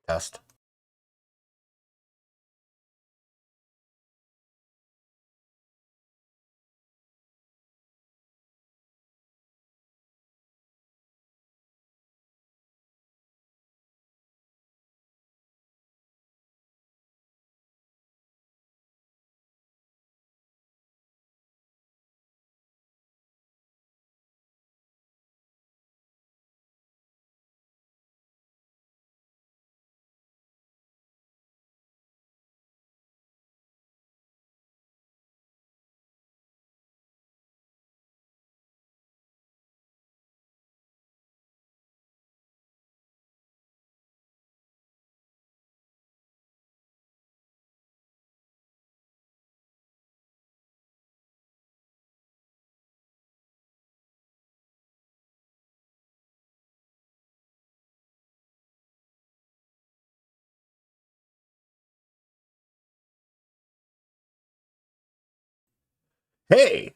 Test. Hey,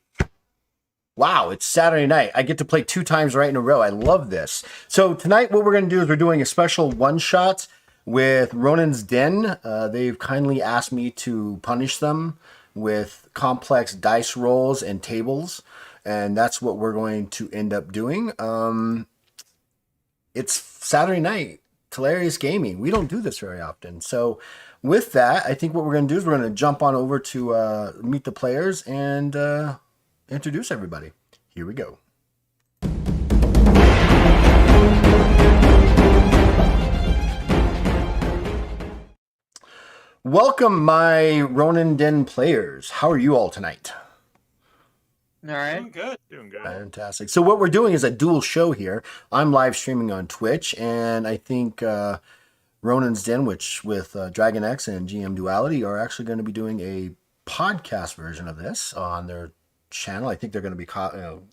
wow, it's Saturday night. I get to play 2 times right in a row. I love this. So tonight what we're going to do is we're doing a special one-shot with Ronin's Den. They've kindly asked me to punish them with complex dice rolls and tables, and that's what we're going to end up doing. It's Saturday night. Talarius Gaming. We don't do this very often. So with that, I think what we're going to do is we're going to jump on over to meet the players and introduce everybody. Here we go. Welcome, my Ronin Den players. How are you all tonight? All right. Doing good. Doing good. Fantastic. So what we're doing is a dual show here. I'm live streaming on Twitch, and I think Ronin's Den, which with Dragon X and GM Duality, are actually going to be doing a podcast version of this on their channel. I think they're going to be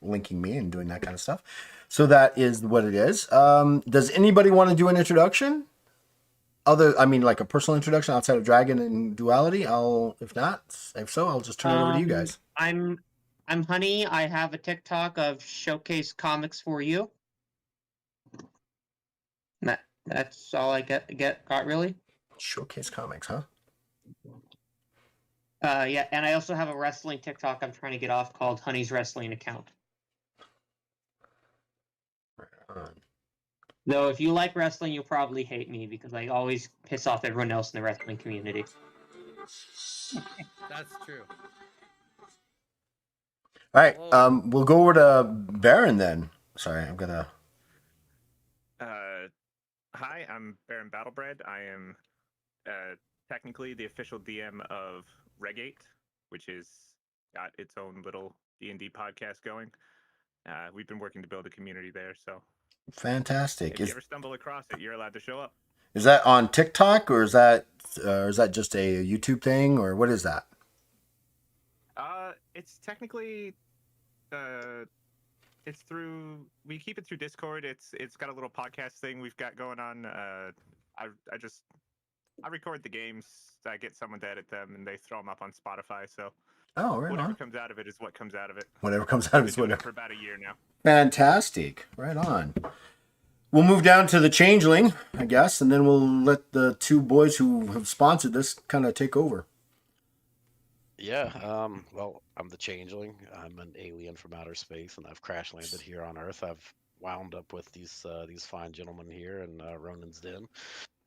linking me and doing that kind of stuff. So that is what it is. Does anybody want to do an introduction? Like a personal introduction outside of Dragon and Duality? If so, I'll just turn it over to you guys. I'm Honey. I have a TikTok of Showcase Comics for You. That's all I got really. Showcase Comics, huh? Yeah, and I also have a wrestling TikTok I'm trying to get off called Honey's Wrestling Account. Though if you like wrestling, you'll probably hate me because I always piss off everyone else in the wrestling community. That's true. All right, we'll go over to Baron then. Sorry, I'm gonna. Hi, I'm Baron Battlebred. I am technically the official DM of Regate, which is got its own little D&D podcast going. We've been working to build a community there, so Fantastic. if you ever stumble across it, you're allowed to show up. Is that on TikTok or is that just a YouTube thing or what is that? It's technically it's through we keep it through Discord. It's got a little podcast thing we've got going on. I record the games. I get someone to edit them, and they throw them up on Spotify. So whatever comes out of it is what comes out of it. Whatever comes out is whatever. For about a year now. Fantastic. Right on. We'll move down to the Changeling, I guess, and then we'll let the two boys who have sponsored this kind of take over. Yeah, well, I'm the Changeling. I'm an alien from outer space, and I've crash landed here on Earth. I've wound up with these fine gentlemen here in Ronin's Den,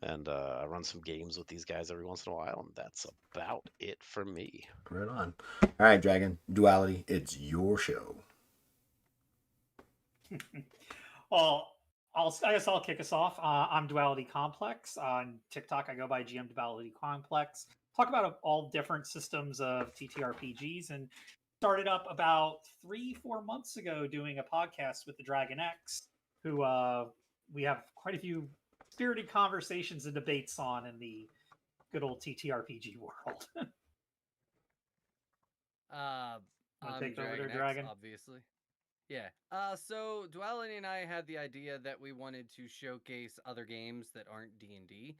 and I run some games with these guys every once in a while, and that's about it for me. Right on. All right, Dragon, Duality, it's your show. Well, I guess I'll kick us off. I'm Duality Complex. On TikTok, I go by GM Duality Complex. Talk about all different systems of TTRPGs, and started up about 3-4 months ago doing a podcast with the Dragon X, who we have quite a few spirited conversations and debates on in the good old TTRPG world. I'm take over there, Dragon X, Dragon? obviously. Yeah. So Duality and I had the idea that we wanted to showcase other games that aren't D&D.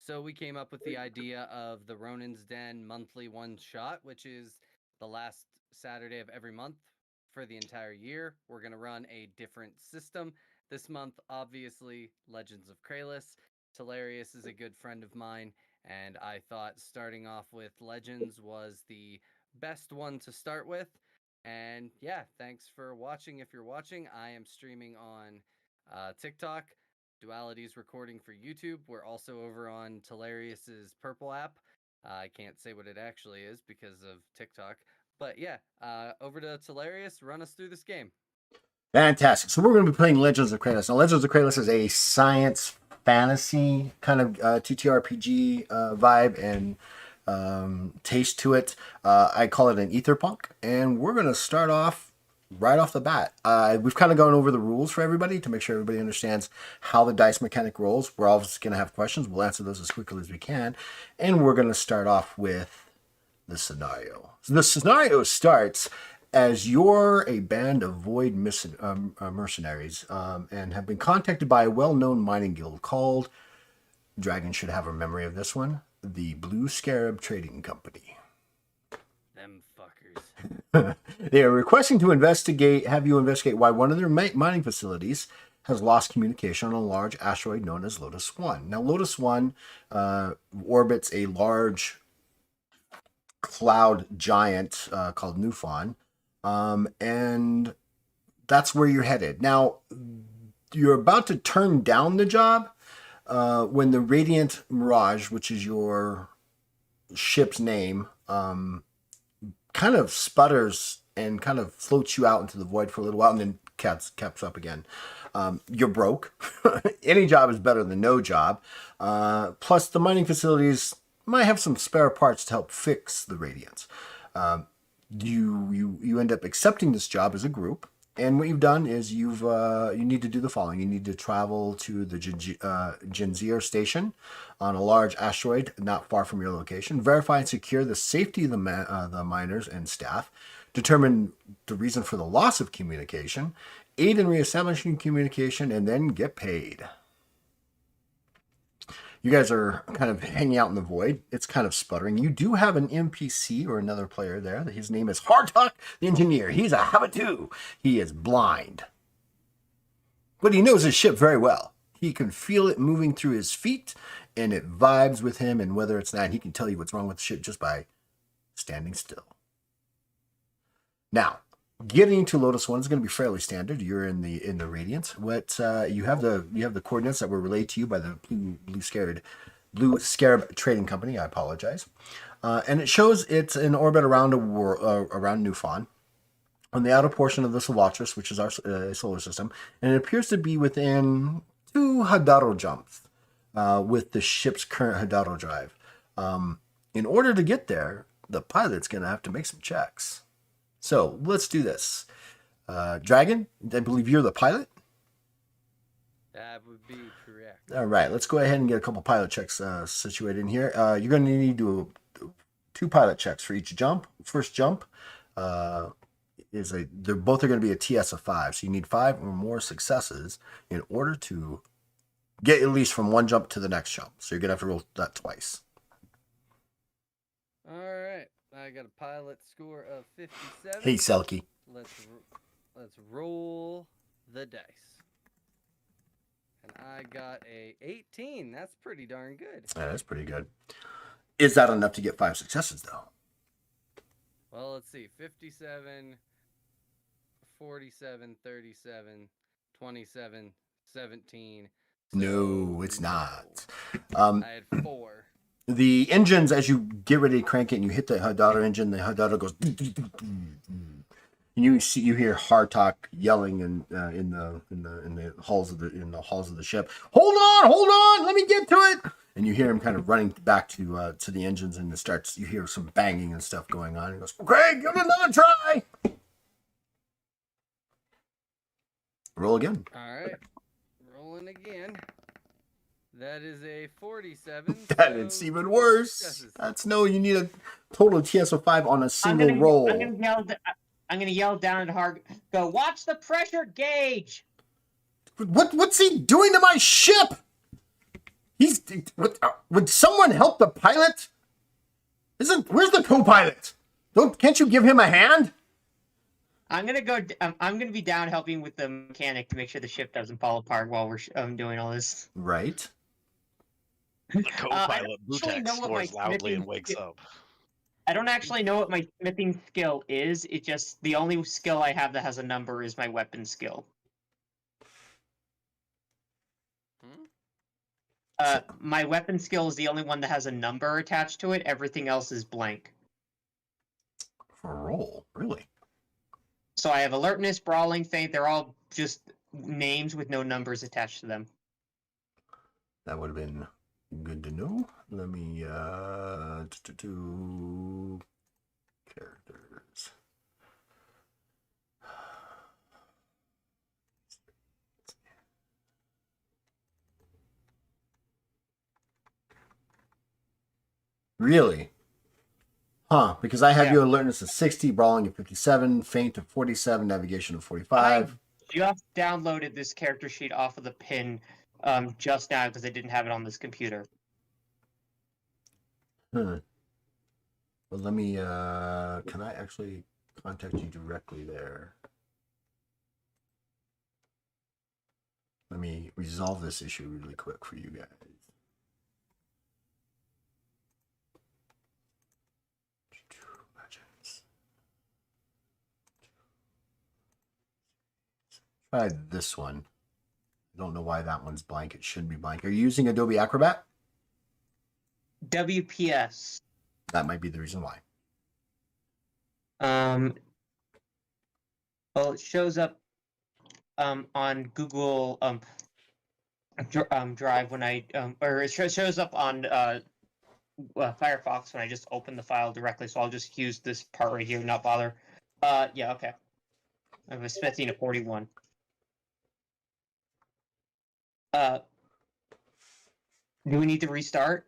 So we came up with the idea of the Ronin's Den monthly one shot, which is the last Saturday of every month for the entire year. We're going to run a different system. This month, obviously, Legends of Kralis. Talarius is a good friend of mine, and I thought starting off with Legends was the best one to start with. And yeah, thanks for watching. If you're watching, I am streaming on TikTok. Duality's recording for YouTube. We're also over on Talarius's Purple app. I can't say what it actually is because of TikTok. But yeah, over to Talarius. Run us through this game. Fantastic. So we're going to be playing Legends of Kralis. Now, Legends of Kralis is a science fantasy kind of TTRPG vibe and taste to it. I call it an etherpunk, and we're going to start off right off the bat. We've kind of gone over the rules for everybody to make sure everybody understands how the dice mechanic rolls. We're always going to have questions. We'll answer those as quickly as we can, and we're going to start off with the scenario. So the scenario starts as you're a band of void mercenaries and have been contacted by a well-known mining guild called, Dragon should have a memory of this one, the Blue Scarab Trading Company. Them fuckers. They are requesting to have you investigate why one of their mining facilities has lost communication on a large asteroid known as Lotus 1. Now, Lotus 1 orbits a large cloud giant called Nufon, and that's where you're headed. Now, you're about to turn down the job when the Radiant Mirage, which is your ship's name, kind of sputters and kind of floats you out into the void for a little while and then caps up again. You're broke. Any job is better than no job. Plus, the mining facilities might have some spare parts to help fix the Radiance. You end up accepting this job as a group, and what you've done is you need to do the following. You need to travel to the Genzier station on a large asteroid not far from your location, verify and secure the safety of the miners and staff, determine the reason for the loss of communication, aid in reestablishing communication, and then get paid. You guys are kind of hanging out in the void. It's kind of sputtering. You do have an NPC or another player there. His name is Hardtalk the Engineer. He's a Habatu. He is blind, but he knows his ship very well. He can feel it moving through his feet, and it vibes with him. And whether it's not, he can tell you what's wrong with the ship just by standing still. Now, getting to Lotus 1 is going to be fairly standard. You're in the Radiant. What you have the coordinates that were relayed to you by the Blue Scarab Trading Company. I apologize. And it shows it's in orbit around around Nufon, on the outer portion of the Solotris, which is our solar system, and it appears to be within 2 Hadaro jumps with the ship's current Hadaro drive. In order to get there, the pilot's going to have to make some checks. So let's do this. Dragon, I believe you're the pilot. That would be correct. All right, let's go ahead and get a couple pilot checks situated in here. You're going to need to do 2 pilot checks for each jump. First jump they're both are going to be a TS of 5, so you need 5 or more successes in order to get at least from one jump to the next jump. So you're going to have to roll that twice. All right. I got a pilot score of 57. Hey, Selkie. Let's roll the dice. And I got a 18. That's pretty darn good. Yeah, that's pretty good. Is that enough to get 5 successes, though? Well, let's see. 57, 47, 37, 27, 17. No, it's not. I had 4. The engines, as you get ready to crank it and you hit the Hadara engine, the Hadara goes, and you hear Hardtalk yelling in the halls of the ship. Hold on, let me get to it. And you hear him kind of running back to the engines, and you hear some banging and stuff going on. He goes, "Okay, give it another try." Roll again. All right, rolling again. That is a 47. It's even worse. You need a total TS of 5 on a single roll. I'm gonna yell down at Hard. Go watch the pressure gauge. What's he doing to my ship? Would someone help the pilot? Where's the co-pilot? Can't you give him a hand? I'm gonna be down helping with the mechanic to make sure the ship doesn't fall apart while we're doing all this. Right. The co-pilot actually Butek know what my snores loudly and smithing wakes skill- up. I don't actually know what my smithing skill is. It just the only skill I have that has a number is my weapon skill. My weapon skill is the only one that has a number attached to it. Everything else is blank. For a roll, really? So I have alertness, brawling, feint. They're all just names with no numbers attached to them. That would have been good to know. Let me characters. Really? Huh, because I have Yeah. you alertness of 60, brawling of 57, feint of 47, navigation of 45. I just downloaded this character sheet off of the pin just now because I didn't have it on this computer. Well, let me, can I actually contact you directly there? Let me resolve this issue really quick for you guys. Legends. Try this one. I don't know why that one's blank. It should be blank. Are you using Adobe Acrobat? WPS. That might be the reason why. Well, it shows up on Google Drive when I or it shows up on Firefox when I just open the file directly. So I'll just use this part right here, not bother. Yeah, okay. I have a smithing of 41. Do we need to restart?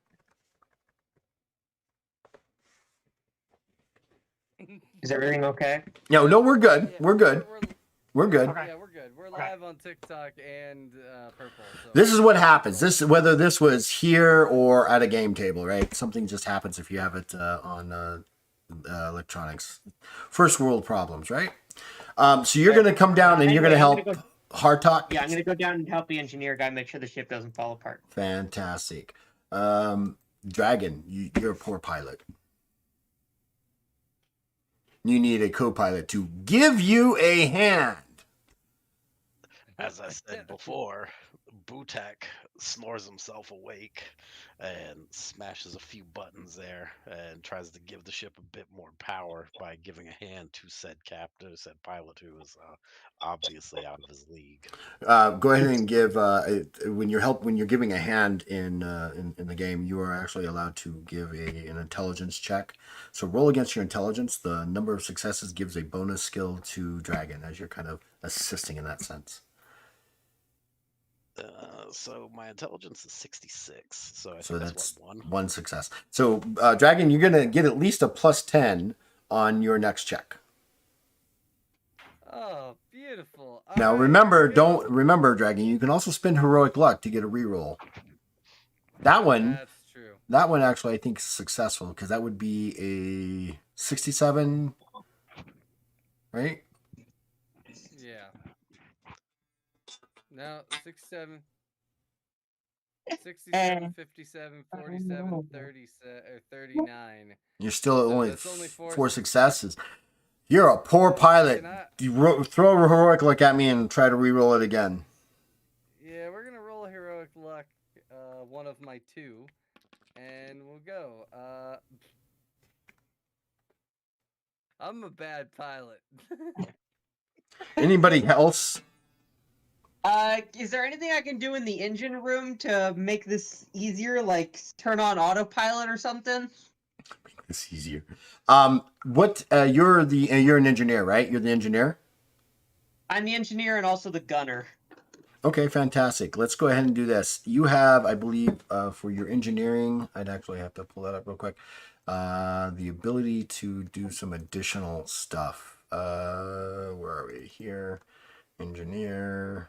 Is everything okay? No, we're good. Yeah, We're good. We're good. Okay. Yeah, we're good. We're Okay. live on TikTok and Purple. So This is what happens. Whether this was here or at a game table, right? Something just happens if you have it on electronics. First world problems, right? So you're going to come down and you're going to help Hard Talk. Yeah, I'm gonna go down and help the engineer guy make sure the ship doesn't fall apart. Fantastic. Dragon, you're a poor pilot. You need a co-pilot to give you a hand. As I said before, Butek snores himself awake and smashes a few buttons there and tries to give the ship a bit more power by giving a hand to said captain, said pilot who is obviously out of his league. Go ahead and give when you're giving a hand in the game, you are actually allowed to give an intelligence check. So roll against your intelligence. The number of successes gives a bonus skill to Dragon as you're kind of assisting in that sense. So my intelligence is 66. So I So think that's what, one. one success. So Dragon, you're gonna get at least a +10 on your next check. Oh, beautiful. Now Alright, remember, good. remember, Dragon, you can also spend heroic luck to get a reroll. That one, That's true. that one actually I think is successful because that would be a 67, right? Yeah. No, 67. 67, 57, 47, 30, or 39. You're still So only that's only four successes. successes. You're a poor pilot. Can I- You throw a heroic luck at me and try to reroll it again. Yeah, we're gonna roll heroic luck, one of my two, and we'll go. I'm a bad pilot. Anybody else? Is there anything I can do in the engine room to make this easier, like turn on autopilot or something? It's easier. What? You're an engineer, right? You're the engineer. I'm the engineer and also the gunner. Okay, fantastic. Let's go ahead and do this. You have, I believe, for your engineering, I'd actually have to pull that up real quick. The ability to do some additional stuff. Where are we here? Engineer.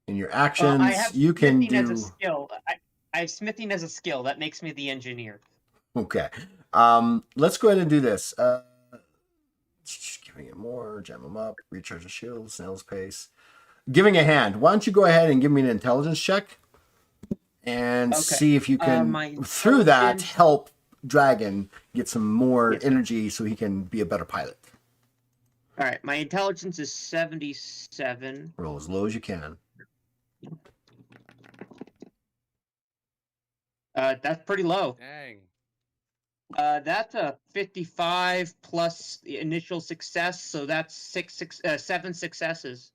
In your actions, I have you can smithing as a do. skill. I have smithing as a skill. That makes me the engineer. Okay. Let's go ahead and do this. Giving it more, gem them up, recharge the shield, snail's pace. Giving a hand. Why don't you go ahead and give me an intelligence check? and Okay. see if you can, my through that, intelligence- help Dragon get some more Yes. energy so he can be a better pilot. All right, my intelligence is 77. Roll as low as you can. That's pretty low. Dang. That's a 55 plus the initial success, so that's 7 successes.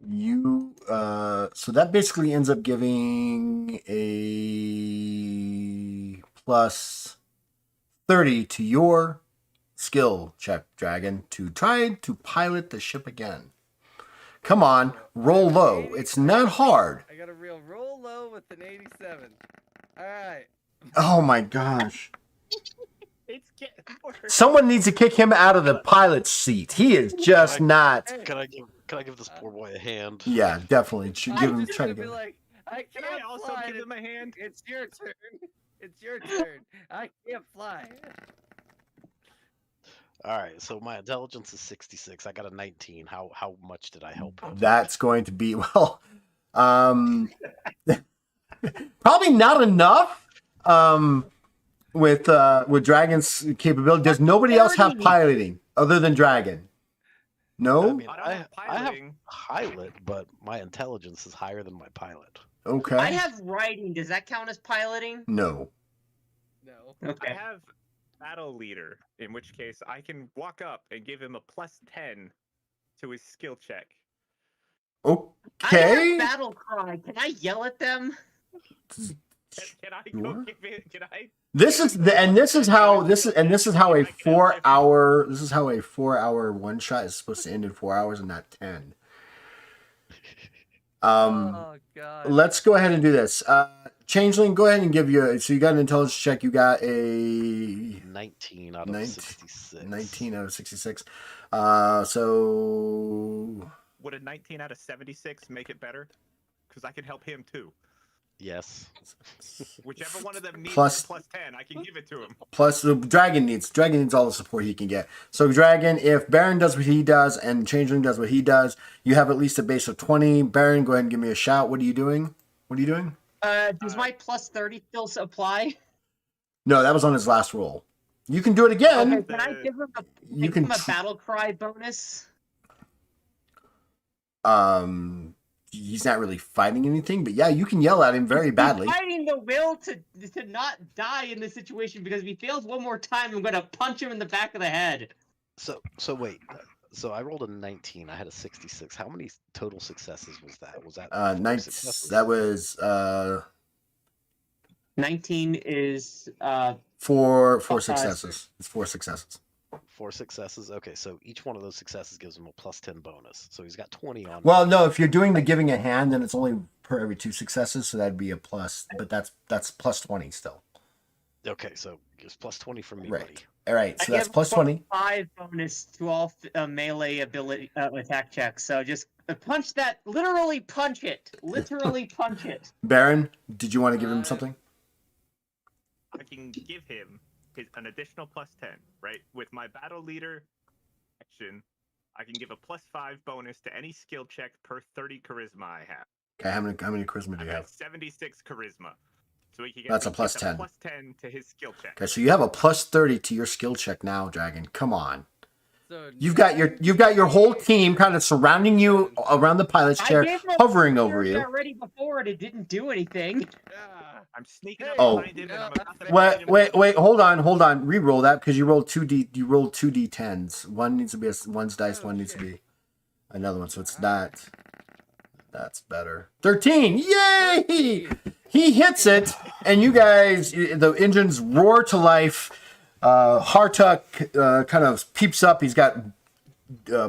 So that basically ends up giving a plus 30 to your skill check, Dragon, to try to pilot the ship again. Come on, roll low. It's not hard. I got a real roll low with an 87. All right. Oh my gosh. It's getting worse. Someone needs to kick him out of the pilot's seat. He is just not. Can I give this poor boy a hand? Yeah, definitely. Should give him I'm just try to gonna get. be like, I Can can't I also fly. give him a hand? It's your turn. It's your turn. I can't fly. All right, so my intelligence is 66. I got a 19. How much did I help him? That's going to be probably not enough. With Dragon's capability, does nobody else have 30. piloting other than Dragon? I No. mean, I don't have I have piloting. pilot, but my intelligence is higher than my pilot. Okay. I have writing. Does that count as piloting? No. No. I Okay. have battle leader, in which case I can walk up and give him a plus 10 to his skill check. I Okay. have battle cry. Can I yell at them? Can I Sure. go give it? Can I? This is how a 4 hour one shot is supposed to end in 4 hours and not 10. Oh god. Let's go ahead and do this. Changeling, go ahead and give you. So you got an intelligence check. You got a 19 out of 66. 19 out of 66. So Would a 19 out of 76 make it better? Because I can help him too. Yes. Whichever one of them needs Plus- a plus 10, I can give it to him. plus the Dragon needs all the support he can get. So Dragon, if Baron does what he does and Changeling does what he does, you have at least a base of 20. Baron, go ahead and give me a shout. What are you doing? Does my plus 30 still apply? No, that was on his last roll. You can do it again. Okay, can I give him You can a battle cry bonus? He's not really fighting anything, but yeah, you can yell at him very badly. He's fighting the will to not die in this situation, because if he fails one more time, I'm gonna punch him in the back of the head. So wait. So I rolled a 19. I had a 66. How many total successes was that? Was that 4 successes? That was 19 is four Oh, successes. It's 4 successes. 4 successes. Okay, so each one of those successes gives him a plus 10 bonus. So he's got 20 on. Well, no, if you're doing the giving a hand, then it's only per every 2 successes, so that'd be a plus, but that's plus 20 still. Okay, so it's plus 20 from me, Right. buddy. All right, so I that's give plus 20. 5 bonus to all melee ability attack checks. So just punch that. Literally punch it. Literally punch it. Baron, did you want to give him something? I can give him an additional plus 10, right? With my battle leader action, I can give a plus 5 bonus to any skill check per 30 charisma I have. Okay, how many charisma do I you got have? 76 charisma. So he can get That's a plus 10. plus 10 to his skill check. Okay, so you have a plus 30 to your skill check now, Dragon. Come on. So You've got your whole team kind of surrounding you around the pilot's chair, I gave him a hovering over theory you. already before, and it didn't do anything. I'm sneaking up Oh. behind him and I'm about to Wait, hit him. wait, hold on. Re-roll that because you rolled 2 D10s. One needs to be one's dice, one needs to be another one. So it's not. That's better. 13! Yay! He hits it, and you guys, the engines roar to life. Hartuck kind of peeps up. He's got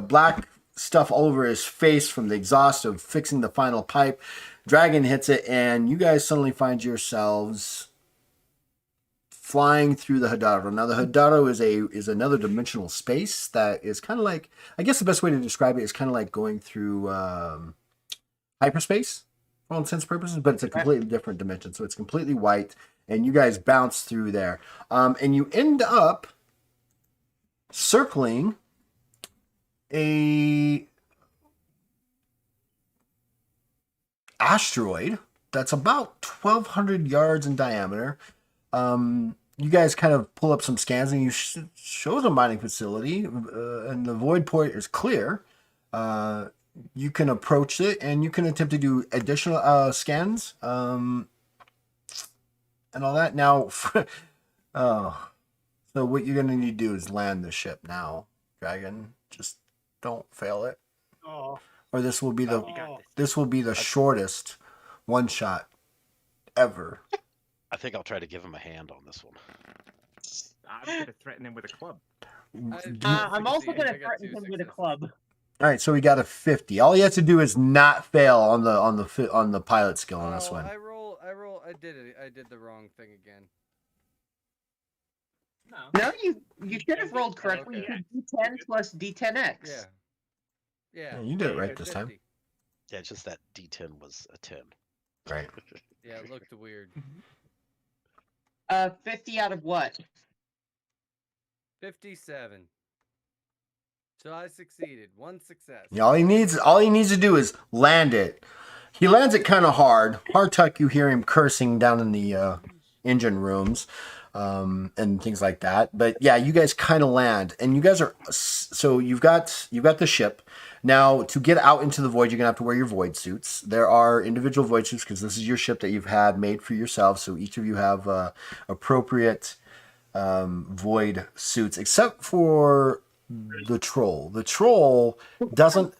black stuff all over his face from the exhaust of fixing the final pipe. Dragon hits it, and you guys suddenly find yourselves flying through the Hadaro. Now, the Hadaro is another dimensional space that is kind of like, I guess the best way to describe it is kind of like going through hyperspace, for all intents and purposes, but it's a completely different dimension. So it's completely white, and you guys bounce through there. And you end up circling a asteroid that's about 1,200 yards in diameter. You guys kind of pull up some scans and you shows a mining facility, and the void port is clear. You can approach it and you can attempt to do additional scans and all that. Now, so what you're going to need to do is land the ship now, Dragon. Just don't fail it. Oh, Or this will be the You got this. this will be the shortest one shot ever. I think I'll try to give him a hand on this one. I'm gonna threaten him with a club. I'm also succeed. gonna I got threaten 2 him with a successes. club. All right, so we got a 50. All he has to do is not fail on the pilot skill on this Oh, one. I did it. I did the wrong thing again. no. No, you should have rolled correctly. Okay. You did D10 plus D10x. Yeah. Yeah, you did it right this time. 50. Yeah, it's just that D10 was a 10. Right. Yeah, it looked weird. 50 out of what? 57. So I succeeded. 1 success. Yeah, all he needs to do is land it. He lands it kind of hard. Hardtuck, you hear him cursing down in the engine rooms, and things like that. But yeah, you guys kind of land, and you guys are so you've got the ship. Now, to get out into the void, you're gonna have to wear your void suits. There are individual void suits because this is your ship that you've had made for yourself. So each of you have appropriate void suits, except for the troll. The troll doesn't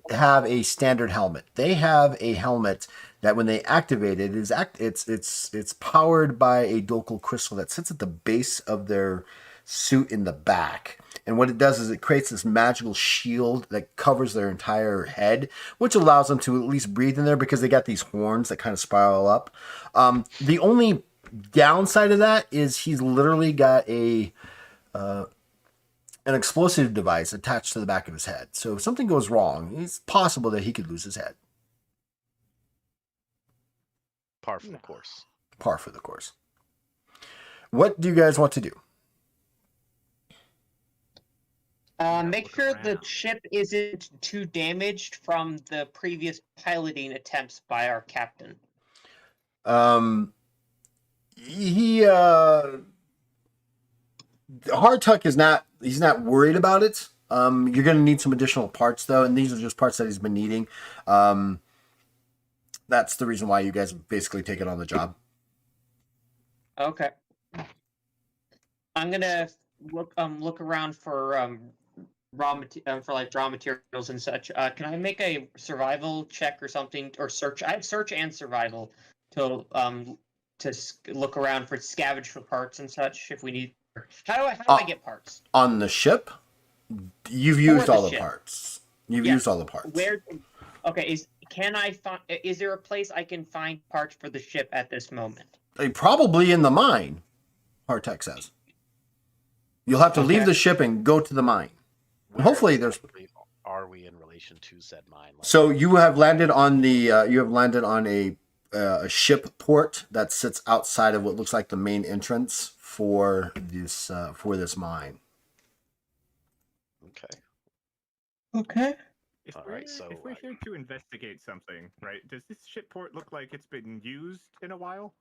have a standard helmet. They have a helmet that, when they activate it, it's powered by a Dokal crystal that sits at the base of their suit in the back. And what it does is it creates this magical shield that covers their entire head, which allows them to at least breathe in there because they got these horns that kind of spiral up. The only downside of that is he's literally got an explosive device attached to the back of his head. So if something goes wrong, it's possible that he could lose his head. Par for the course. Par for the course. What do you guys want to do? Make look sure the around. ship isn't too damaged from the previous piloting attempts by our captain. Hardtuck is not. He's not worried about it. You're going to need some additional parts though, and these are just parts that he's been needing. That's the reason why you guys have basically taken on the job. Okay. I'm gonna look around for raw materials and such. Can I make a survival check or something, or search? I have search and survival to look around for scavenge for parts and such if we need. How do I get parts? On the ship, you've used the all the ship. parts. You've Yeah. used all the parts. Where? Okay. Is there a place I can find parts for the ship at this moment? Probably in the mine, Hardtuck says. You'll have to leave Okay. the ship and go to the mine. Where Hopefully there's- exactly are we in relation to said mine? Like, So you have landed on a ship port that sits outside of what looks like the main entrance for this mine. okay. Okay. If All we're, right, so if we're here to investigate something, right? Does this ship port look like it's been used in a while?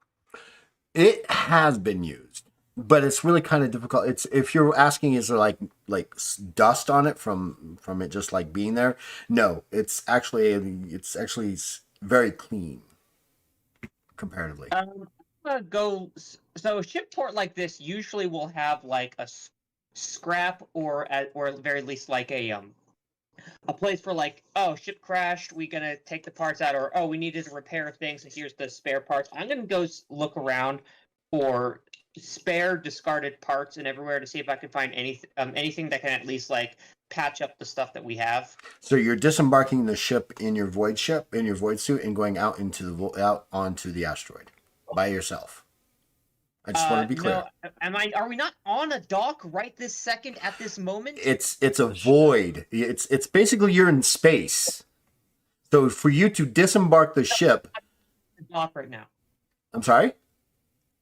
It has been used, but it's really kind of difficult. It's if you're asking, is there like dust on it from it just like being there? No, it's actually very clean comparatively. I'm gonna go. So a ship port like this usually will have like a scrap or at the very least like a place for like, oh, ship crashed, we gonna take the parts out, or oh, we needed to repair things, so here's the spare parts. I'm gonna go look around for spare discarded parts and everywhere to see if I can find anything that can at least like patch up the stuff that we have. So you're disembarking the ship in your void suit and going out onto the asteroid by yourself. I just want to be clear. No, are we not on a dock right this second at this moment? It's a void. It's basically you're in space. So for you to disembark the ship, Dock right now. I'm sorry?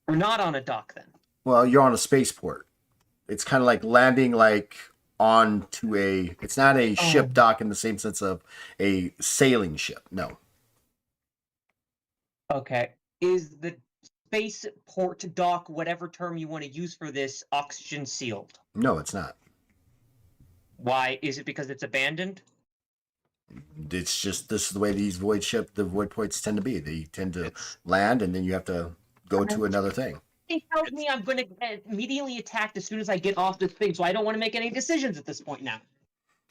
We're not on a dock then. Well, you're on a spaceport. It's kind of like landing like onto it's not a ship dock in the same sense of a sailing ship. No. Okay. Is the spaceport dock, whatever term you want to use for this, oxygen sealed? No, it's not. Why? Is it because it's abandoned? It's just this is the way the void points tend to be. They tend to It's land, and then you have to go to another thing. It tells me I'm going to immediately attacked as soon as I get off this thing, so I don't want to make any decisions at this point now.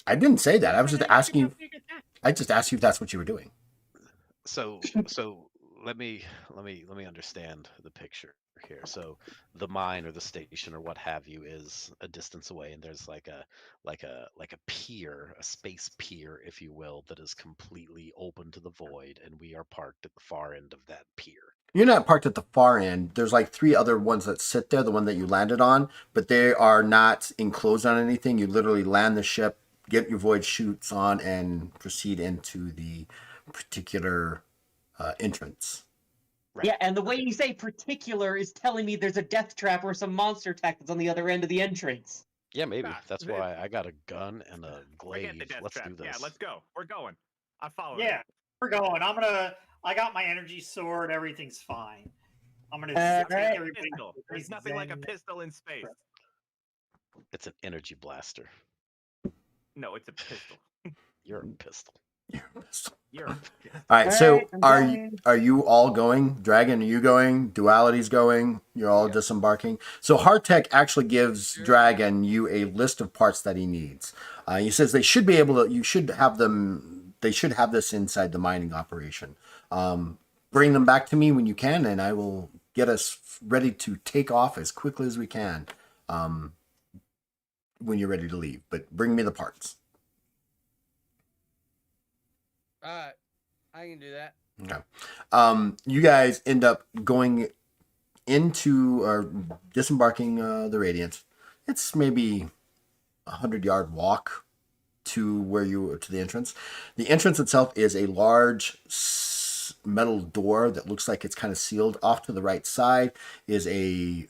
I didn't say that. I was just asking you. Big attack. I just asked you if that's what you were doing. so let me understand the picture here. So the mine or the station or what have you is a distance away, and there's like a pier, a space pier, if you will, that is completely open to the void, and we are parked at the far end of that pier. You're not parked at the far end. There's like 3 other ones that sit there, the one that you landed on, but they are not enclosed on anything. You literally land the ship, get your void chutes on, and proceed into the particular entrance. Right. Yeah, and the way you say particular is telling me there's a death trap or some monster attack that's on the other end of the entrance. Yeah, maybe. Nah, That's the- why I got a gun and a Forget the glaive. death Let's trap. do this. Yeah, let's go. We're going. I'm following. Yeah, we're going. I got my energy sword. Everything's fine. I'm gonna take alright. everybody. Pistol. There's nothing like a pistol in space. It's an energy blaster. No, it's a pistol. You're a pistol. You're. All right, so Alright, I'm are you all going? Dragon, are you going? Duality's going. You're all disembarking. So Hardtech actually gives Dragon you a list of parts that he needs. He says they should be able to. You should have them. They should have this inside the mining operation. Bring them back to me when you can, and I will get us ready to take off as quickly as we can. When you're ready to leave, but bring me the parts. Alright. I can do that. Okay. You guys end up going into or disembarking the Radiant. It's maybe 100-yard walk to the entrance. The entrance itself is a large metal door that looks like it's kind of sealed. Off to the right side is a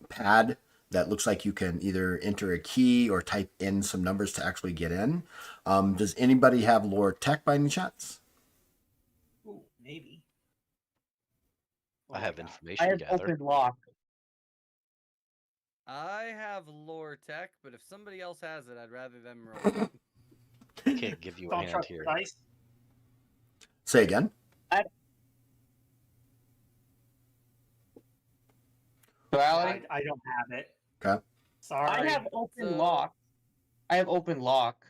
pad that looks like you can either enter a key or type in some numbers to actually get in. Does anybody have lore tech by any chance? Ooh, maybe. I have I information have gather. open lock. I have lore tech, but if somebody else has it, I'd rather them roll. I can't give you a Don't hand trust here. the dice. Say again. Duality? I don't have it. Okay. Sorry. I have open So- lock. I have open lock.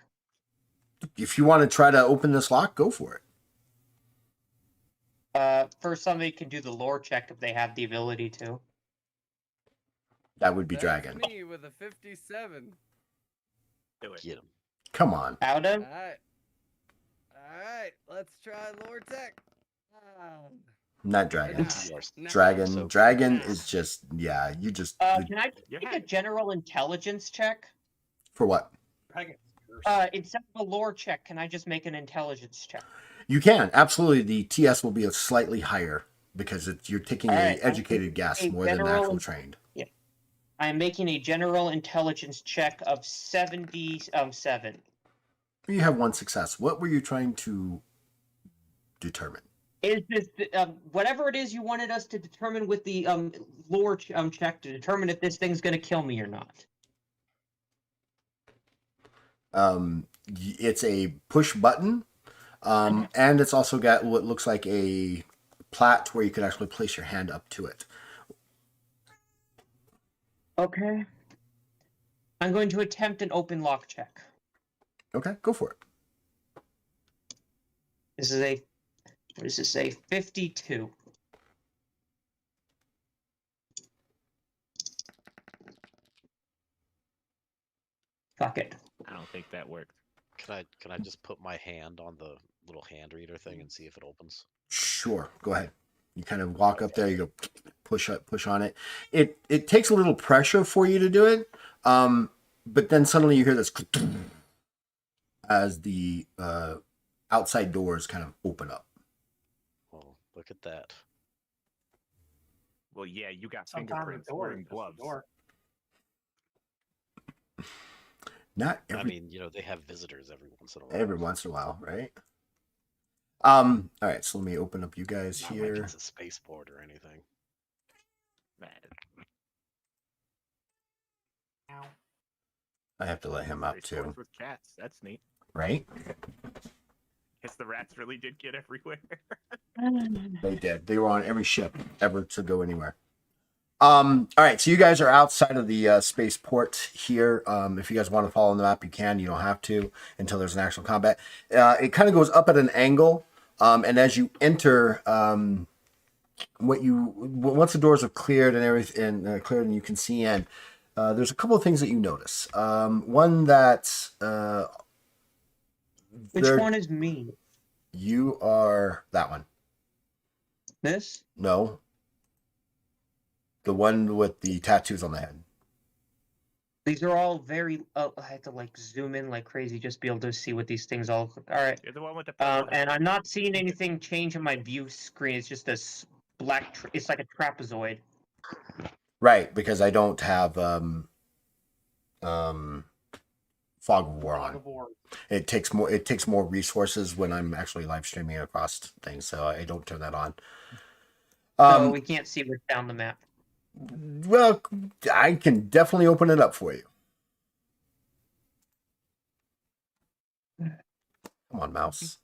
If you want to try to open this lock, go for it. First, somebody can do the lore check if they have the ability to. That would be That's Dragon. me with a 57. Do it. Get him. Come on. Out of? Alright. Alright, let's try lore tech. Not Dragon. Nah. You are Nah. Dragon. So- Dragon is just, yeah, you just. Can I You take a had- general intelligence check? For what? Dragon's curse. Instead of a lore check, can I just make an intelligence check? You can. Absolutely. The TS will be a slightly higher because you're taking Alright, an educated guess a more than general- actual trained. I am making a general intelligence check of 77. You have one success. What were you trying to determine? Is this whatever it is you wanted us to determine with the lore check to determine if this thing's going to kill me or not? It's a push button, and it's also got what looks like a plat where you can actually place your hand up to it. Okay. I'm going to attempt an open lock check. Okay, go for it. This is a what does this say? 52. Fuck it. I don't think that worked. Can I just put my hand on the little hand reader thing and see if it opens? Sure, go ahead. You kind of walk up there. You go push on it. It takes a little pressure for you to do it, but then suddenly you hear this as the outside doors kind of open up. Well, look at that. Well, yeah, you got Sometimes fingerprints. the door Wearing is just the gloves. door. Not I every mean, they have visitors every once in a while. every once in a while, right? All right, so let me open up you guys Not like here. it's a spaceport or anything. Ow. I have to let him out too, Sports with cats. That's neat. right? Guess the rats really did get everywhere. They did. They were on every ship ever to go anywhere. All right, so you guys are outside of the spaceport here. If you guys want to follow the map, you can. You don't have to until there's an actual combat. It kind of goes up at an angle, and as you enter, once the doors are cleared and everything cleared and you can see in, there's a couple of things that you notice. One that Which one is me? you are that one. This? No. The one with the tattoos on the head. These are all very. Oh, I had to like zoom in like crazy just to be able to see what these things all. All right. You're the one with the purple head. And I'm not seeing anything change on my view screen. It's just a black. It's like a trapezoid. Right, because I don't have fog of war Fog on. of War. It takes more resources when I'm actually live streaming across things, so I don't turn that on. So we can't see what's down the map. Well, I can definitely open it up for you. Come on, mouse.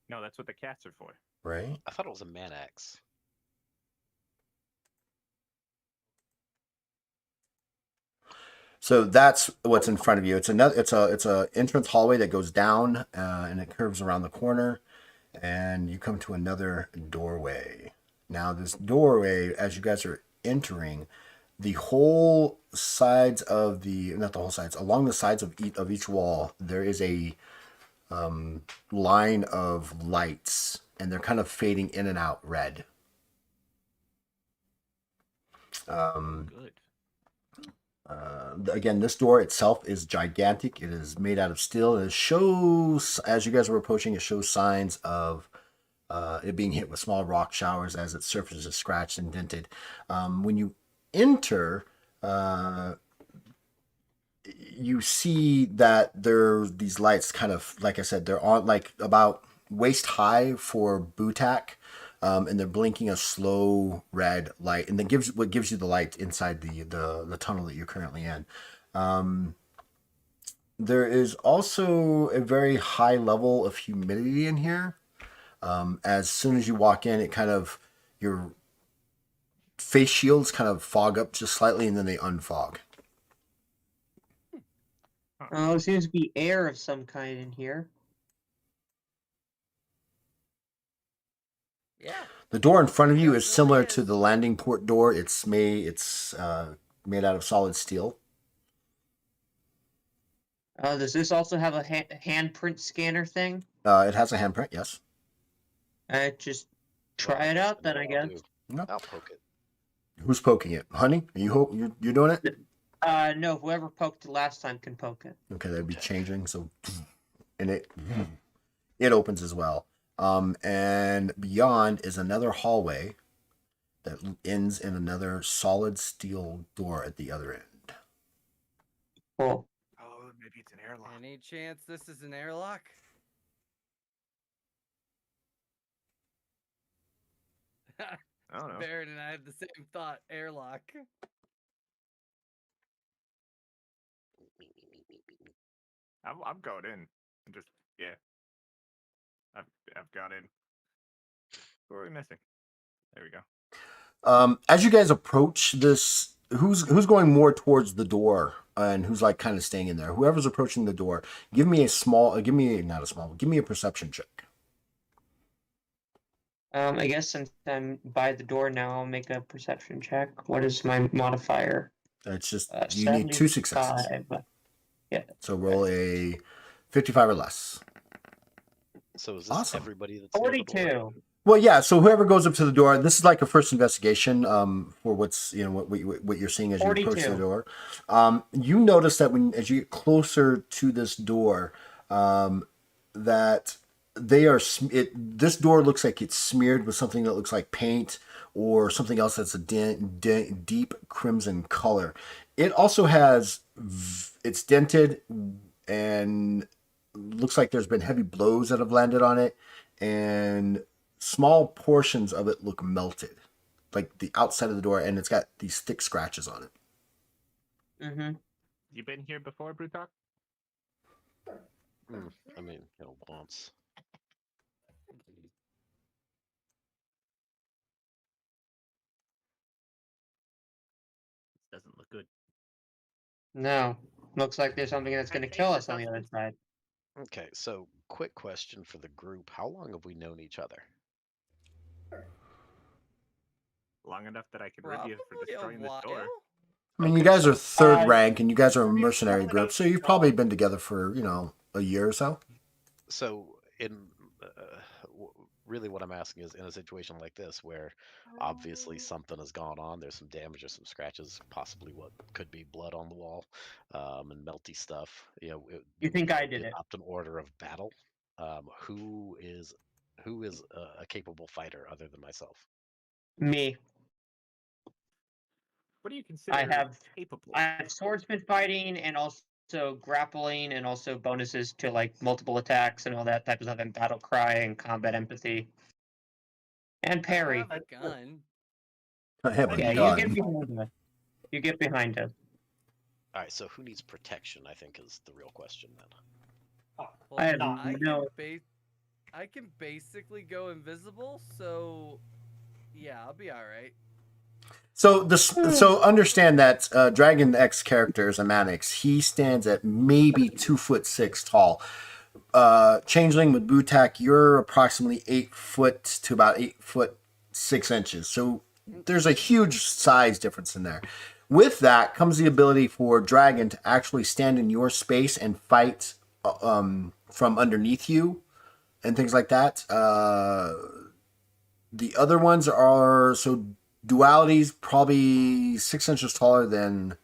No, that's what the cats are for. Right? I thought it was a man-axe. So that's what's in front of you. It's a entrance hallway that goes down and it curves around the corner, and you come to another doorway. Now this doorway, as you guys are entering, the whole sides of not the whole sides, along the sides of each wall, there is a line of lights, and they're kind of fading in and out red. Good. Again, this door itself is gigantic. It is made out of steel. It shows, as you guys were approaching, it shows signs of it being hit with small rock showers as its surface is scratched and dented. When you enter, you see that there's these lights kind of, like I said, they're on like about waist high for Butak. And they're blinking a slow red light, and then gives you the light inside the tunnel that you're currently in. There is also a very high level of humidity in here. As soon as you walk in, it kind of your face shields kind of fog up just slightly, and then they unfog. Oh, there seems to be air of some kind in here. Yeah. The door in front of you is Yes, similar it to is. the landing port door. It's made out of solid steel. Does this also have a handprint scanner thing? It has a handprint, yes. Just Well, try it that's out then, I what I'll guess. do. No. I'll poke it. Who's poking it? Honey? You're doing it? No, whoever poked it last time can poke it. Okay, that'd be Okay. changing. So, and it opens as well. And beyond is another hallway that ends in another solid steel door at the other end. Cool. Oh, maybe it's an airlock. Any chance this is an airlock? I don't know. Barrett and I had the same thought. Airlock. I'm going in. Just yeah. I've got in. What are we missing? There we go. As you guys approach this, who's going more towards the door and who's like kind of staying in there? Whoever's approaching the door, give me a perception check. I guess since I'm by the door now, I'll make a perception check. What is my modifier? It's just you need 2 successes. 75. Yeah. So roll a 55 or less. So is this Awesome. everybody that's near the door? 42. Well, yeah. So whoever goes up to the door, this is like a first investigation for what's what you're seeing as you approach the 42. door. You notice that as you get closer to this door, that this door looks like it's smeared with something that looks like paint or something else that's a deep crimson color. It also has it's dented and looks like there's been heavy blows that have landed on it, and small portions of it look melted, like the outside of the door, and it's got these thick scratches on it. Mm-hmm. You been here before, Brutok? I mean, once. This doesn't look good. No. Looks like there's something that's Can I going to taste kill the us on the other substance? side. Okay, so quick question for the group: how long have we known each other? Long enough that I can rib you for Probably a destroying this while. door. I mean, you guys are third Uh, rank, and you guys are a we've mercenary known group, so you've probably been together for, a year or so. So, in really, what I'm asking is, in a situation like this, where obviously something has gone on, there's some damage or some scratches, possibly what could be blood on the wall, and melty stuff. You think I we did it? adopt an order of battle? Who is a capable fighter other than myself? Me. What do you consider capable? I have swordsman fighting and also grappling and also bonuses to like multiple attacks and all that type of stuff, and battle cry and combat empathy. And I parry. have a gun. I have a Yeah, gun. you get behind us. You get behind us. All right, so who needs protection? I think is the real question then. Well, I have can no- I can basically go invisible, so yeah, I'll be all right. So understand that Dragon X character is a Manix. He stands at maybe 2'6" tall. Changeling with Butak, you're approximately 8 foot to about 8'6". So there's a huge size difference in there. With that comes the ability for Dragon to actually stand in your space and fight from underneath you and things like that. The other ones are so Duality's probably 6 inches taller than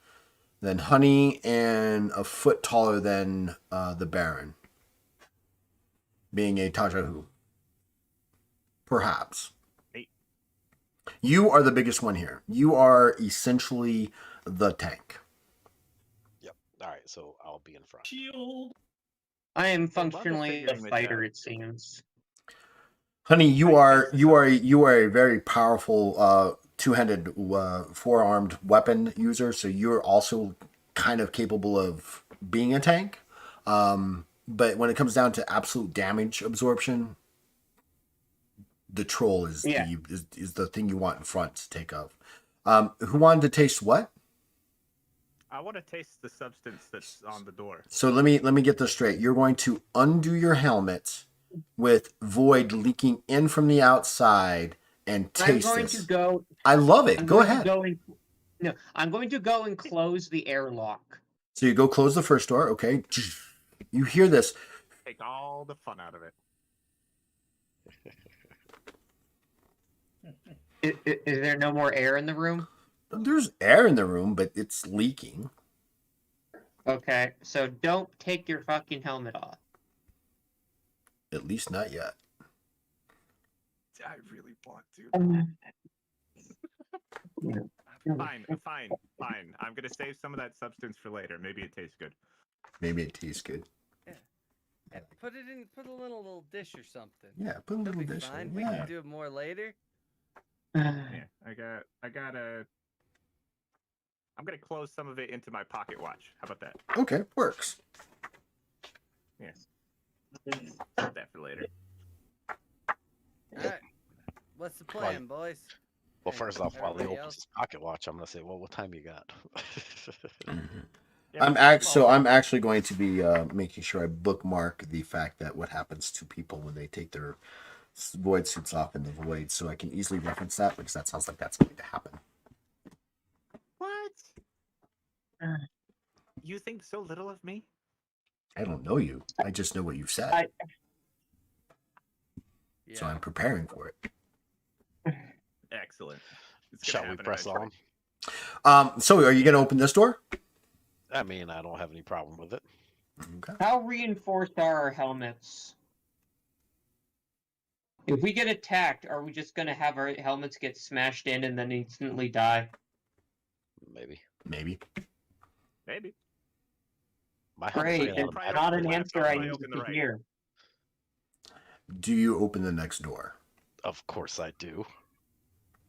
Honey and a foot taller than the Baron, being a Tajahu. Perhaps. Hey. You are the biggest one here. You are essentially the tank. Yep. All right, so I'll be in front. Shield. I am love functionally a figuring this fighter, out. it seems. Honey, you I are guess this you are a very powerful two-handed four-armed weapon user, so you're also kind of capable of being a tank. But when it comes down to absolute damage absorption, the troll is Yeah. is the thing you want in front to take of. Who wanted to taste what? I want to taste the substance that's on the door. So let me get this straight. You're going to undo your helmet with void leaking in from the outside and taste I'm going this. to go. I love it. I'm Go going ahead. To go and, no, I'm going to go and close the airlock. So you go close the first door. Okay. You hear this. Take all the fun out of it. Is there no more air in the room? There's air in the room, but it's leaking. Okay, so don't take your fucking helmet off. At least not yet. I really want to. Um, Fine. I'm gonna save some of that substance for later. Maybe it tastes good. Maybe it tastes good. Yeah, put a little dish or something. Yeah, put a It'll little be dish fine. in. We Yeah. can do it more later. Yeah, I'm gonna close some of it into my pocket watch. How about that? Okay, works. Yes. Save that for later. All right. What's the plan, boys? Well, first off, while he Everybody opens else? his pocket watch, I'm gonna say, "Well, what time you got?" Yeah, I'm actually going to be making sure I bookmark the fact that what happens to people when they take their void suits off in the void, so I can easily reference that because that sounds like that's going to happen. What? You think so little of me? I don't know you. I just know what you've said, Yeah. so I'm preparing for it. Excellent. It's gonna Shall we happen press eventually. on? So are you going to open this door? I mean, I don't have any problem with it. Okay. How reinforced are our helmets? If we get attacked, are we just gonna have our helmets get smashed in and then instantly die? Maybe. Maybe. Maybe. My helmet's Great. made out That's of Probably magic not open an the bullet. left, answer I probably needed open the to right. hear. Do you open the next door? Of course I do.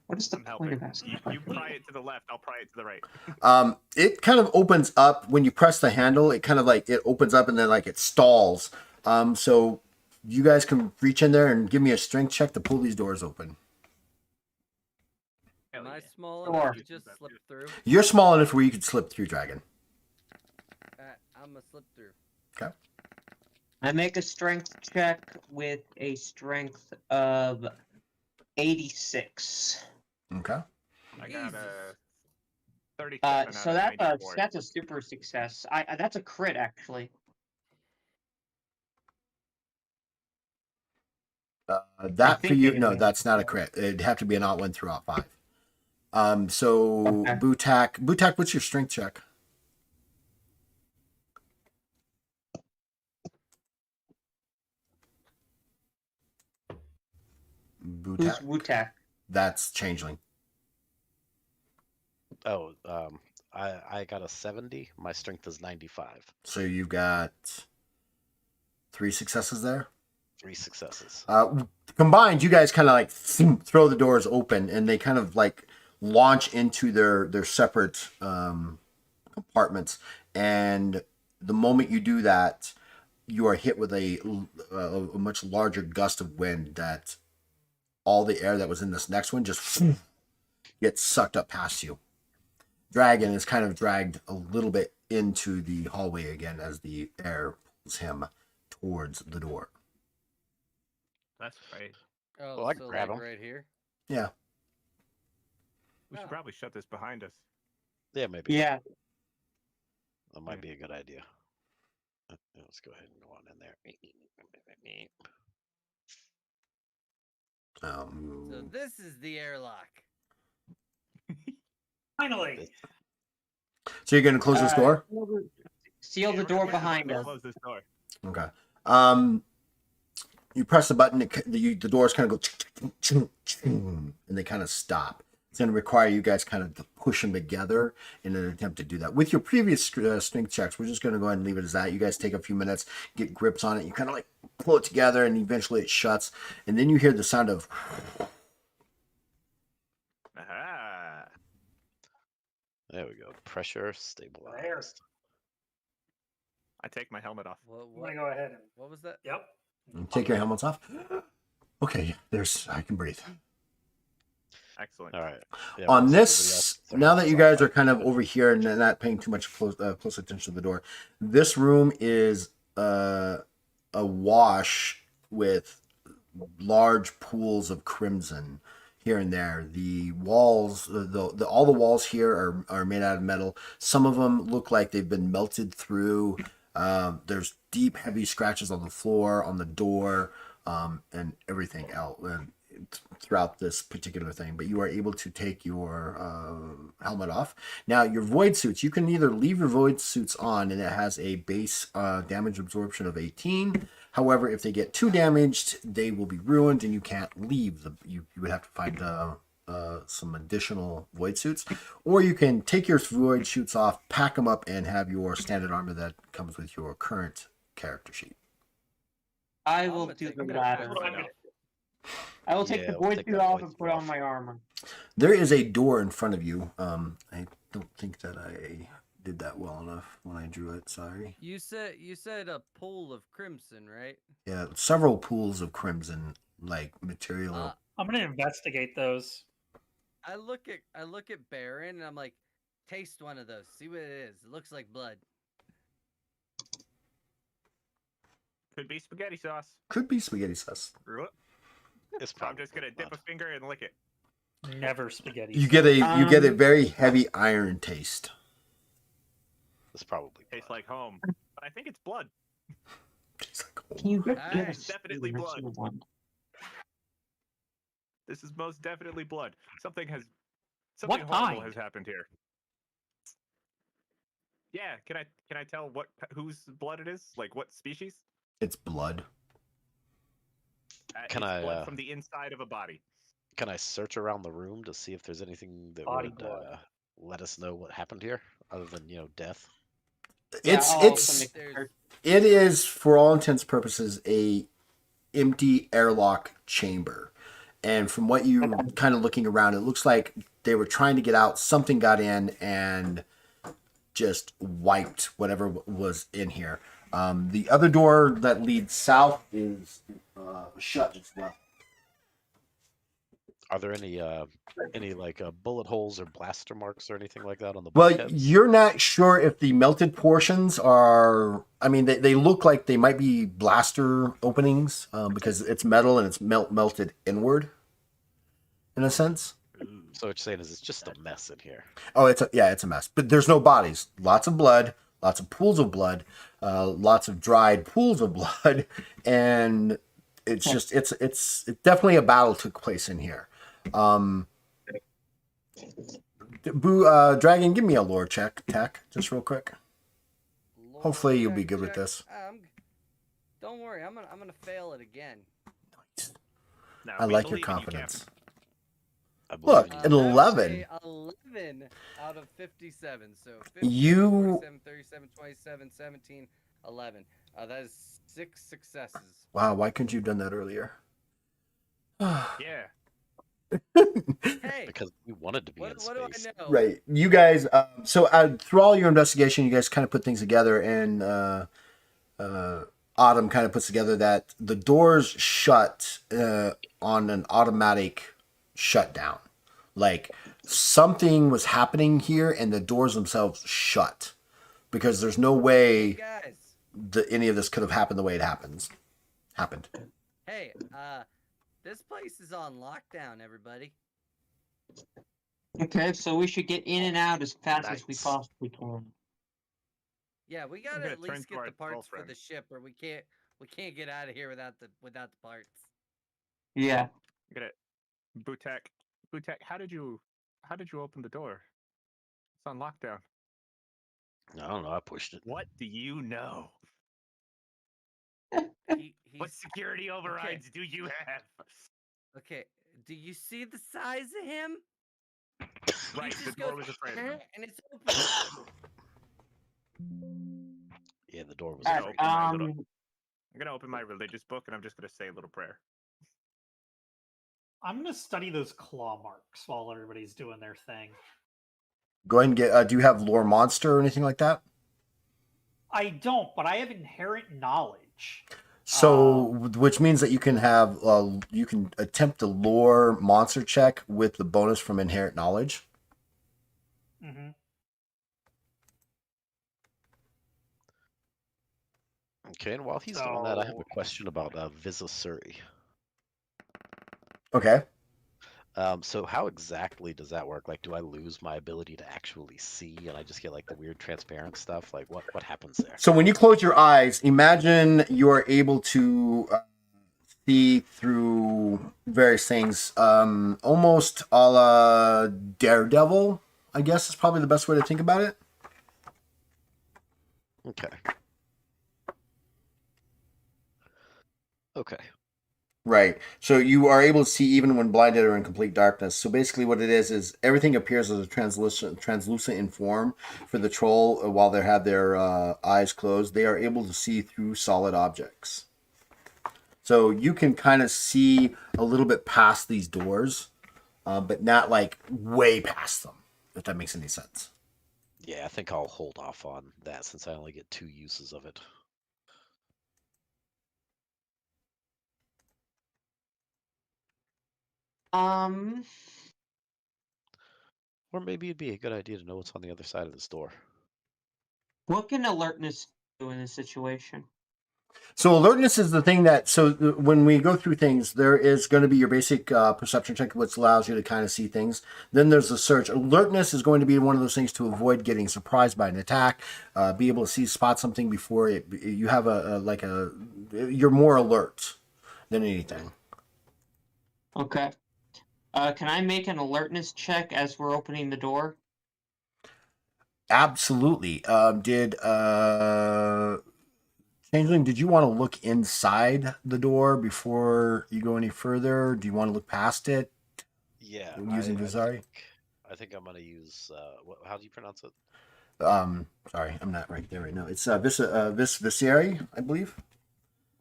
What is the I'm point helping. of asking? You pry it to the left, I'll pry it to the right. It kind of opens up when you press the handle. It kind of like it opens up and then like it stalls. So you guys can reach in there and give me a strength check to pull these doors open. Hell Am I yeah. small Sure. enough to just slip through? You're small enough where you could slip through, Dragon. I'm a slip through. Okay. I make a strength check with a strength of 86. Okay. I got Jesus. a 37 So out of 94. that's a super success. That's a crit actually. That for think you? it No, is. that's not a crit. It'd have to be an odd one through odd 5. So Okay. Butak, what's your strength check? Who's Butak. Wutak? That's changeling. Oh, I got a 70. My strength is 95. So you've got 3 successes there. 3 successes. Combined, you guys kind of like throw the doors open, and they kind of like launch into their separate compartments. And the moment you do that, you are hit with a much larger gust of wind that all the air that was in this next one just gets sucked up past you. Dragon is kind of dragged a little bit into the hallway again as the air pulls him towards the door. That's right. Oh, Well, I can so grab like him. right here. Yeah. We should Oh. probably shut this behind us. Yeah, maybe. Yeah. That might be a good idea. Let's go ahead and go on in there. So this is the airlock. Finally. So you're going to close this door? Seal the Yeah, door we're behind gonna us. close this door. Okay. You press the button, the doors kind of go, and they kind of stop. It's going to require you guys kind of to push them together in an attempt to do that. With your previous strength checks, we're just going to go ahead and leave it as that. You guys take a few minutes, get grips on it. You kind of like pull it together, and eventually it shuts. And then you hear the sound of Aha. There we go. Pressure stabilized. I take my helmet off. What? I'm What? gonna go ahead and. What was that? Yep. take your helmets off. Okay, I can breathe. Excellent. All right. Yeah, On once this, everybody now else that you is off, guys are kind of over here and not paying too much close attention to the door, this room is awash with large pools of crimson here and there. The walls, all the walls here are made out of metal. Some of them look like they've been melted through. There's deep, heavy scratches on the floor, on the door, and everything else throughout this particular thing. But you are able to take your helmet off. Now, your void suits, you can either leave your void suits on, and it has a base damage absorption of 18. However, if they get too damaged, they will be ruined, and you can't leave. You would have to find some additional void suits, or you can take your void suits off, pack them up, and have your standard armor that comes with your current character sheet. I I'm will gonna do take the my latter. void suit off. I will take Yeah, the we'll void take suit that off void and suit put on off. my armor. There is a door in front of you. I don't think that I did that well enough when I drew it. Sorry. You said a pool of crimson, right? Yeah, several pools of crimson like material. I'm gonna investigate those. I look at Baron and I'm like, taste one of those. See what it is. It looks like blood. Could be spaghetti sauce. Could be spaghetti sauce. It's So I'm just gonna dip a blood. finger and lick it. Never spaghetti. You get a Um, very heavy iron taste. It's probably Tastes blood. like home. But I think it's blood. Tastes like, oh. Can you get Ah, get a it's definitely spoon or blood. someone? This is most definitely blood. Something What horrible kind? has happened here. Yeah, can I tell whose blood it is? Like what species? It's blood. Can it's I, blood from the inside of a body. Can I search around the room to see if there's anything that Body would blood. let us know what happened here, other than death? Yeah, It's oh, it's something. There's it is for all intents and purposes a empty airlock chamber. And from what you kind of looking around, it looks like they were trying to get out. Something got in and just wiped whatever was in here. The other door that leads south is shut as well. Are there any like bullet holes or blaster marks or anything like that on the Well, bulkheads? you're not sure if the melted portions are. I mean, they look like they might be blaster openings because it's metal and it's melted inward, in a sense. So what you're saying is it's just a mess in here. Oh, it's a mess. But there's no bodies. Lots of blood, lots of pools of blood, lots of dried pools of blood, and it's just it's definitely a battle took place in here. Dragon, give me a lore check, tech, just real quick. Hopefully you'll be good with this. Don't worry, I'm gonna fail it again. No, I we like your believe in you, confidence. I believe Look, in an you. That was 11. a 11 out of 57. So 57, You 47, 37, 27, 17, 11. That is 6 successes. wow, why couldn't you have done that earlier? Yeah. Hey, Because we wanted to be in what do space. I know? Right. You guys, so through all your investigation, you guys kind of put things together, and Autumn kind of puts together that the doors shut on an automatic shutdown. Like something was happening here, and the doors themselves shut because there's no Hey way guys. that any of this could have happened the way it happened. Hey, this place is on lockdown, everybody. Okay, so we should get in and out as fast as we Nice. possibly can. Yeah, we gotta gonna at turn least to get our the parts for girlfriend. the ship, or we can't get out of here without the parts. Yeah. I'm gonna Butek, how did you open the door? It's on lockdown. I don't know. I pushed it. What do you know? What He's security overrides do you have? okay. Do you see the size of him? Right, He the just door goes, was afraid of him. and it's open. Yeah, the door was All afraid. right, I'm gonna open my religious book and I'm just gonna say a little prayer. I'm gonna study those claw marks while everybody's doing their thing. Go ahead and get. Do you have lore monster or anything like that? I don't, but I have inherent knowledge. So, which means that you can have you can attempt a lore monster check with the bonus from inherent knowledge. Mm-hmm. Okay, and while he's doing that, I have a question about Visasuri. Okay. So how exactly does that work? Like, do I lose my ability to actually see, and I just get like the weird transparent stuff? Like, what happens there? So when you close your eyes, imagine you are able to see through various things, almost a la Daredevil. I guess is probably the best way to think about it. Okay. Okay. Right. So you are able to see even when blinded or in complete darkness. So basically what it is everything appears as a translucent in form for the troll while they have their eyes closed. They are able to see through solid objects. So you can kind of see a little bit past these doors, but not like way past them, if that makes any sense. Yeah, I think I'll hold off on that since I only get 2 uses of it. Or maybe it'd be a good idea to know what's on the other side of this door. What can alertness do in this situation? So alertness is the thing that, so when we go through things, there is going to be your basic perception check, which allows you to kind of see things. Then there's the search. Alertness is going to be one of those things to avoid getting surprised by an attack, be able to spot something before you have you're more alert than anything. Okay. Can I make an alertness check as we're opening the door? Absolutely. Changeling, did you want to look inside the door before you go any further? Do you want to look past it? Yeah. Using Visari? I think I'm gonna use. How do you pronounce it? Sorry, I'm not right there right now. It's Visceri, I believe.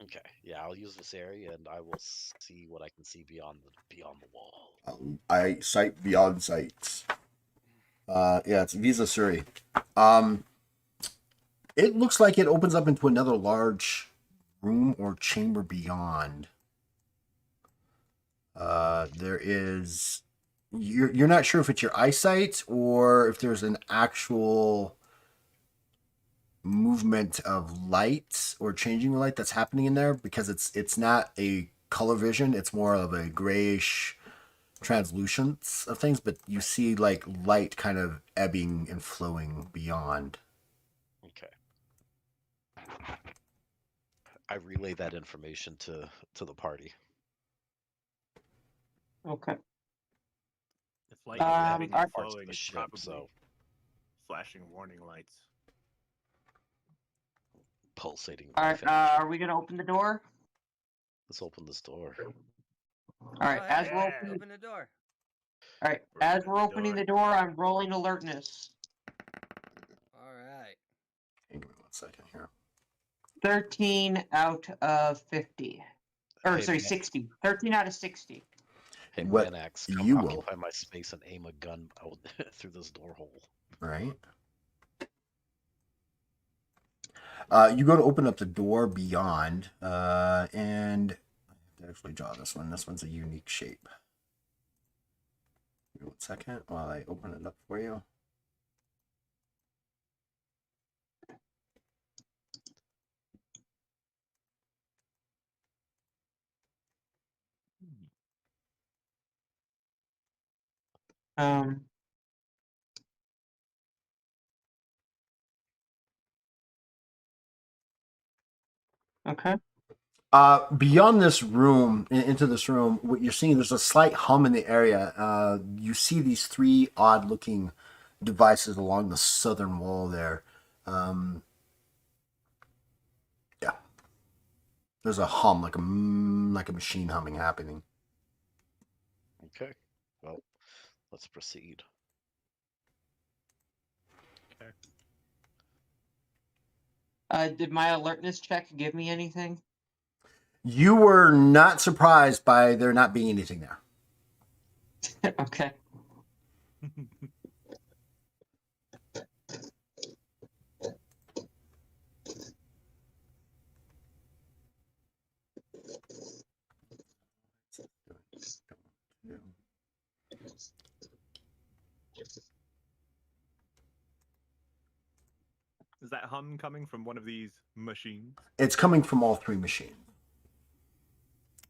Okay, yeah, I'll use this area, and I will see what I can see beyond the wall. I sight beyond sights. Yeah, it's Visa Suri. It looks like it opens up into another large room or chamber beyond. There is. You're not sure if it's your eyesight or if there's an actual movement of light or changing light that's happening in there, because it's not a color vision. It's more of a grayish translucence of things, but you see like light kind of ebbing and flowing beyond. Okay. I relay that information to the party. Okay. If light Um, is ebbing our and parts of flowing, the it's ship, probably so flashing warning lights. pulsating. All right. life energy. Are we gonna open the door? Let's open this door. All right. Oh, As hey, we're Yeah. opening, open the door. all right. We're As opening we're the opening door. the door, I'm rolling alertness. All right. Hey, give me 1 second here. 13 out of 50. Or Hey, sorry, man. 60. 13 out of 60. Hey, What Manax, come you will. occupy my space and aim a gun out through this door hole. Right. You go to open up the door beyond, and I have to actually draw this one. This one's a unique shape. Give me 1 second while I open it up for you. Um. Okay. Beyond this room, into this room, what you're seeing, there's a slight hum in the area. You see these three odd-looking devices along the southern wall there. Yeah, there's a hum, like a machine humming happening. Okay. Well, let's proceed. Did my alertness check give me anything? You were not surprised by there not being anything there. Okay. Is that hum coming from one of these machines? It's coming from all three machines.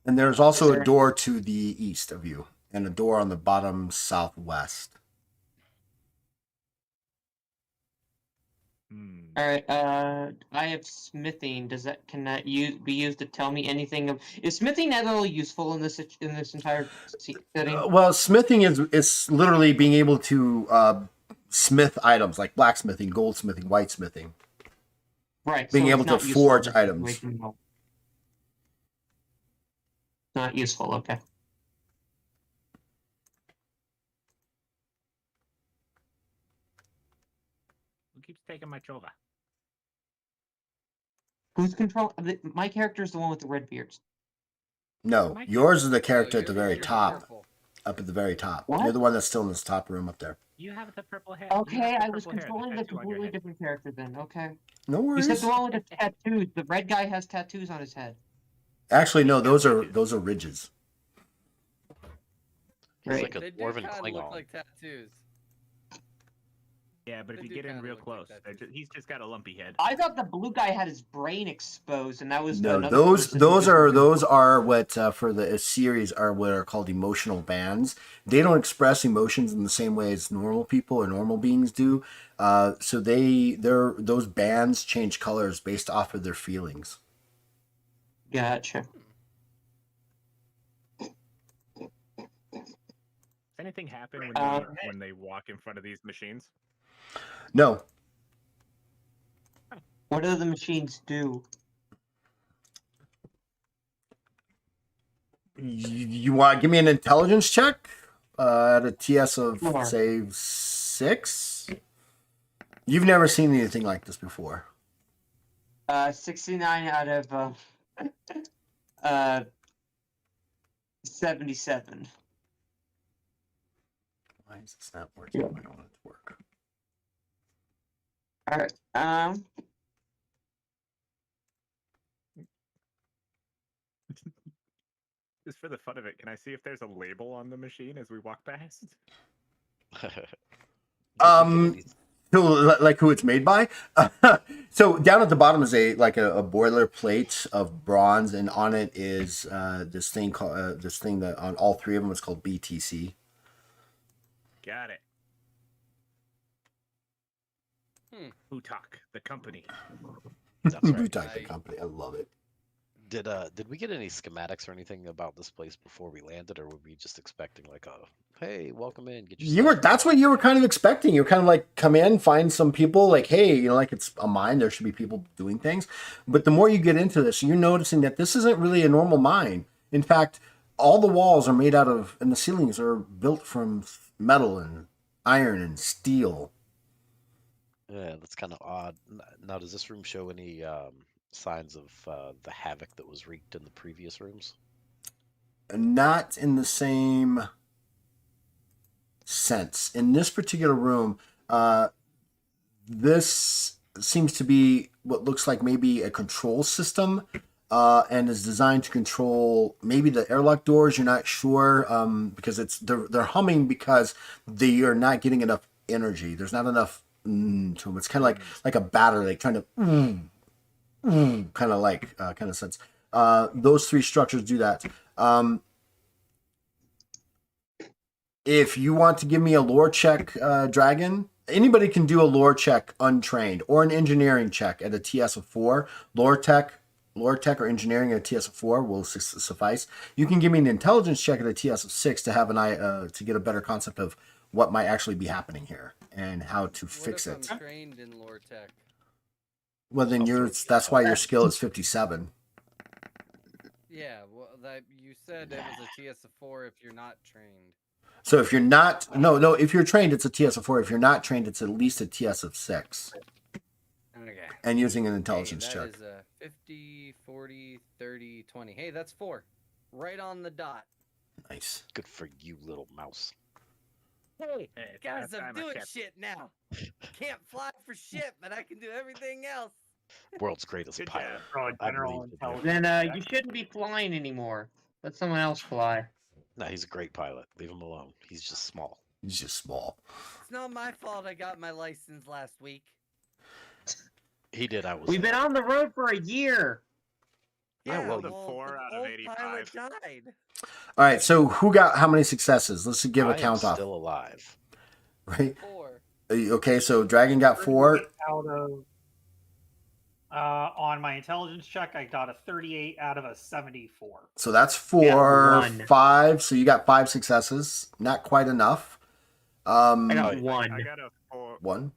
And there's also a door to the east of you, and a door on the bottom southwest. All right. I have smithing. Can that be used to tell me anything of? Is smithing at all useful in this entire setting? Well, smithing is literally being able to smith items like blacksmithing, goldsmithing, whitesmithing. Right. Being so able it's to not useful forge in this items. situation, no. Not useful. Okay. Who keeps taking my chova? Who's control? My character is the one with the red beards. No, yours is the Oh, character at the your very beard is top. purple. Up at the very top. What? You're the one that's still in this top room up there. You have the purple hair. Okay, I was controlling the completely different character then. Okay. No You worries. said the one with the tattoos. The red guy has tattoos on his head. Actually, no, those are ridges. He's Right. like a They do dwarven kind of look Klingon. like tattoos. Yeah, but if They you do get in kinda real look like close, tattoos. he's just got a lumpy head. I thought the blue guy had his brain exposed, and that was No, another those person those who are just- those are what for the series are what are called emotional bands. They don't express emotions in the same way as normal people or normal beings do. So those bands change colors based off of their feelings. Gotcha. Does anything happen when they walk in front of these machines? No, What do the machines do? you want to give me an intelligence check at a TS of Sure. say 6? You've never seen anything like this before. 69 out of 77. Why is this not working? I want it to work. All right. Just for the fun of it, can I see if there's a label on the machine as we walk past? So, like who it's made by. So down at the bottom is a boiler plate of bronze, and on it is this thing called that on all three of them is called BTC. Got it. Utak, the company. That's right. Butai, the company. I love it. Did we get any schematics or anything about this place before we landed, or were we just expecting like a hey, welcome in, get your You were stuff?" that's what you were kind of expecting. You were kind of like come in, find some people, like, hey, like it's a mine, there should be people doing things. But the more you get into this, you're noticing that this isn't really a normal mine. In fact, all the walls are made out of and the ceilings are built from metal and iron and steel. Yeah, that's kind of odd. Now, does this room show any signs of the havoc that was wreaked in the previous rooms? Not in the same sense. In this particular room, this seems to be what looks like maybe a control system, and is designed to control maybe the airlock doors. You're not sure, because they're humming because they are not getting enough energy. There's not enough to them. It's kind of like a battery, like trying to kind of sense. Those three structures do that. If you want to give me a lore check, Dragon, anybody can do a lore check untrained, or an engineering check at a TS of 4. Lore tech or engineering at a TS of 4 will suffice. You can give me an intelligence check at a TS of 6 to have to get a better concept of what might actually be happening here and how to fix What it. if I'm trained in lore tech? Well, then that's why your skill is 57. Yeah, well, you said it was a TS of 4 if you're not trained. So if you're not, if you're trained, it's a TS of 4. If you're not trained, it's at least a TS of 6. Okay. And using an intelligence That check. is 50, 40, 30, 20. Hey, that's 4. Right on the dot. Nice. Good for you, little mouse. Hey, It's guys, that I'm time, doing Cap. shit now. Can't fly for shit, but I can do everything else. World's greatest Good pilot. Oh, I general believe in you. intelligence. Then you shouldn't be flying anymore. Let someone else fly. No, he's a great pilot. Leave him alone. He's just small. He's just small. It's not my fault I got my license last week. He did. I was. We've been on the road for a year. Yeah, well, The 4 the out of old 85. pilot died. All right, so who got how many successes? Let's give a I am count off. still alive. Right? 4. Okay, so Dragon got 4. Out of on my intelligence check, I got a 38 out of a 74. So that's 4, Yeah, 1. 5. So you got 5 successes. Not quite enough. I got I 1. got a 4. 1.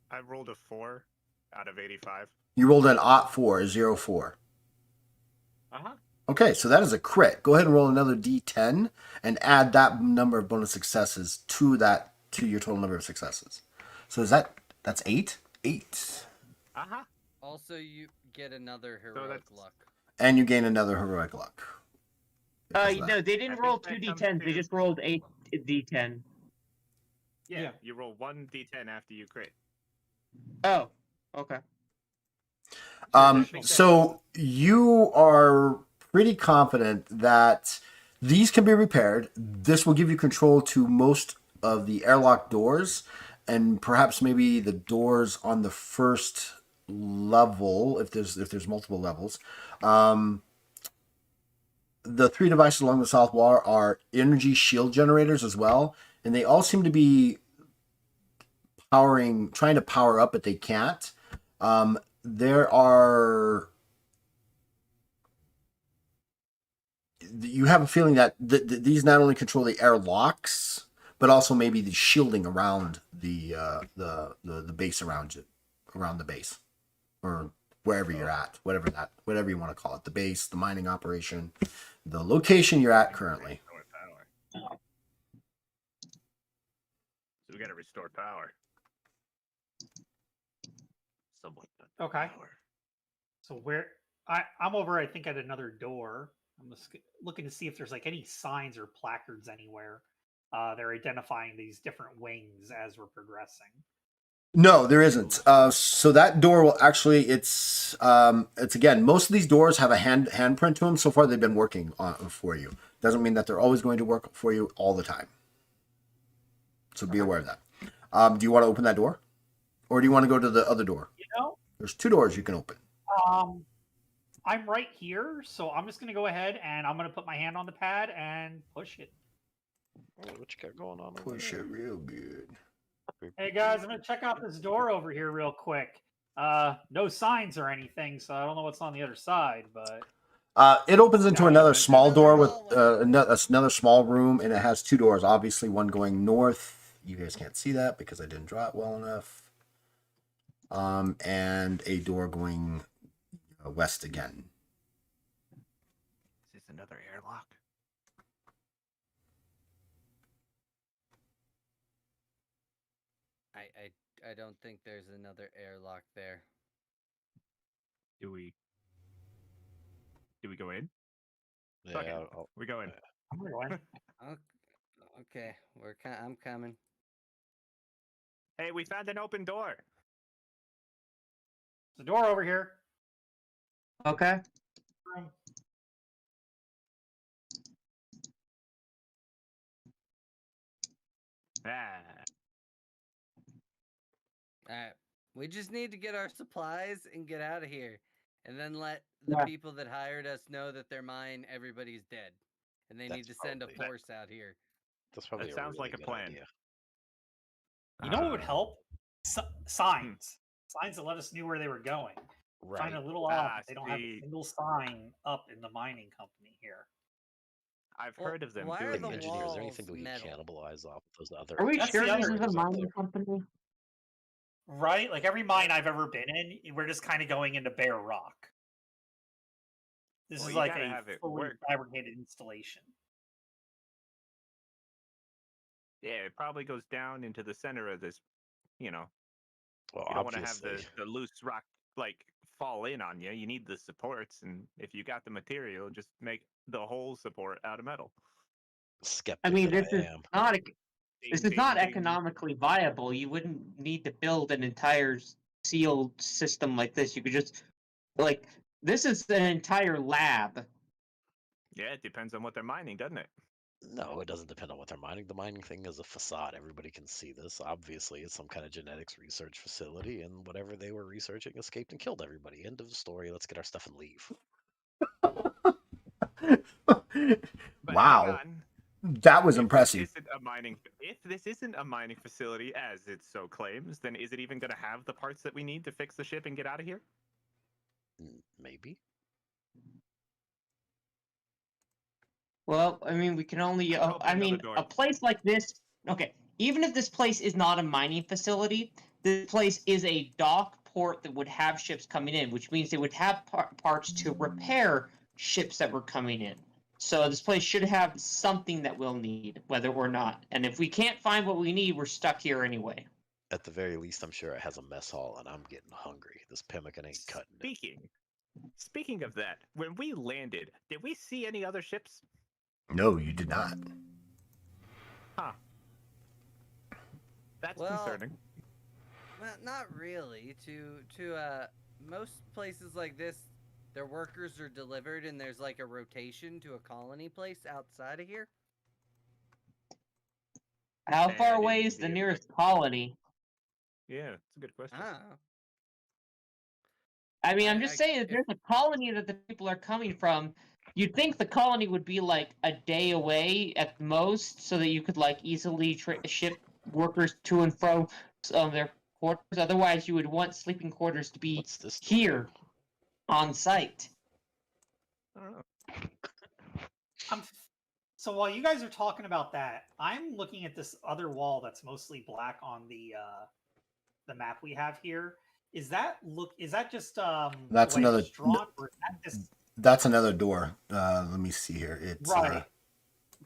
I rolled a 4 out of 85. You rolled an OT 4, a 04. Uh-huh. Okay, so that is a crit. Go ahead and roll another D10 and add that number of bonus successes to your total number of successes. So that's 8? 8. Uh-huh. Also, you get another heroic luck. And you gain another heroic luck. Because of No, that. they didn't I roll think 2 that comes d10s. They to- just rolled 8 d10. Yeah, you roll 1 d10 after you crit. Oh, okay. So you are pretty confident that these can be repaired. This will give you control to most of the airlock doors, and perhaps maybe the doors on the first level, if there's multiple levels. The 3 devices along the south wall are energy shield generators as well, and they all seem to be trying to power up, but they can't. You have a feeling that these not only control the airlocks, but also maybe the shielding around the base around the base, or wherever you're at, whatever you want to call it, the base, the mining operation, the location you're at currently. Restore power. So we gotta restore power. Someone. Okay. So where I'm over, I think at another door. I'm just looking to see if there's like any signs or placards anywhere. They're identifying these different wings as we're progressing. No, there isn't. So that door will actually, it's again, most of these doors have a handprint to them. So far, they've been working on for you. Doesn't mean that they're always going to work for you all the time. So be aware of that. Do you want to open that door, or do you want to go to the other door? You know, There's 2 doors you can open. I'm right here, so I'm just gonna go ahead and I'm gonna put my hand on the pad and push it. What you got going on? Push it real good. Hey guys, I'm gonna check out this door over here real quick. No signs or anything, so I don't know what's on the other side, but It opens into Yeah, another it's small another door with hallway. another small room, and it has 2 doors. Obviously, one going north. You guys can't see that because I didn't draw it well enough. And a door going west again. Is this another airlock? I don't think there's another airlock there. Do we go in? Yeah, Fuck it. We go in. I'm gonna go in. Okay, I'm coming. Hey, we found an open door. The door over here. Okay. Room. Ah. Alright. We just need to get our supplies and get out of here. And then let the Yeah. people that hired us know that they're mine, everybody's dead. And they need That's to send a probably- force out here. That's probably That a sounds really like a good plan. idea. You know what would Uh, help? Signs. Signs that let us knew where they were going. Right. Find a little off. Ah, They don't have a see. single sign up in the mining company here. I've Well, heard of them why are doing the this. Engineer, is there walls anything that we can metal? cannibalize off those other? Are we That's sure the this other is a areas up mining there? company? Right? Like every mine I've ever been in, we're just kind of going into bare rock. This Well, is you like gotta a have it fully work. fabricated installation. Yeah, it probably goes down into the center of this. You know, Well, you don't want to have obviously, the loose rock like fall in on you. You need the supports, and if you got the material, just make the whole support out of metal. I skeptic mean, that this I is am. not Ding, ding, ding. economically viable. You wouldn't need to build an entire sealed system like this. You could just this is an entire lab. Yeah, it depends on what they're mining, doesn't it? No, it doesn't depend on what they're mining. The mining thing is a facade. Everybody can see this. Obviously, it's some kind of genetics research facility, and whatever they were researching escaped and killed everybody. End of story. Let's get our stuff and leave. But hang Wow, on. that was If impressive. this isn't a mining facility as it so claims, then is it even going to have the parts that we need to fix the ship and get out of here? Maybe. Well, I mean, we can only. Open I another mean, door. a place like this. Okay, even if this place is not a mining facility, this place is a dock port that would have ships coming in, which means they would have parts to repair ships that were coming in. So this place should have something that we'll need, whether or not. And if we can't find what we need, we're stuck here anyway. At the very least, I'm sure it has a mess hall, and I'm getting hungry. This pemmican ain't cutting it. Speaking of that, when we landed, did we see any other ships? No, you did not. Huh. That's Well, concerning. Not really. To most places like this, their workers are delivered and there's like a rotation to a colony place outside of here. How That far is away is the weird. nearest colony? Yeah, it's a good question. I mean, I'm I- just I- saying, if if- there's a colony that the people are coming from, you'd think the colony would be like a day away at most, so that you could like easily ship workers to and from their quarters. Otherwise, you would want sleeping quarters to be What's this door here do? on site. I don't know. So while you guys are talking about that, I'm looking at this other wall that's mostly black on the map we have here. Is that just That's the way another- it's drawn, or is that just That's another door. Let me see here. It's right?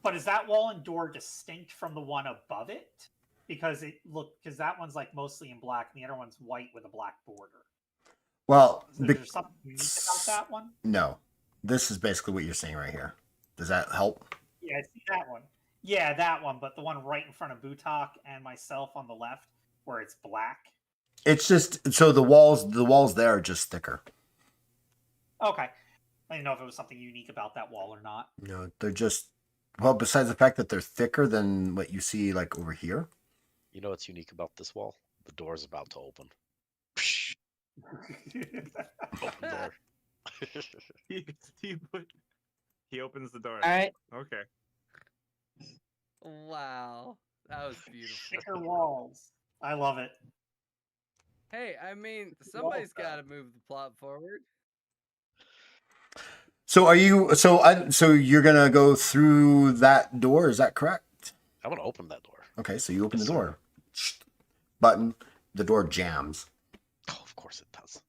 But is that wall and door distinct from the one above it? Because that one's like mostly in black, and the other one's white with a black border. Well, So be- there's something unique about that one. no. This is basically what you're saying right here. Does that help? Yeah, I see that one. Yeah, that one, but the one right in front of Butak and myself on the left, where it's black. It's just so the walls there are just thicker. Okay. I didn't know if it was something unique about that wall or not. No, they're just well. Besides the fact that they're thicker than what you see like over here. You know what's unique about this wall? The door's about to open. Open door. He opens the door. All right. Okay. Wow, that was beautiful. Thicker walls. I love it. Hey, I mean, somebody's got to move the plot forward. So are you? So you're gonna go through that door? Is that correct? I'm gonna open that door. Okay, so you open Yes, the door. Button. The door jams. Oh, of course it does.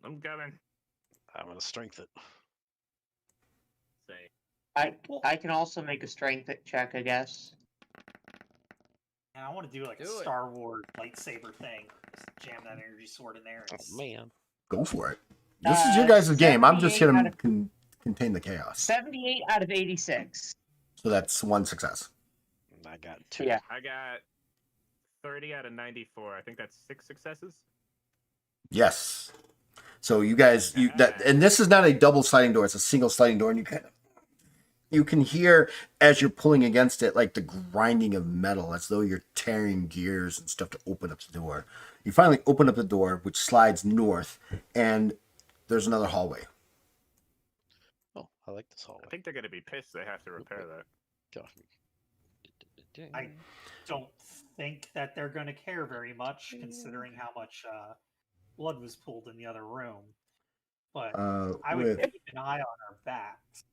I'm coming. I'm gonna strength it. Say. I can also make a strength check, I guess. And I want to do like a Do it. Star Wars lightsaber thing. Just jam that energy sword in there. And Oh man. Go for it. This is your guys' game. I'm just 78 gonna out of- contain the chaos. 78 out of 86. So that's one success. I got 2. Yeah. I got 30 out of 94. I think that's 6 successes. Yes. So you guys, and this is not a double sliding door; it's a single sliding door, and you can hear as you're pulling against it like the grinding of metal, as though you're tearing gears and stuff to open up the door. You finally open up the door, which slides north, and there's another hallway. Oh, I like this hallway. I think they're gonna be pissed they have to repair that. Gosh. I don't think that they're going to care very much, considering how much blood was pulled in the other room. But I would keep an eye on our backs.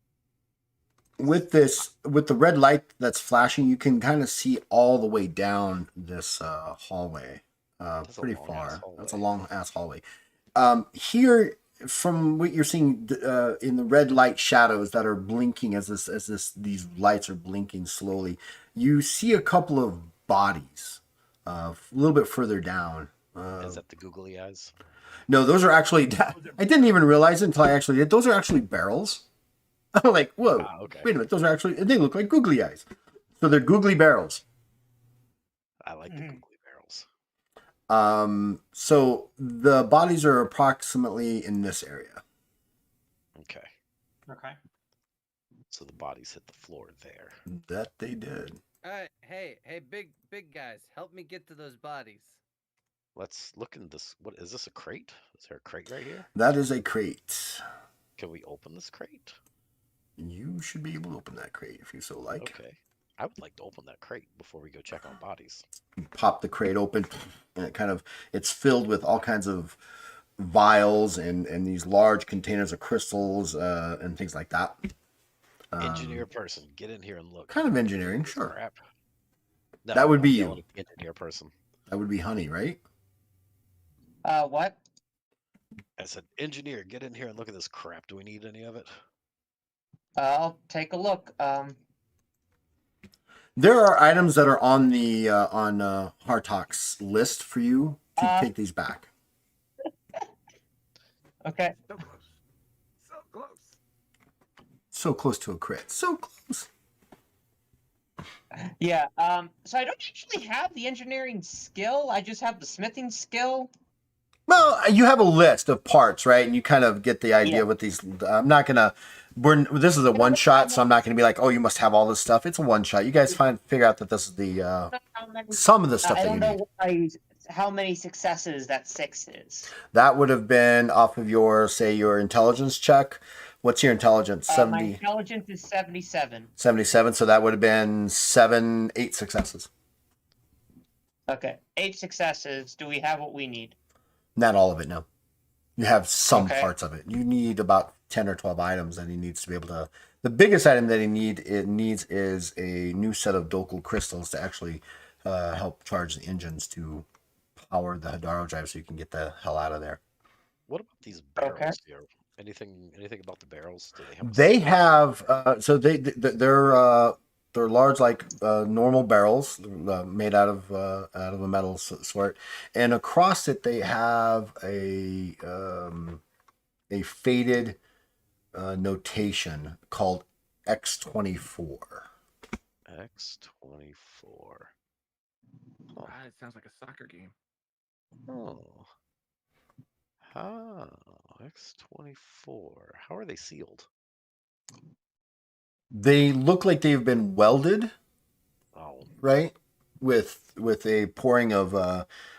With the red light that's flashing, you can kind of see all the way down this hallway. That's a Pretty long-ass far. hallway. That's a long ass hallway. Here, from what you're seeing in the red light shadows that are blinking as these lights are blinking slowly, you see a couple of bodies a little bit further down. Is that the googly eyes? No, those are actually. I didn't even realize it until I actually did. Those are actually barrels. I'm like, whoa, Okay. wait a minute. Those are actually, they look like googly eyes. So they're googly barrels. I like the Mhm. googly barrels. So the bodies are approximately in this area. Okay. Okay. So the bodies hit the floor there. That they did. All right, hey, big guys, help me get to those bodies. Let's look in this. What is this, a crate? Is there a crate right here? That is a crate. Can we open this crate? You should be able to open that crate if you so like. Okay. I would like to open that crate before we go check on bodies. You pop the crate open, and it's filled with all kinds of vials and these large containers of crystals and things like that. Engineer person, get in here and look. Kind of engineering, This sure. crap. No, That would I'm be yelling you. at the engineer person. That would be Honey, right? What? I said, engineer, get in here and look at this crap. Do we need any of it? I'll take a look. There are items that are on the on Hartok's list for you to take these back. Okay. So close. So close. So close to a crit. So close. Yeah. So I don't actually have the engineering skill. I just have the smithing skill. Well, you have a list of parts, right? And you kind of get the idea Yeah. with these. I'm not gonna. This is a one shot, so I'm not gonna be like, oh, you must have all this stuff. It's a one shot. You guys figure out that this is the some of the stuff I that you don't need. know how many successes that 6 is. That would have been off of your intelligence check. What's your intelligence? My 70, intelligence is 77. 77. So that would have been 8 successes. Okay. 8 successes. Do we have what we need? Not all of it, no. You have some Okay. parts of it. You need about 10 or 12 items that he needs to be able to. The biggest item that he needs is a new set of Dokul crystals to actually help charge the engines to power the Hadaro drive so you can get the hell out of there. What about these barrels Okay. here? Anything about the barrels? Do they have? They have so they're they're large like normal barrels made out of a metal sort, and across it they have a faded notation called X24. X24. Huh. It sounds like a soccer game. Oh. X24. How are they sealed? They look like they've been welded, Oh, right? With a pouring of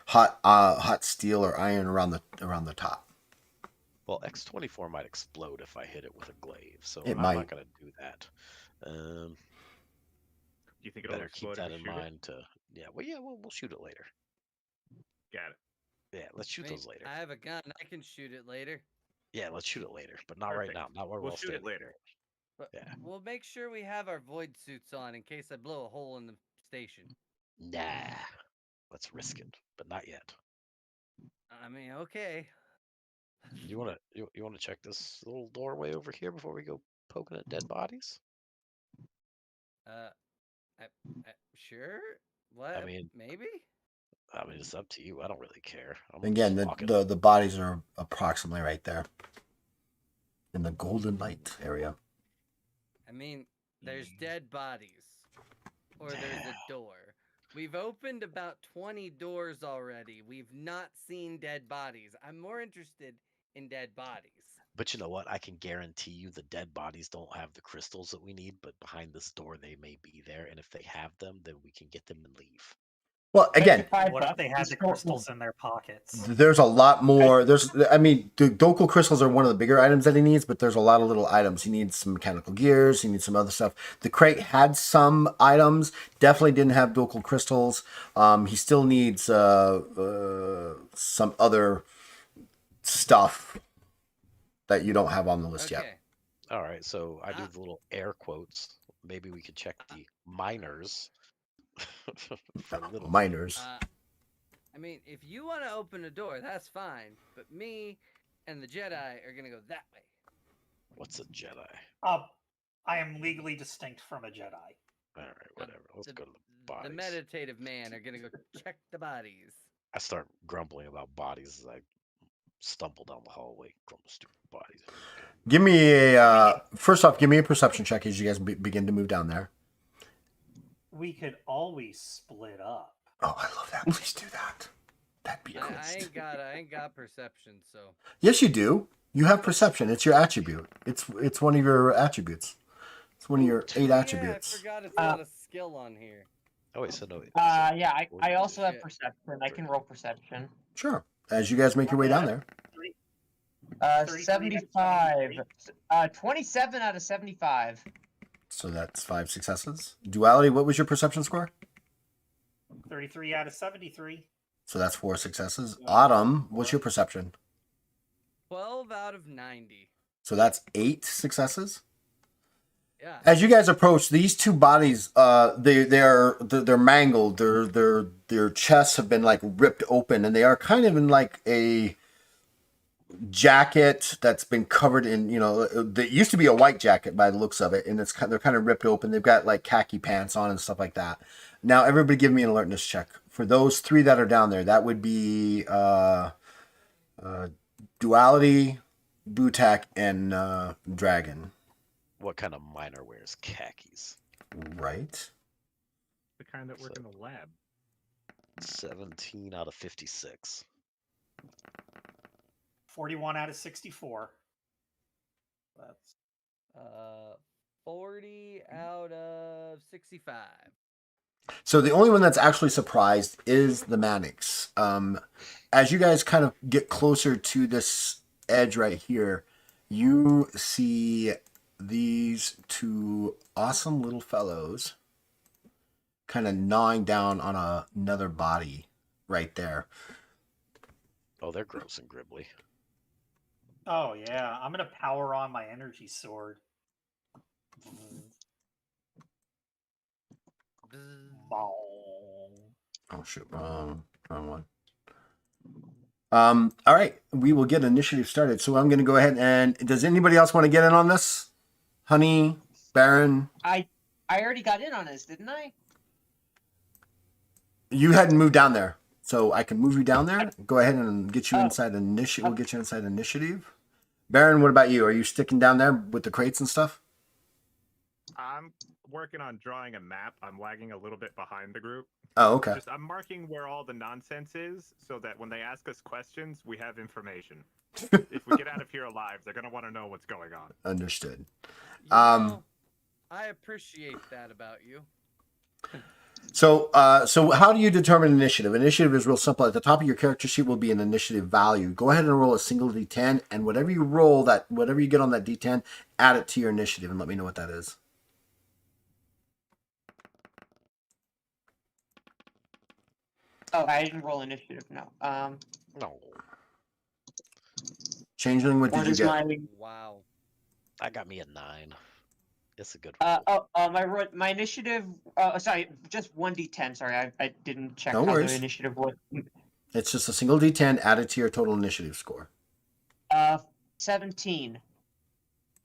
hot steel or iron around the top. well, X24 might explode if I hit it with a glaive, so It I'm might. not going to do that. Do you think it'll Better keep explode that if in you shoot it? mind. We'll shoot it later. Got it. Yeah, let's shoot I mean, those later. I have a gun. I can shoot it later. Yeah, let's shoot it later, but not right Perfect. now. Not while We'll we're all shoot it standing later. But Yeah. we'll make sure we have our void suits on in case I blow a hole in the station. Nah, let's risk it, but not yet. I mean, okay. You wanna check this little doorway over here before we go poking at dead bodies? Uh, sure. What? mean- Maybe. It's up to you. I don't really care. I'm Again, just walking. the bodies are approximately right there in the golden light area. I mean, there's dead bodies, or there's a door. We've opened about 20 doors already. We've not seen dead bodies. I'm more interested in dead bodies. But you know what? I can guarantee you the dead bodies don't have the crystals that we need, but behind this door they may be there, and if they have them, then we can get them and leave. Well, again, What if they had the crystals in their pockets? there's a lot more. The Dokul crystals are one of the bigger items that he needs, but there's a lot of little items. He needs some mechanical gears. He needs some other stuff. The crate had some items. Definitely didn't have Dokul crystals. He still needs some other stuff that you don't have on the list Okay. yet. All right, so I do Ah. the little air quotes. Maybe we could check the miners for little Miners. I mean, if you want to open a door, that's fine. But me and the Jedi are gonna go that way. What's a Jedi? I am legally distinct from a Jedi. All right, whatever. Let's go to the bodies. The meditative man are gonna go check the bodies. I start grumbling about bodies as I stumble down the hallway. Stupid bodies. Give me a first off. Give me a perception check as you guys begin to move down there. We could always split up. Oh, I love that. Please do that. That'd be cool. I ain't got perception, so. Yes, you do. You have perception. It's your attribute. It's one of your attributes. It's one of your 8 Yeah, I attributes. forgot it's not a skill on here. Oh wait, so no. Yeah, I also have Shit. perception. I can roll perception. Sure. As you guys make your way down there. 33 75. 27 out of 75. So that's 5 successes. Duality, what was your perception score? 33 out of 73. So that's 4 successes. Autumn, what's your perception? 12 out of 90. So that's 8 successes. Yeah. As you guys approach, these two bodies, they're mangled. Their chests have been like ripped open, and they are kind of in like a jacket that's been covered in, that used to be a white jacket by the looks of it, and they're kind of ripped open. They've got like khaki pants on and stuff like that. Now, everybody, give me an alertness check for those 3 that are down there. That would be Duality, Butak, and Dragon. What kind of miner wears khakis? Right. The kind that work in the lab. 17 out of 56. 41 out of 64. That's 40 out of 65. So the only one that's actually surprised is the Mannix. As you guys kind of get closer to this edge right here, you see these 2 awesome little fellows kind of gnawing down on another body right there. Oh, they're gross and gribbly. Oh yeah, I'm gonna power on my energy sword. Bong. Oh shoot, wrong one. All right, we will get initiative started. So I'm going to go ahead and does anybody else want to get in on this? Honey, Baron. I I already got in on this, didn't I? You hadn't moved down there, so I can move you down there. Go ahead and get you Oh. inside initiative. We'll get you inside initiative. Baron, what about you? Are you sticking down there with the crates and stuff? I'm working on drawing a map. I'm lagging a little bit behind the group. Oh, okay. I'm marking where all the nonsense is so that when they ask us questions, we have information. If we get out of here alive, they're going to want to know what's going on. Understood. You know, I appreciate that about you. So how do you determine initiative? Initiative is real simple. At the top of your character sheet will be an initiative value. Go ahead and roll a single d10, and whatever you roll, whatever you get on that d10, add it to your initiative, and let me know what that is. Oh, I didn't roll initiative. No. No, Changeling, what What did you is get? my Wow. that got me a 9. It's a good roll. my initiative? Sorry, just 1d10. Sorry, I didn't check No how worries. the initiative was. It's just a single d10 added to your total initiative score. 17.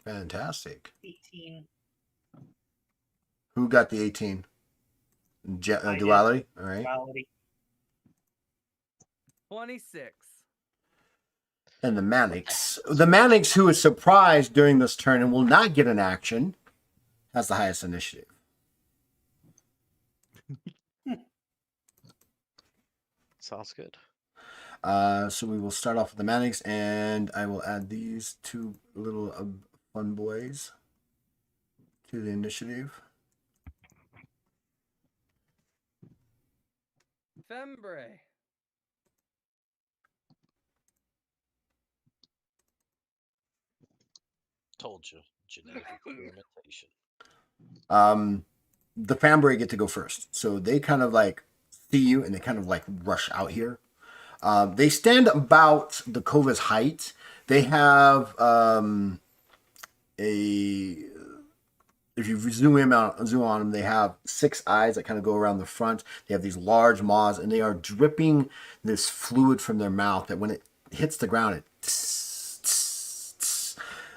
Fantastic. 18. Who got the 18? I did. Duality? All right. Duality. 26. And the Mannix. The Mannix, who is surprised during this turn and will not get an action, has the highest initiative. Sounds good. So we will start off with the Mannix, and I will add these two little fun boys to the initiative. Fembre. Told you, genetic experimentation. The Fambray get to go first. So they kind of like see you and they kind of like rush out here. They stand about the Kova's height. They have if you zoom on them, they have 6 eyes that kind of go around the front. They have these large maws, and they are dripping this fluid from their mouth that when it hits the ground, it tss, tss, tss.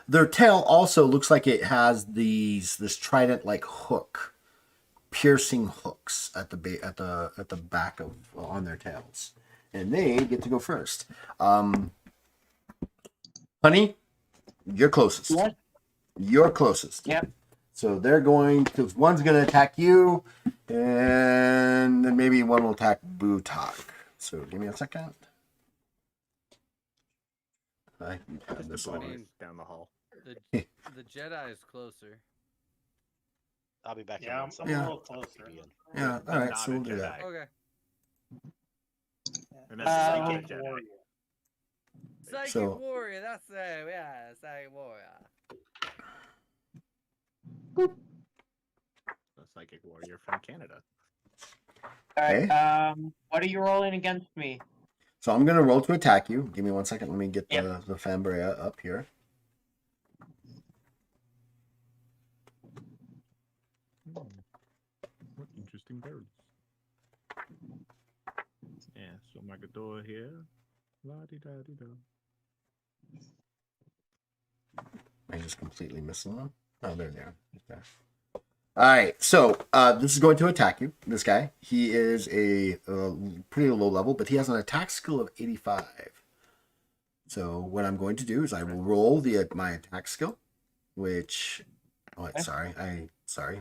Their tail also looks like it has this trident like hook, piercing hooks at the back of on their tails, and they get to go first. Honey, you're closest. What? You're closest. Yep. So they're going to, one's going to attack you, and then maybe one will attack Butak. So give me a second. I can have Just this the on. bunnies down the hall. The Jedi is closer. I'll be back. Yeah, in I'm 1 a Yeah. little closer. Yeah, all right, Not so a we'll do Jedi. that. Okay. And Uh, that's the Psychic Jedi. warrior. Psychic So- warrior. That's Psychic warrior. The psychic warrior from Canada. All right. Okay. What are you rolling against me? So I'm going to roll to attack you. Give me 1 second. Let me get Yep. the Fambria up here. What interesting birds. Yeah, so Magador here. La-di-da-di-da. I just completely missed one. Oh, there they are. Okay. All right, so this is going to attack you. This guy, he is a pretty low level, but he has an attack skill of 85. So what I'm going to do is I will roll my attack skill, which, oh, sorry,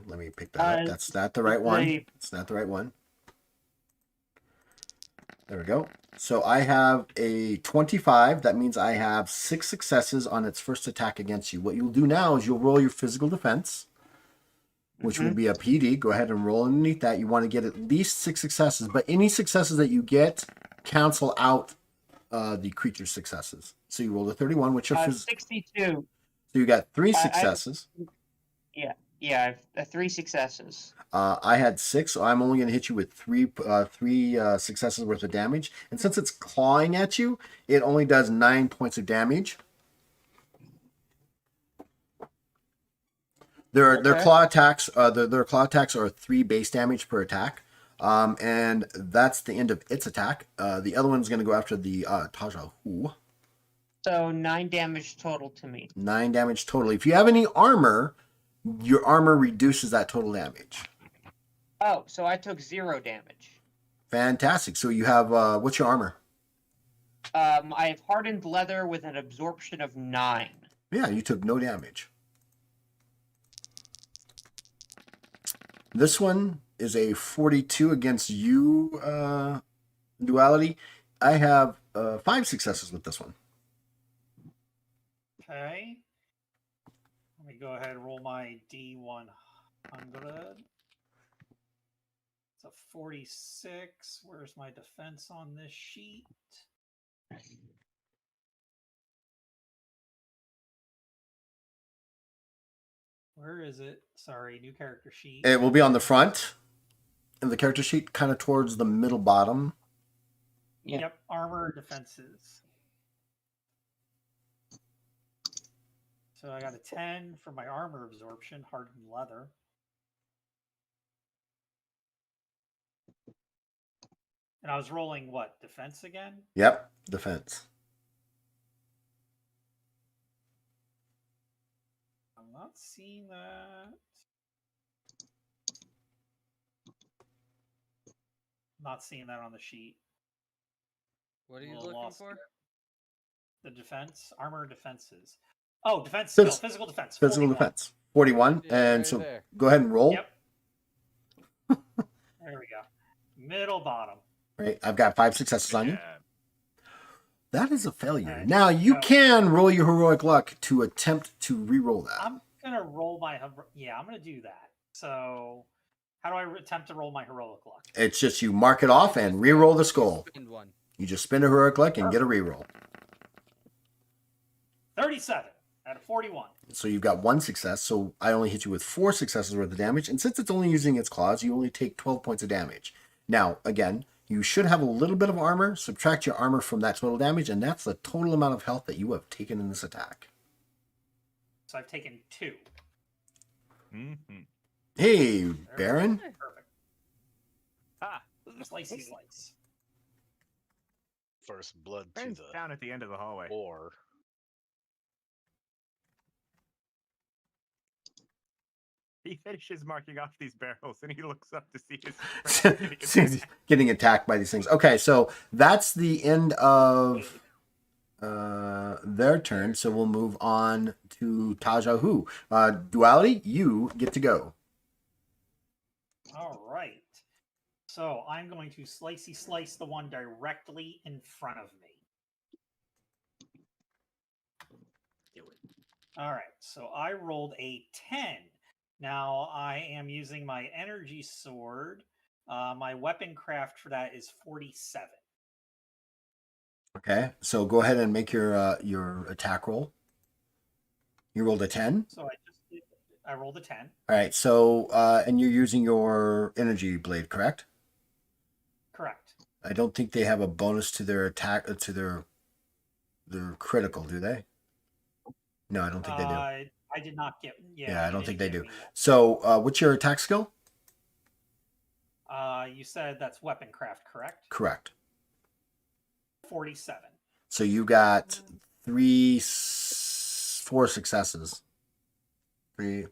let me pick that up. That's not the right one. It's not the right one. There we go. So I have a 25. That means I have 6 successes on its first attack against you. What you'll do now is you'll roll your physical defense, which would be a PD. Go ahead and roll underneath that. You want to get at least 6 successes, but any successes that you get cancel out the creature's successes. So you roll a 31, which are 62. so you got 3 successes. Yeah, I have 3 successes. I had 6, so I'm only going to hit you with 3 successes worth of damage. And since it's clawing at you, it only does 9 points of damage. Their claw attacks their claw attacks are 3 base damage per attack, and that's the end of its attack. The other one's going to go after the Taja Hu. So 9 damage total to me. 9 damage total. If you have any armor, your armor reduces that total damage. Oh, so I took 0 damage. Fantastic. So you have what's your armor? I have hardened leather with an absorption of 9. Yeah, you took no damage. This one is a 42 against you, Duality. I have 5 successes with this one. Okay. Let me go ahead and roll my D100. It's a 46. Where's my defense on this sheet? Where is it? Sorry, new character sheet. It will be on the front of the character sheet, kind of towards the middle bottom. Yeah. Yep, armor defenses. So I got a 10 for my armor absorption, hardened leather. And I was rolling what? Defense again? Yep, defense. I'm not seeing that. Not seeing that on the sheet. What are you Little looking lost for? there. The defense, armor defenses. Oh, defense skill, Phys- physical defense. Physical 41. defense. 41. Yeah, and right so there. go ahead and roll. Yep. There we go. Middle bottom. Right, I've got 5 successes on you. Yeah. That is a failure. Alright, Now you so- can roll your heroic luck to attempt to re-roll that. I'm gonna roll my I'm gonna do that. So how do I attempt to roll my heroic luck? It's just you mark it off and re-roll the skull. Spend one. You just spend a heroic luck and get a re-roll. 37 out of 41. So you've got 1 success. So I only hit you with 4 successes worth of damage. And since it's only using its claws, you only take 12 points of damage. Now, again, you should have a little bit of armor. Subtract your armor from that total damage, and that's the total amount of health that you have taken in this attack. So I've taken 2. Mm-hmm. Hey, Baron. Perfect. Ah, Slicey slice. First blood to Baron's the down at the end of the hallway. war. He finishes marking off these barrels, and he looks up to see his friend getting attacked. Getting attacked by these things. Okay, so that's the end of their turn. So we'll move on to Tajahu. Duality, you get to go. All right. So I'm going to slicey slice the one directly in front of me. Do it. All right. So I rolled a 10. Now I am using my energy sword. My weapon craft for that is 47. Okay, so go ahead and make your attack roll. You rolled a 10. So I rolled a 10. All right, so and you're using your energy blade, correct? Correct. I don't think they have a bonus to their attack to their critical, do they? No, I don't think they do. I did not get. Yeah, I you don't think didn't they give do. me So, what's your attack skill? that. You said that's weapon craft, correct? Correct. 47. So you got 4 successes. 3, Okay.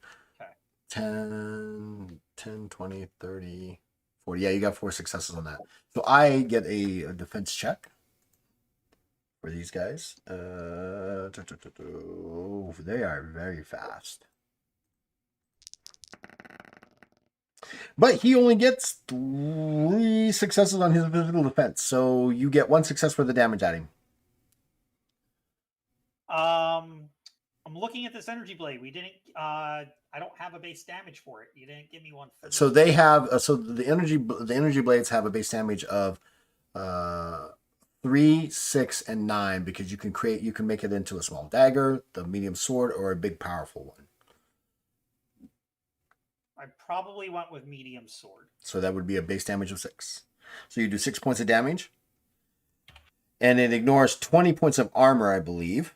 10, 20, 30, 40. Yeah, you got 4 successes on that. So I get a defense check for these guys. They are very fast. But he only gets 3 successes on his physical defense. So you get 1 success for the damage at him. I'm looking at this energy blade. We didn't. I don't have a base damage for it. You didn't give me one. For So this. they have. So the energy blades have a base damage of 3, 6, and 9 because you can make it into a small dagger, the medium sword, or a big powerful one. I probably went with medium sword. So that would be a base damage of 6. So you do 6 points of damage, and it ignores 20 points of armor, I believe.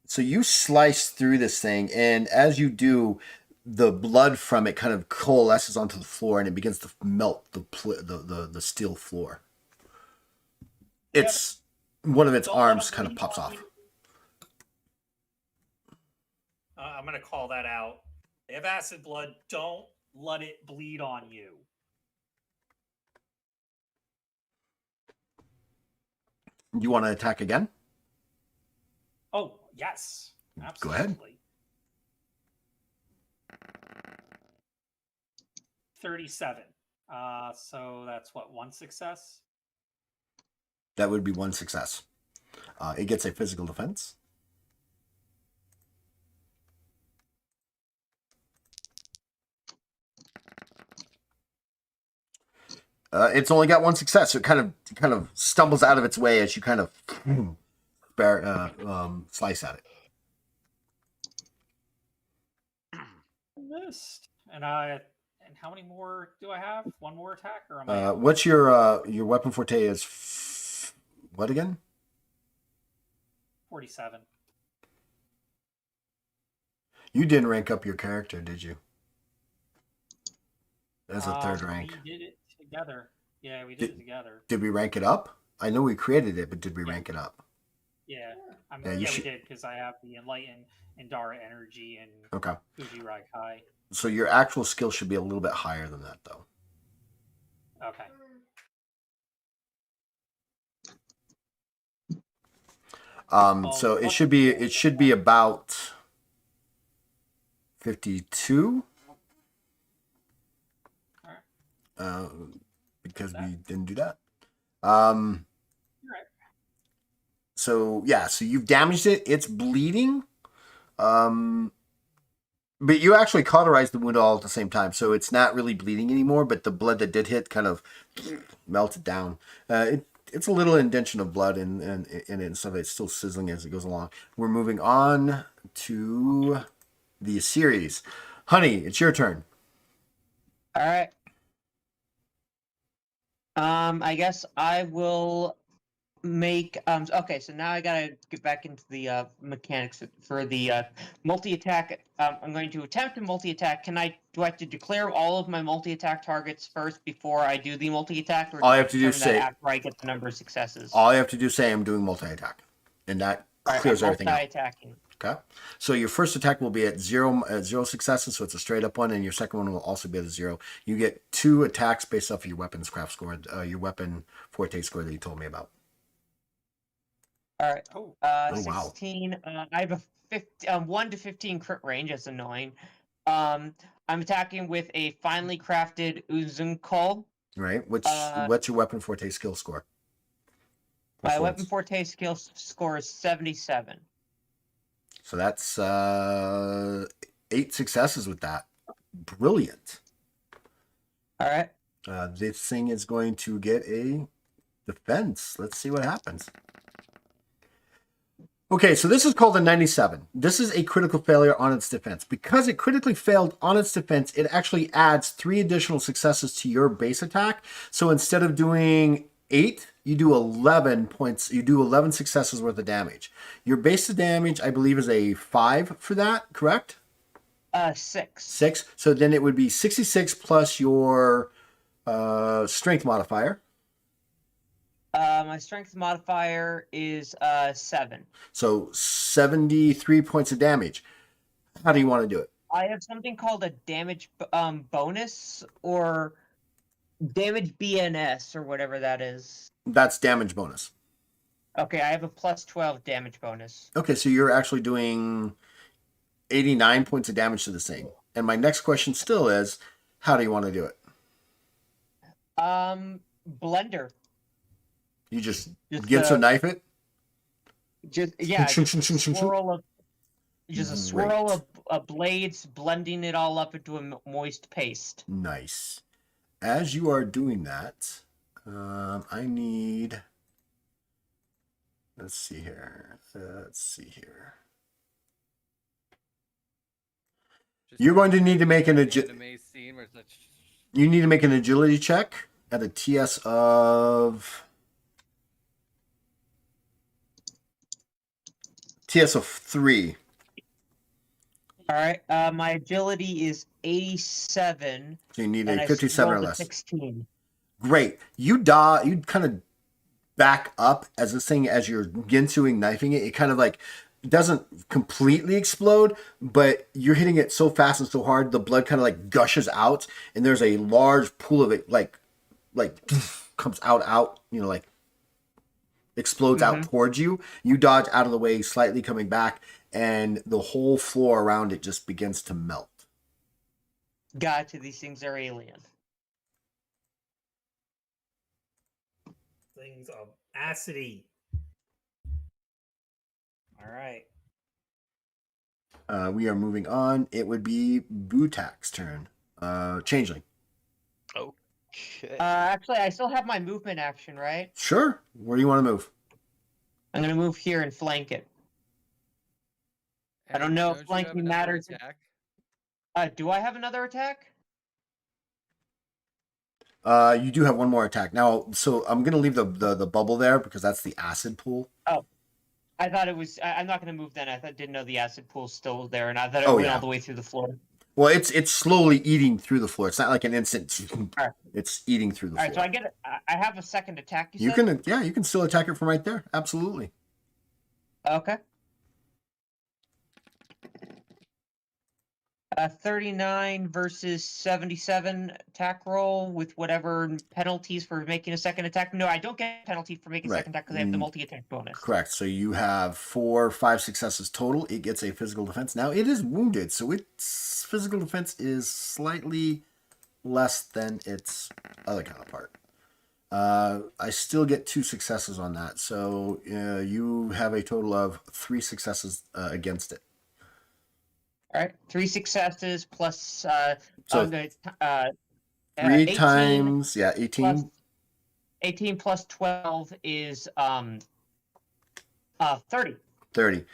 So you slice through this thing, and as you do, the blood from it kind of coalesces onto the floor, and it begins to melt the steel floor. It's one of its Don't arms let 'em kind of bleed pops on off. you. I'm going to call that out. They have acid blood. Don't let it bleed on you. You want to attack again? Oh, yes. Go ahead. Absolutely. 37. So that's what, one success? That would be one success. It gets a physical defense. It's only got one success, so it kind of stumbles out of its way as you kind of slice at it. Missed. And how many more do I have? One more attack, or am I? What's your weapon forte is what again? 47. You didn't rank up your character, did you? As a third rank. We did it together. Yeah, we did it together. Did we rank it up? I know we created it, but did we rank it up? Yeah, we did, because I have the Enlighten, Indara Energy, and Okay. Fuji Raikai. So your actual skill should be a little bit higher than that, though. Okay. So it should be about 52. Because we didn't do that. Right. So yeah, so you've damaged it. It's bleeding. But you actually cauterized the wound all at the same time, so it's not really bleeding anymore. But the blood that did hit kind of melted down. It's a little indention of blood in it, and some of it's still sizzling as it goes along. We're moving on to the series. Honey, it's your turn. All right. I guess I will make okay, so now I gotta get back into the mechanics for the multi-attack. I'm going to attempt a multi-attack. Do I have to declare all of my multi-attack targets first before I do the multi-attack, or All I have to do is determine that say after I get the number of successes? All you have to do is say I'm doing multi-attack, and that clears everything out. Multi-attacking. Okay. So your first attack will be at zero successes, so it's a straight up one, and your second one will also be at a 0. You get 2 attacks based off of your weapons craft score, your weapon forte score that you told me about. All right. Oh, wow. 16. I have a 1 to 15 crit range. That's annoying. I'm attacking with a finely crafted Uzunko. Right. What's your weapon forte skill score? My weapon forte skill score is 77. So that's 8 successes with that. Brilliant. All right. This thing is going to get a defense. Let's see what happens. Okay, so this is called a 97. This is a critical failure on its defense. Because it critically failed on its defense, it actually adds 3 additional successes to your base attack. So instead of doing 8, you do 11 points. You do 11 successes worth of damage. Your base of damage, I believe, is a 5 for that, correct? 6. 6. So then it would be 66 plus your strength modifier. My strength modifier is 7. So 73 points of damage. How do you want to do it? I have something called a damage bonus, or damage BNS, or whatever that is. That's damage bonus. Okay, I have a plus 12 damage bonus. Okay, so you're actually doing 89 points of damage to this thing. And my next question still is, how do you want to do it? Blender. You just Ginso knife it? Just a swirl of blades, blending it all up into a moist paste. Nice. As you are doing that, I need... Let's see here. You're going to need to make an You need to make an agility check at a TS of 3. All right. My agility is 87. So you need and a 57 or rolled a less. 16. Great. You kind of back up as this thing, as you're Ginsuing knifing it. It kind of like doesn't completely explode, but you're hitting it so fast and so hard, the blood kind of like gushes out, and there's a large pool of it, like comes out, like explodes out towards you. You dodge out of the way, slightly coming back, and the whole floor around it just begins to melt. Gotcha, these things are alien. Things of acidy. All right. We are moving on. It would be Butak's turn. Changeling. Okay. Actually, I still have my movement action, right? Sure. Where do you want to move? I'm gonna move here and flank it. I don't know if you have flanking another matters. attack? Do I have another attack? You do have one more attack. Now, so I'm going to leave the bubble there because that's the acid pool. Oh, I thought it was. I'm not gonna move then. Didn't know the acid pool's still there, and I thought it Oh, went yeah. all the way through the floor. Well, it's slowly eating through the floor. It's not like an instant. Alright. It's eating through the All right, so floor. I get. I have a second attack. You said? you can still attack it from right there. Absolutely. Okay. 39 versus 77 attack roll with whatever penalties for making a second attack. No, I don't get a penalty for making a Right. second attack because I have the multi-attack bonus. Correct. So you have 5 successes total. It gets a physical defense. Now it is wounded, so its physical defense is slightly less than its other counterpart. I still get 2 successes on that, so you have a total of 3 successes against it. All right, 3 successes plus. So 3 3 times, 18. Plus, 18 plus 12 is 30. 30.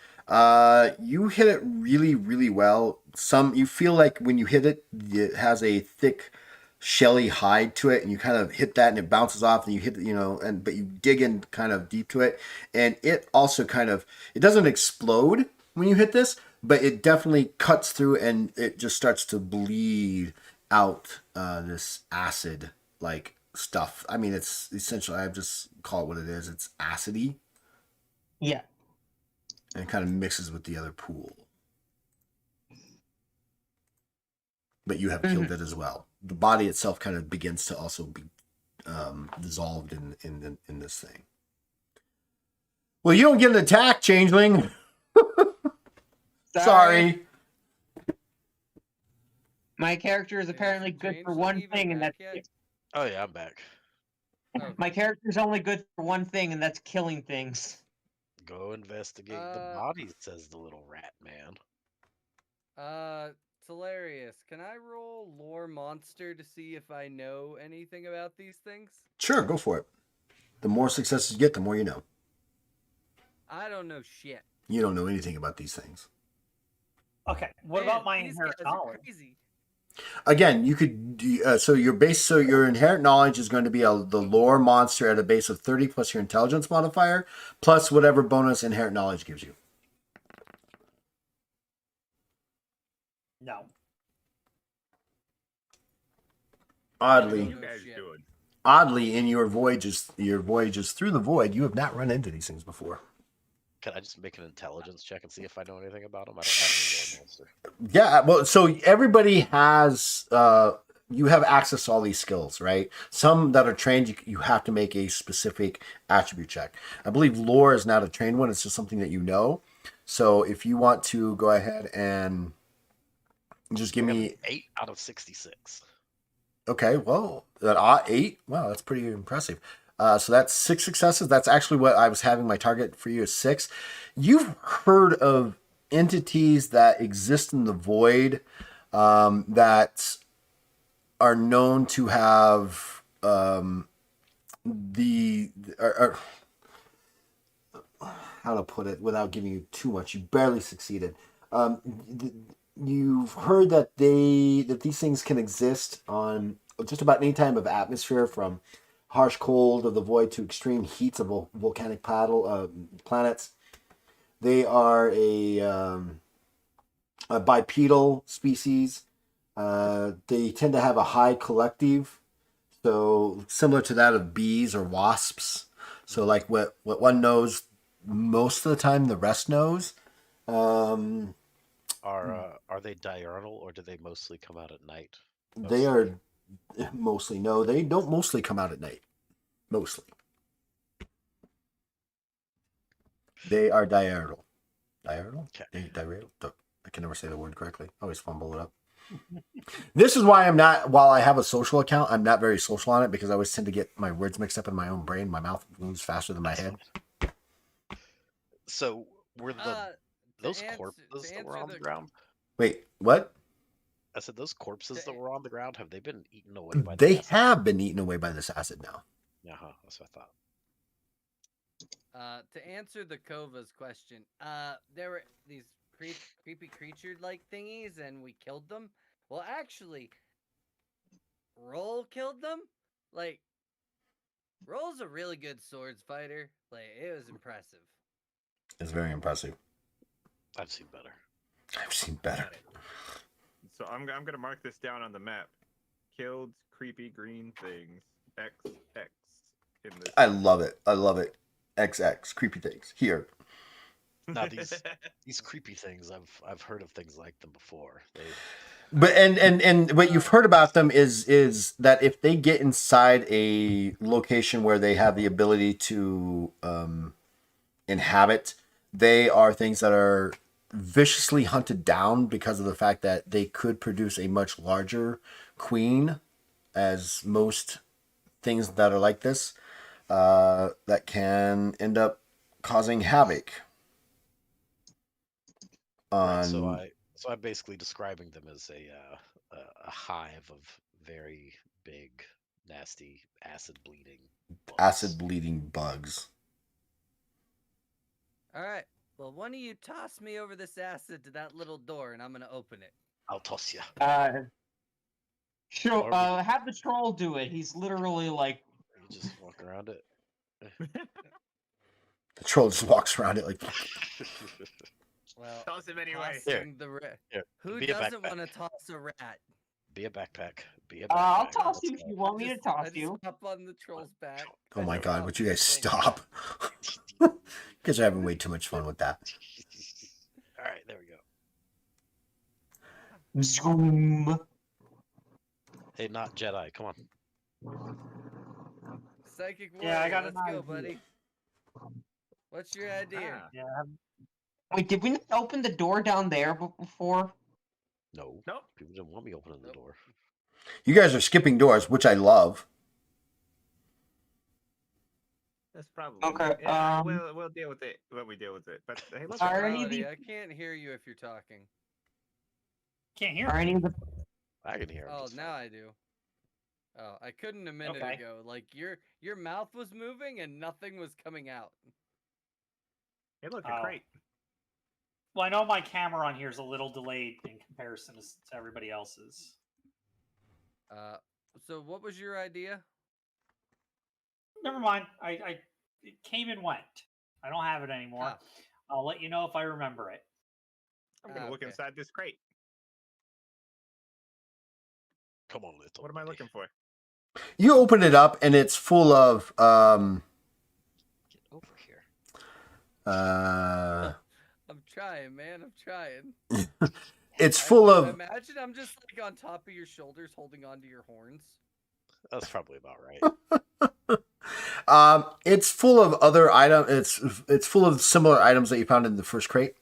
You hit it really, really well. You feel like when you hit it, it has a thick, shelly hide to it, and you kind of hit that, and it bounces off, and you hit, but you dig in kind of deep to it, and it also it doesn't explode when you hit this, but it definitely cuts through, and it just starts to bleed out this acid like stuff. I mean, it's essentially, I just call it what it is. It's acidy. Yeah. And it kind of mixes with the other pool. But you have killed it as well. The body itself kind of begins to also be dissolved in this thing. Well, you don't get an attack, Changeling. Sorry. My character is apparently good for one thing, and that's Oh yeah, I'm back. my character is only good for one thing, and that's killing things. Go investigate the bodies, says the little rat man. Talarius, can I roll lore monster to see if I know anything about these things? Sure, go for it. The more successes you get, the more you know. I don't know shit. You don't know anything about these things. Okay, what about my inherent knowledge? Crazy. Again, you could your inherent knowledge is going to be the lore monster at a base of 30 plus your intelligence modifier plus whatever bonus inherent knowledge gives you. No. Oddly, you guys doing? in your voyages through the void, you have not run into these things before. Can I just make an intelligence check and see if I know anything about them? I don't have any lore monster. Yeah, well, so everybody has you have access to all these skills, right? Some that are trained, you have to make a specific attribute check. I believe lore is not a trained one; it's just something that you know. So if you want to go ahead and just give me 8 out of 66. Okay, well, that 8. Wow, that's pretty impressive. So that's 6 successes. That's actually what I was having my target for you is 6. You've heard of entities that exist in the void that are known to have how to put it without giving you too much. You barely succeeded. You've heard that these things can exist on just about any type of atmosphere, from harsh cold of the void to extreme heats of volcanic planets. They are a bipedal species. They tend to have a high collective, so similar to that of bees or wasps. So like what one knows most of the time, the rest knows. Um, Are they diurnal or do they mostly come out at night? they are mostly, no, they don't mostly come out at night. Mostly. They are diurnal. Diurnal? Okay. Diurnal? I can never say the word correctly. I always fumble it up. This is why I'm not, while I have a social account, I'm not very social on it because I always tend to get my words mixed up in my own brain. My mouth moves faster than my head. So were To those ans- corpses to that were answer on the the- ground? Wait, what? I said those corpses To- that were on the ground, have they been eaten away by the They acid? have been eaten away by this acid now. That's what I thought. To answer the Kova's question, there were these creepy creature-like thingies, and we killed them. Well, actually, Roll killed them. Like, Roll's a really good swords fighter. Like, it was impressive. It's very impressive. I've seen better. I've seen better. So I'm gonna mark this down on the map. Killed creepy green things. XX in this. I love it. I love it. XX creepy things here. Now these creepy things, I've heard of things like them before. But and what you've heard about them is that if they get inside a location where they have the ability to inhabit, they are things that are viciously hunted down because of the fact that they could produce a much larger queen, as most things that are like this that can end up causing havoc on. Right, so I'm basically describing them as a hive of very big, nasty, acid bleeding bugs. All right. Well, one of you toss me over this acid to that little door, and I'm gonna open it. I'll toss you. Sure. Or Have the troll do it. He's literally like. you just walk around it. The troll just walks around it like. Well, Toss him anyway. tossing the rat. Here, Who be a doesn't backpack. want to toss a rat? Be a backpack. Be a backpack. I'll toss Let's you if go. you want me to I toss just you. hop on the troll's back. Oh my I god! drop Would you guys the thing. stop? You guys are having way too much fun with that. All right, there we go. Zoom. Hey, not Jedi. Come on. Psychic Yeah, I warrior, got let's an go, idea. buddy. What's your idea? Ah, Yeah, Wait, did we not open the door down there before? No. Nope. People didn't want me opening the Nope. door. You guys are skipping doors, which I love. That's probably Okay, Yeah, we'll deal with it when we deal with it. But hey, look. Are any of Quality, the- I can't hear you if you're talking. can't hear. Are any of the I can hear him. Oh, just now fine. I do. Oh, I couldn't a minute Okay. ago. Like your mouth was moving and nothing was coming out. Hey, look, Oh. a crate. Well, I know my camera on here is a little delayed in comparison to everybody else's. So what was your idea? Never mind. I it came and went. I don't have it anymore. Ah. I'll let you know if I remember it. I'm gonna look okay. inside this crate. Come on, little. What am I buddy. looking for? You open it up, and it's full of Get over here. I'm trying, man. I'm trying. it's full of Imagine I'm just like on top of your shoulders, holding onto your horns. That's probably about right. it's full of other items. It's full of similar items that you found in the first crate.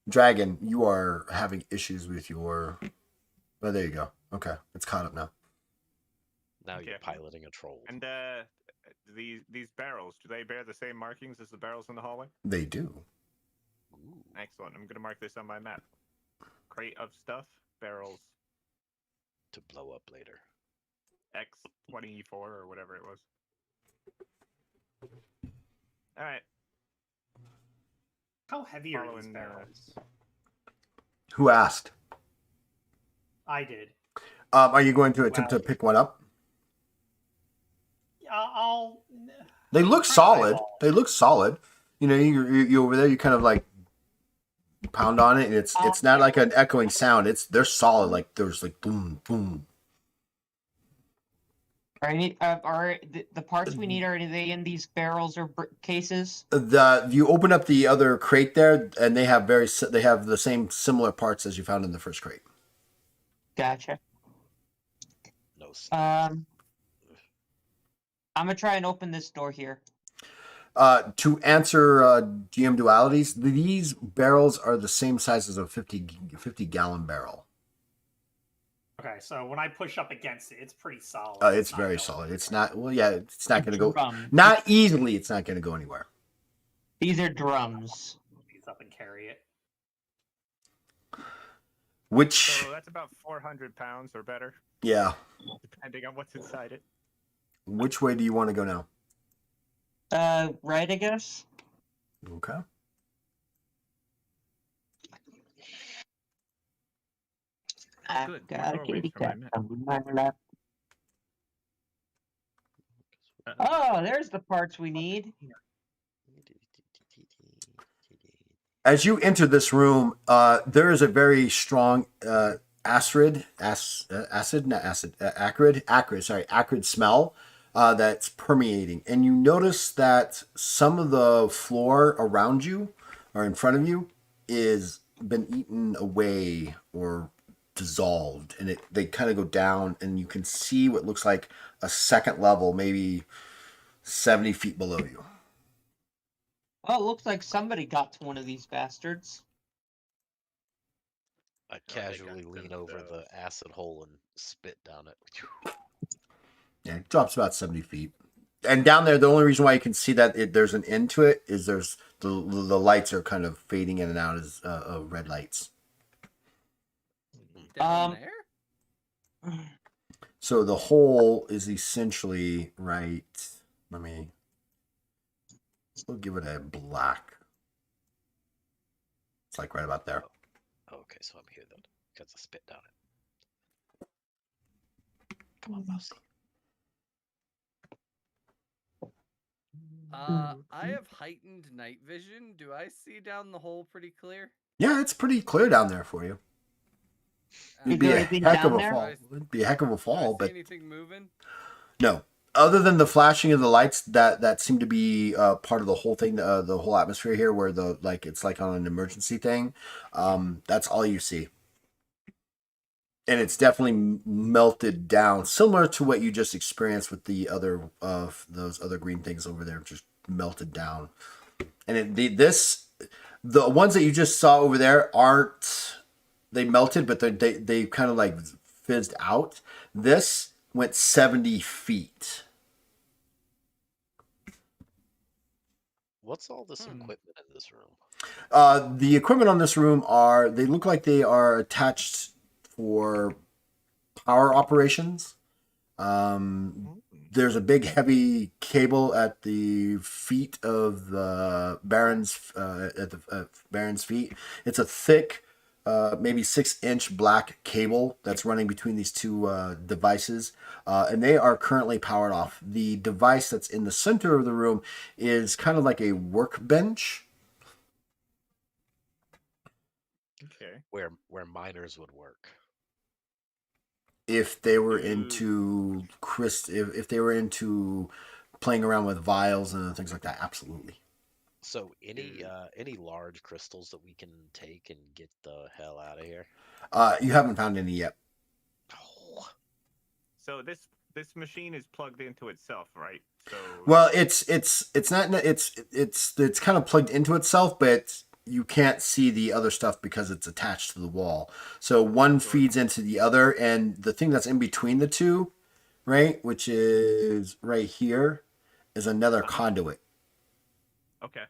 Dragon, you are having issues with your. Oh, there you go. Okay, it's caught up now. Now you're Okay. piloting a troll. And these barrels, do they bear the same markings as the barrels in the hallway? They do. Ooh. Excellent. I'm gonna mark this on my map. Crate of stuff, barrels, To blow up later. X24 or whatever it was. All right. How heavy are these Following, barrels? Who asked? I did. Are you going to attempt to pick one up? I'll. They look Try solid. eyeball. They look solid. You know, you over there. You kind of like pound on it, and it's not like an echoing sound. They're solid. Like there's like boom, boom. Are the parts we need, are they in these barrels or cases? You open up the other crate there, and they have they have the same similar parts as you found in the first crate. Gotcha. No. I'm gonna try and open this door here. To answer GM dualities, these barrels are the same size as a 50 gallon barrel. Okay, so when I push up against it, it's pretty solid. It's not very going solid. anywhere. It's not. Well, yeah, it's not going to go. Drum. Not easily. It's not going to go anywhere. These are drums. These up and carry it. Which, So that's about 400 pounds or better, yeah. depending on what's inside it. Which way do you want to go now? Right, I guess. Okay. I've Good, got a more doorways kitty for my cat men. on my lap. Uh-oh. Oh, there's the parts we need. As you enter this room, there is a very strong acrid smell that's permeating, and you notice that some of the floor around you or in front of you is been eaten away or dissolved, and they kind of go down, and you can see what looks like a second level, maybe 70 feet below you. Oh, it looks like somebody got to one of these bastards. I casually lean over the acid hole and spit down it. Yeah, it drops about 70 feet. And down there, the only reason why you can see that there's an end to it is there's the lights are kind of fading in and out as red lights. Down there? So the hole is essentially right. We'll give it a black. It's like right about there. Okay, so I'm here then, because I spit down it. Come on, mousey. I have heightened night vision. Do I see down the hole pretty clear? Yeah, it's pretty clear down there for you. It'd be there a anything heck of down a there? fall. It'd be a heck of a Do I fall, see but anything moving? no. Other than the flashing of the lights that seem to be part of the whole thing, the whole atmosphere here, where it's like on an emergency thing. That's all you see, and it's definitely melted down, similar to what you just experienced with the other those other green things over there, just melted down. And the ones that you just saw over there they melted, but they kind of like fizzed out. This went 70 feet. What's all this equipment in this room? The equipment on this room they look like they are attached for power operations. There's a big heavy cable at the feet of the Baron's Baron's feet. It's a thick, maybe 6-inch black cable that's running between these two devices, and they are currently powered off. The device that's in the center of the room is kind of like a workbench. Okay. Where miners would work. If they were into if they were into playing around with vials and things like that, absolutely. So any large crystals that we can take and get the hell out of here? You haven't found any yet. Oh. So this machine is plugged into itself, right? So Well, it's not it's kind of plugged into itself, but you can't see the other stuff because it's attached to the wall. So one feeds into the other, and the thing that's in between the two, right, which is right here, is another conduit. Okay.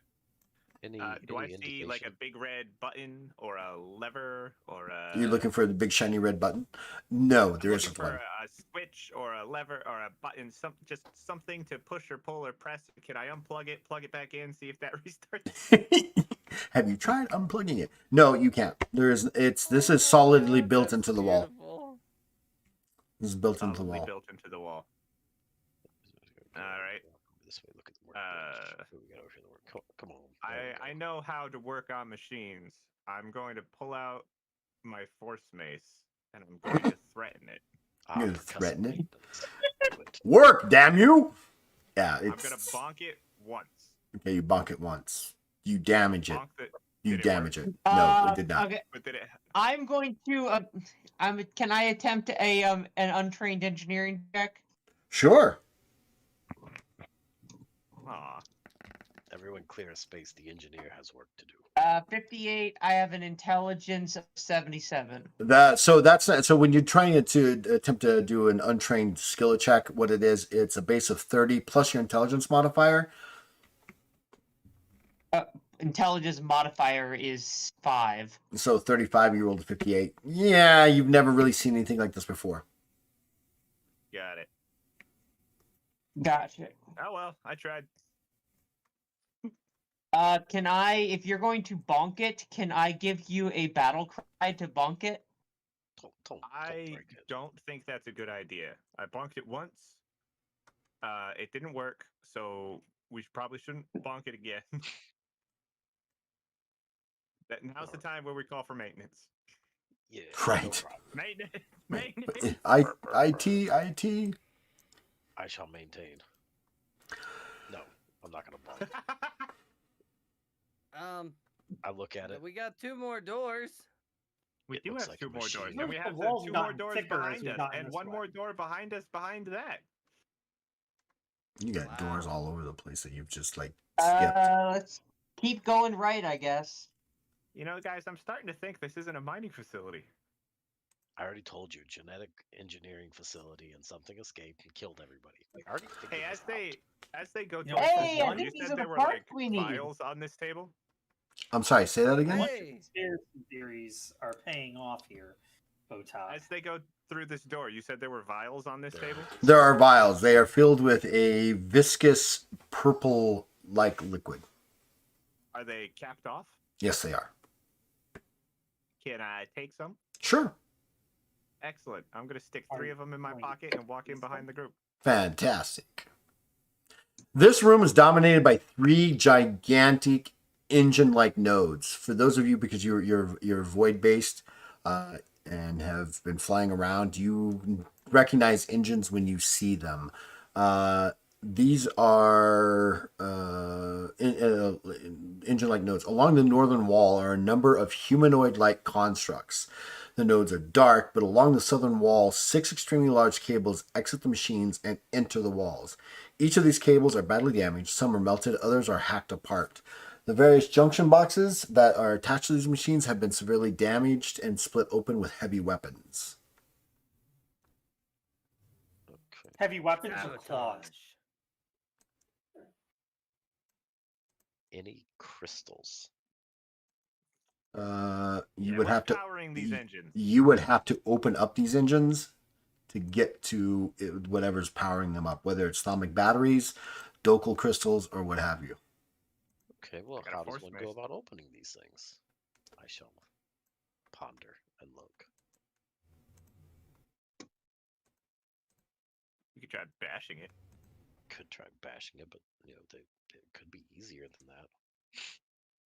Do I see like a big red button or a lever or a? You're looking for the big shiny red button? No, there isn't for one. a switch or a lever or a button, just something to push or pull or press. Can I unplug it, plug it back in, see if that restarts? Have you tried unplugging it? No, you can't. This is solidly built into the wall. Beautiful. This is built into the Solidly wall. built into the wall. All right. This way, look at the workbench. Who we got over here? Come on. I know how to work on machines. I'm going to pull out my force mace and I'm going to threaten it. You're gonna threaten it? Do it. Work, damn you! Yeah, I'm it's gonna bonk it once. okay. You bonk it once. You damage it. Bonk it. You Did it damage work? it. No, it did not. Okay, But did it? I'm going to. Can I attempt an untrained engineering check? Sure. Aw. Everyone clear a space. The engineer has work to do. 58. I have an intelligence of 77. So when you're trying to attempt to do an untrained skill check, what it is, it's a base of 30 plus your intelligence modifier. Intelligence modifier is 5. So 35, you rolled a 58. Yeah, you've never really seen anything like this before. Got it. Gotcha. Oh well, I tried. Can I, if you're going to bonk it, can I give you a battle cry to bonk it? Don't I break it. don't think that's a good idea. I bonked it once. It didn't work, so we probably shouldn't bonk it again. Now's the time where we call for maintenance. Yeah. Right. No problem. Maintenance. Maintenance. IT. I shall maintain. No, I'm not gonna bonk it. I look at it. We got 2 more doors. We It do looks have like 2 a more doors, machine. and we The have walls 2 have more gotten doors thicker as behind we've us, gotten and this 1 way. more door behind us behind that. You got doors Wow. all over the place that you've just like skipped. Let's keep going right, I guess. You know, guys, I'm starting to think this isn't a mining facility. I already told you, genetic engineering facility, and something escaped and killed everybody. We already figured Hey, this as they go You know, towards for Hey, I one, think you these said are there the were parts like we need. vials on this table. I'm sorry, say that again? What Hey. conspiracy theories are paying off here, Botak? As they go through this door, you said there were vials on this table. There are vials. They are filled with a viscous purple-like liquid. Are they capped off? Yes, they are. Can I take some? Sure. Excellent. I'm going to stick Are 3 you of them in my going pocket and walk in behind the group. Fantastic. This room is dominated by 3 gigantic engine-like nodes. For those of you, because you're void-based and have been flying around, you recognize engines when you see them. These are engine-like nodes. Along the northern wall are a number of humanoid-like constructs. The nodes are dark, but along the southern wall, 6 extremely large cables exit the machines and enter the walls. Each of these cables are badly damaged. Some are melted, others are hacked apart. The various junction boxes that are attached to these machines have been severely damaged and split open with heavy weapons. Okay. Heavy weapons or Sabotage. claws? Any crystals? You Yeah, would what's have to powering these engines? you would have to open up these engines to get to whatever's powering them up, whether it's atomic batteries, Docal crystals, or what have you. Okay, well, Got a how does force one mace. go about opening these things? I shall ponder and look. You could try bashing it. Could try bashing it, but it could be easier than that.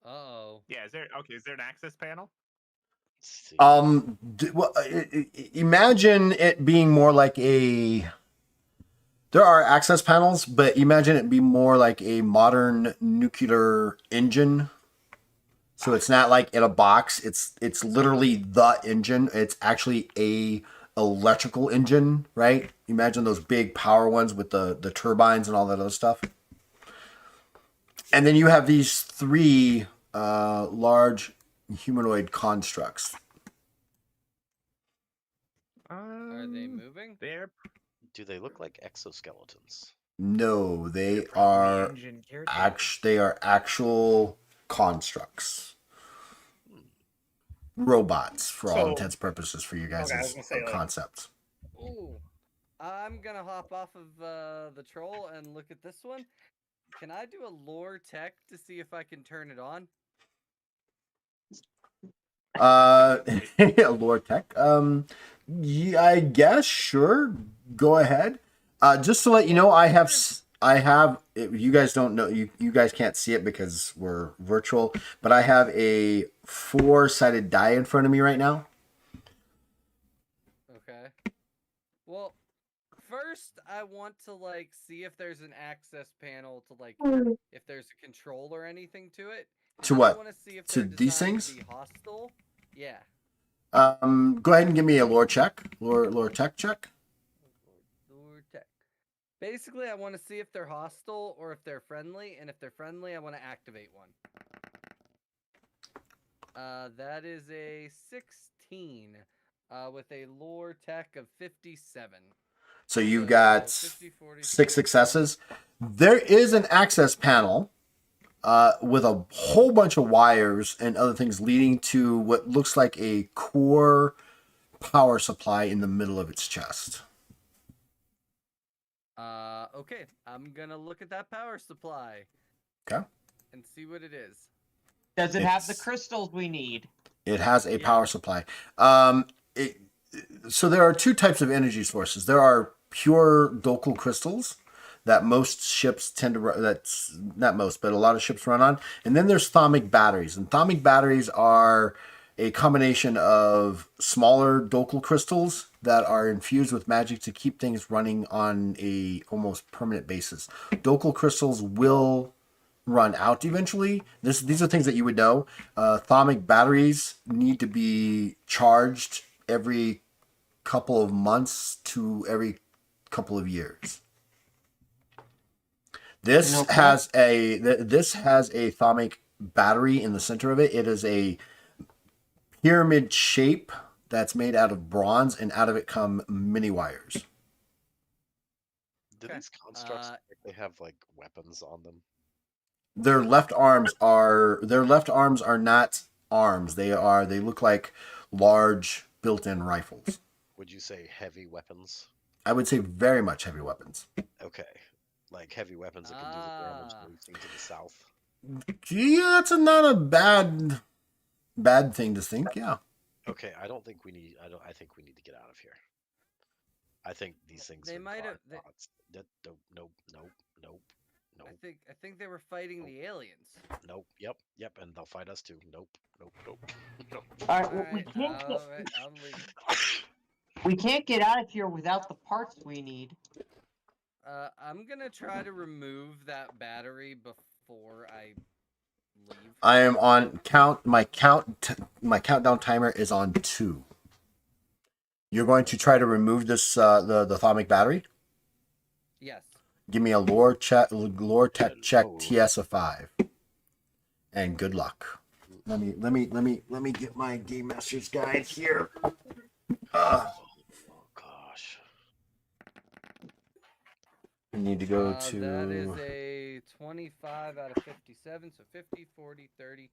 Uh-oh. Yeah, is there an access panel? Let's see. Imagine it being more like a. There are access panels, but imagine it be more like a modern nuclear engine. So it's not like in a box. It's literally the engine. It's actually a electrical engine, right? Imagine those big power ones with the turbines and all that other stuff. And then you have these 3 large humanoid constructs. Are they moving? They're Do they look like exoskeletons? No, they probably are engine caretakers. they are actual constructs. Robots, for all So- intents and purposes, for you guys' Okay, I was gonna say, like- concepts. Ooh. I'm gonna hop off of the troll and look at this one. Can I do a lore tech to see if I can turn it on? Lore tech. Yeah, I guess sure. Go ahead. Just to let you know, I have. You guys don't know. You guys can't see it because we're virtual. But I have a 4-sided die in front of me right now. Okay. Well, first I want to like see if there's an access panel to like if there's a control or anything to it. To And what? I want to see if To they're these designed things? to be hostile. Yeah. Go ahead and give me a lore check. Lore tech check. Lure tech. Basically, I want to see if they're hostile or if they're friendly, and if they're friendly, I want to activate one. That is a 16, with a lore tech of 57. So you've got 50, 40, 6 successes. There is an access panel with a whole bunch of wires and other things leading to what looks like a core power supply in the middle of its chest. Okay, I'm gonna look at that power supply. Okay. And see what it is. Does it have the It's- crystals we need? It has a Yeah. power supply. So there are 2 types of energy sources. There are pure Dokul crystals that most ships tend to run. That's not most, but a lot of ships run on. And then there's thermic batteries. And thermic batteries are a combination of smaller Dokul crystals that are infused with magic to keep things running on a almost permanent basis. Dokul crystals will run out eventually. These are things that you would know. Thermic batteries need to be charged every couple of months to every couple of years. This Okay. has a thermic battery in the center of it. It is a pyramid shape that's made out of bronze, and out of it come mini wires. Do Okay. these constructs look like they have like weapons on them? Their left arms are not arms. They look like large built-in rifles. Would you say heavy weapons? I would say very much heavy weapons. Okay, like heavy weapons that can do the damage that we've seen to the south. Yeah, that's not a bad thing to think. Yeah. Okay, I think we need to get out of here. I think these things They are might have- God bots. Nope. I think they were fighting the aliens. Nope. Yep. And they'll fight us too. Nope. All right, well, Alright, I'm leaving. we can't get out of here without the parts we need. I'm gonna try to remove that battery before I leave. I am on count. My countdown timer is on 2. You're going to try to remove this the thermic battery. Yes. Give me a lore tech check TS of 5, and good luck. Let me get my Game Master's guide here. Oh gosh. I need to go to. That is a 25 out of 57, so 50, 40, 30.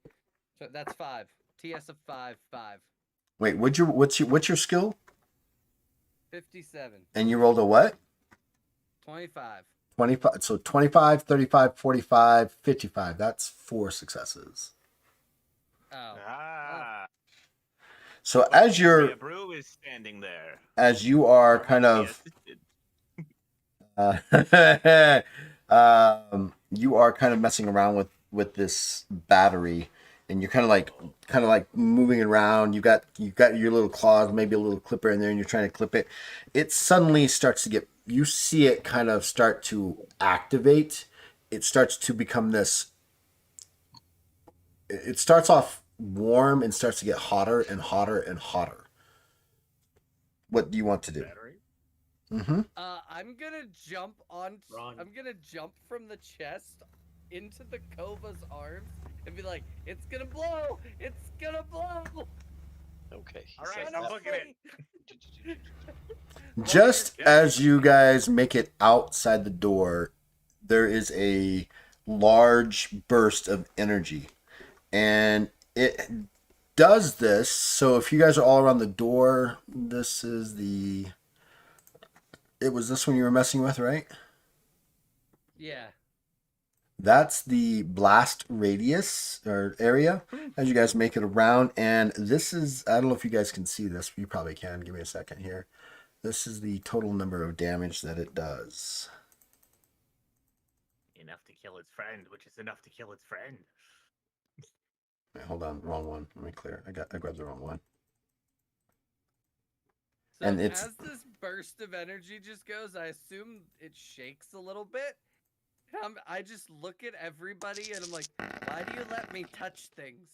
So that's 5. TS of 5, 5. Wait, what's your skill? 57. And you rolled a what? 25. 25. So 25, 35, 45, 55. That's 4 successes. Oh. Ah. So as Maria Brew is standing there. you are kind of you are kind of messing around with this battery, and you're kind of like moving it around. You've got your little claws, maybe a little clipper in there, and you're trying to clip it. It suddenly starts to get. You see it kind of start to activate. It starts to become this. It starts off warm and starts to get hotter and hotter and hotter. What do you want to do? Battery. Mm-hmm. I'm gonna jump on. Run. I'm gonna jump from the chest into the Kova's arms and be like, "It's gonna blow! It's gonna blow!" Okay. he All right, says I'm that. looking at it. Just as you guys make it outside the door, there is a large burst of energy. And it does this. So if you guys are all around the door, this is the. It was this one you were messing with, right? Yeah. That's the blast radius or area as you guys make it around. And this is, I don't know if you guys can see this. You probably can. Give me a second here. This is the total number of damage that it does. Enough to kill its friend, which is enough to kill its friend. Wait, hold on, wrong one. Let me clear. I grabbed the wrong one. So And it's- as this burst of energy just goes, I assume it shakes a little bit. I just look at everybody and I'm like, why do you let me touch things?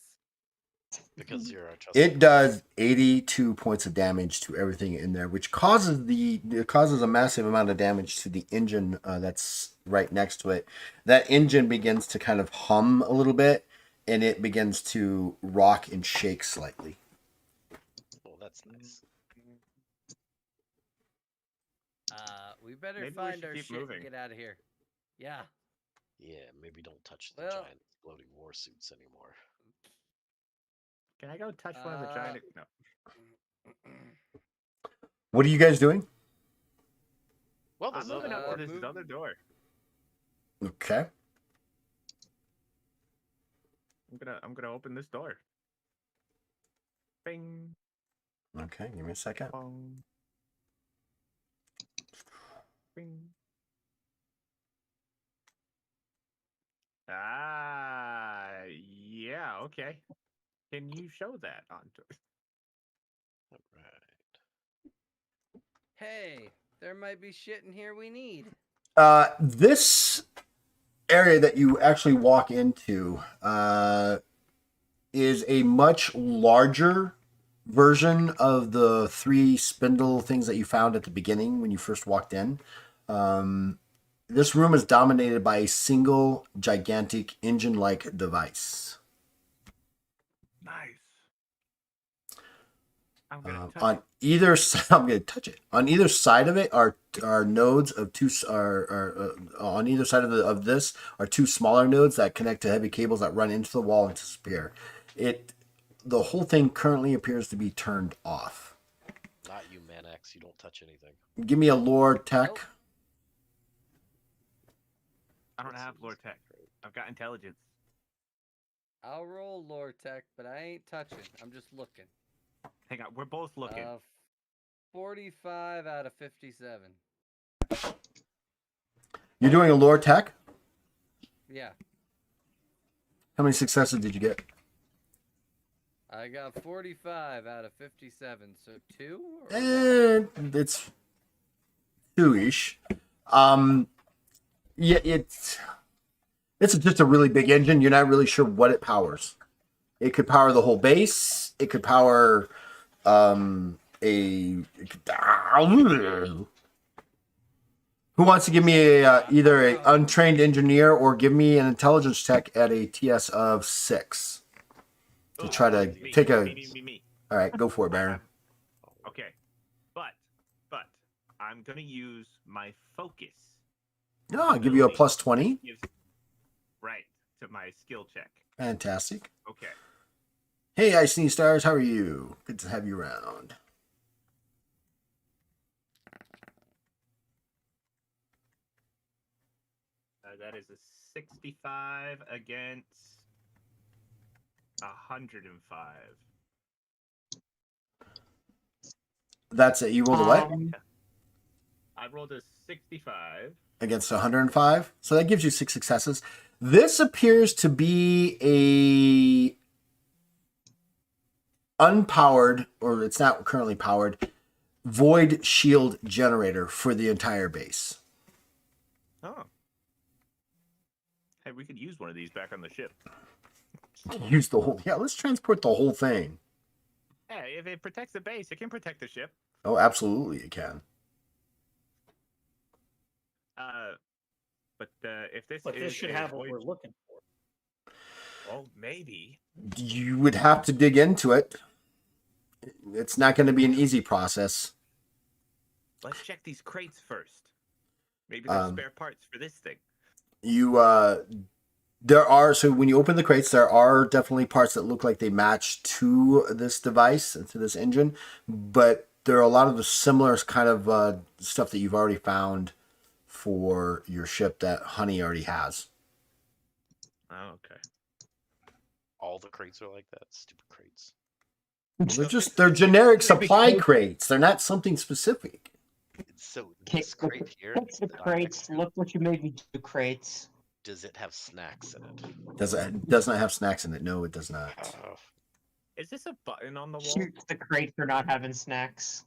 Because you're a trusted It does 82 points of damage to everything in there, which causes a massive amount of damage to the engine that's right next to it. That engine begins to kind of hum a little bit, and it begins to rock and shake slightly. Oh, that's nice. We better Maybe we find should our keep shit moving. and get out of here. Yeah. Yeah, maybe don't touch the Well- giant exploding war suits anymore. Can I go touch one of the giant? No. What are you guys doing? Well, I'm there's moving another up to door. this other door. Okay. I'm gonna open this door. Bing. Okay, give me a second. Bong. Bing. Yeah, okay. Can you show that onto? All right. Hey, there might be shit in here we need. This area that you actually walk into is a much larger version of the 3 spindle things that you found at the beginning when you first walked in. This room is dominated by a single gigantic engine-like device. Nice. I'm gonna touch On it. either side, I'm going to touch it. On either side of it are nodes of two. On either side of this are 2 smaller nodes that connect to heavy cables that run into the wall and disappear. The whole thing currently appears to be turned off. Not you, Manex. You don't touch anything. Give me a lore tech. Nope. I don't have lore tech. I've got intelligence. I'll roll lore tech, but I ain't touching. I'm just looking. Hang on, we're both looking. 45 out of 57. You're doing a lore tech. Yeah. How many successes did you get? I got 45 out of 57, so 2? Or It's 2-ish. Yeah, it's just a really big engine. You're not really sure what it powers. It could power the whole base. It could power who wants to give me either an untrained engineer or give me an intelligence check at a TS of 6 to try to take a. Me. All right, go for it, Baron. Okay, but I'm gonna use my focus. No, I'll give you a plus 20. Right to my skill check. Fantastic. Okay. Hey, I Sneeze Stars, how are you? Good to have you around. That is a 65 against 105. That's it. You rolled a what? I rolled a 65. Against 105. So that gives you 6 successes. This appears to be a unpowered, or it's not currently powered, void shield generator for the entire base. Oh. Hey, we could use one of these back on the ship. Use the whole. Yeah, let's transport the whole thing. Hey, if it protects the base, it can protect the ship. Oh, absolutely, it can. But if this But is this should a have what void- we're looking for. Well, maybe. You would have to dig into it. It's not going to be an easy process. Let's check these crates first. Maybe there's spare parts for this thing. There are, so when you open the crates, there are definitely parts that look like they match to this device and to this engine, but there are a lot of the similar kind of stuff that you've already found for your ship that Honey already has. Oh, okay. All the crates are like that. Stupid crates. They're generic supply crates. They're not something specific. So Kick this crate here. Fix the that I'm crates. next to, Look what you made me do, crates. Does it have snacks in it? Does not have snacks in it. No, it does not. Oh, Is this a button on the wall? Shoot the crate for not having snacks.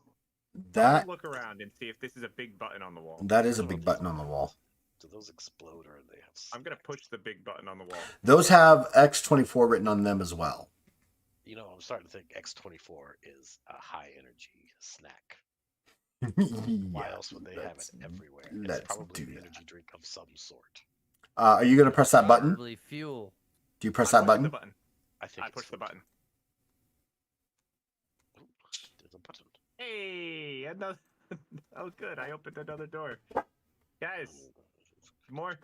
That look around and see if this is a big button on the wall. that is a big button on the wall. Do those explode or they have? I'm gonna push the big button on the wall. Those have X24 written on them as well. You know, I'm starting to think X24 is a high energy snack. Why Yeah, else would they have it everywhere? It's let's probably do an that. energy drink of some sort. Are you gonna press that button? Probably fuel. Do you press I'm that pushing button? The button. I think I it's push the food. button. Ooh, there's a button. Hey, another. Oh, good. I opened another door. Guys, more.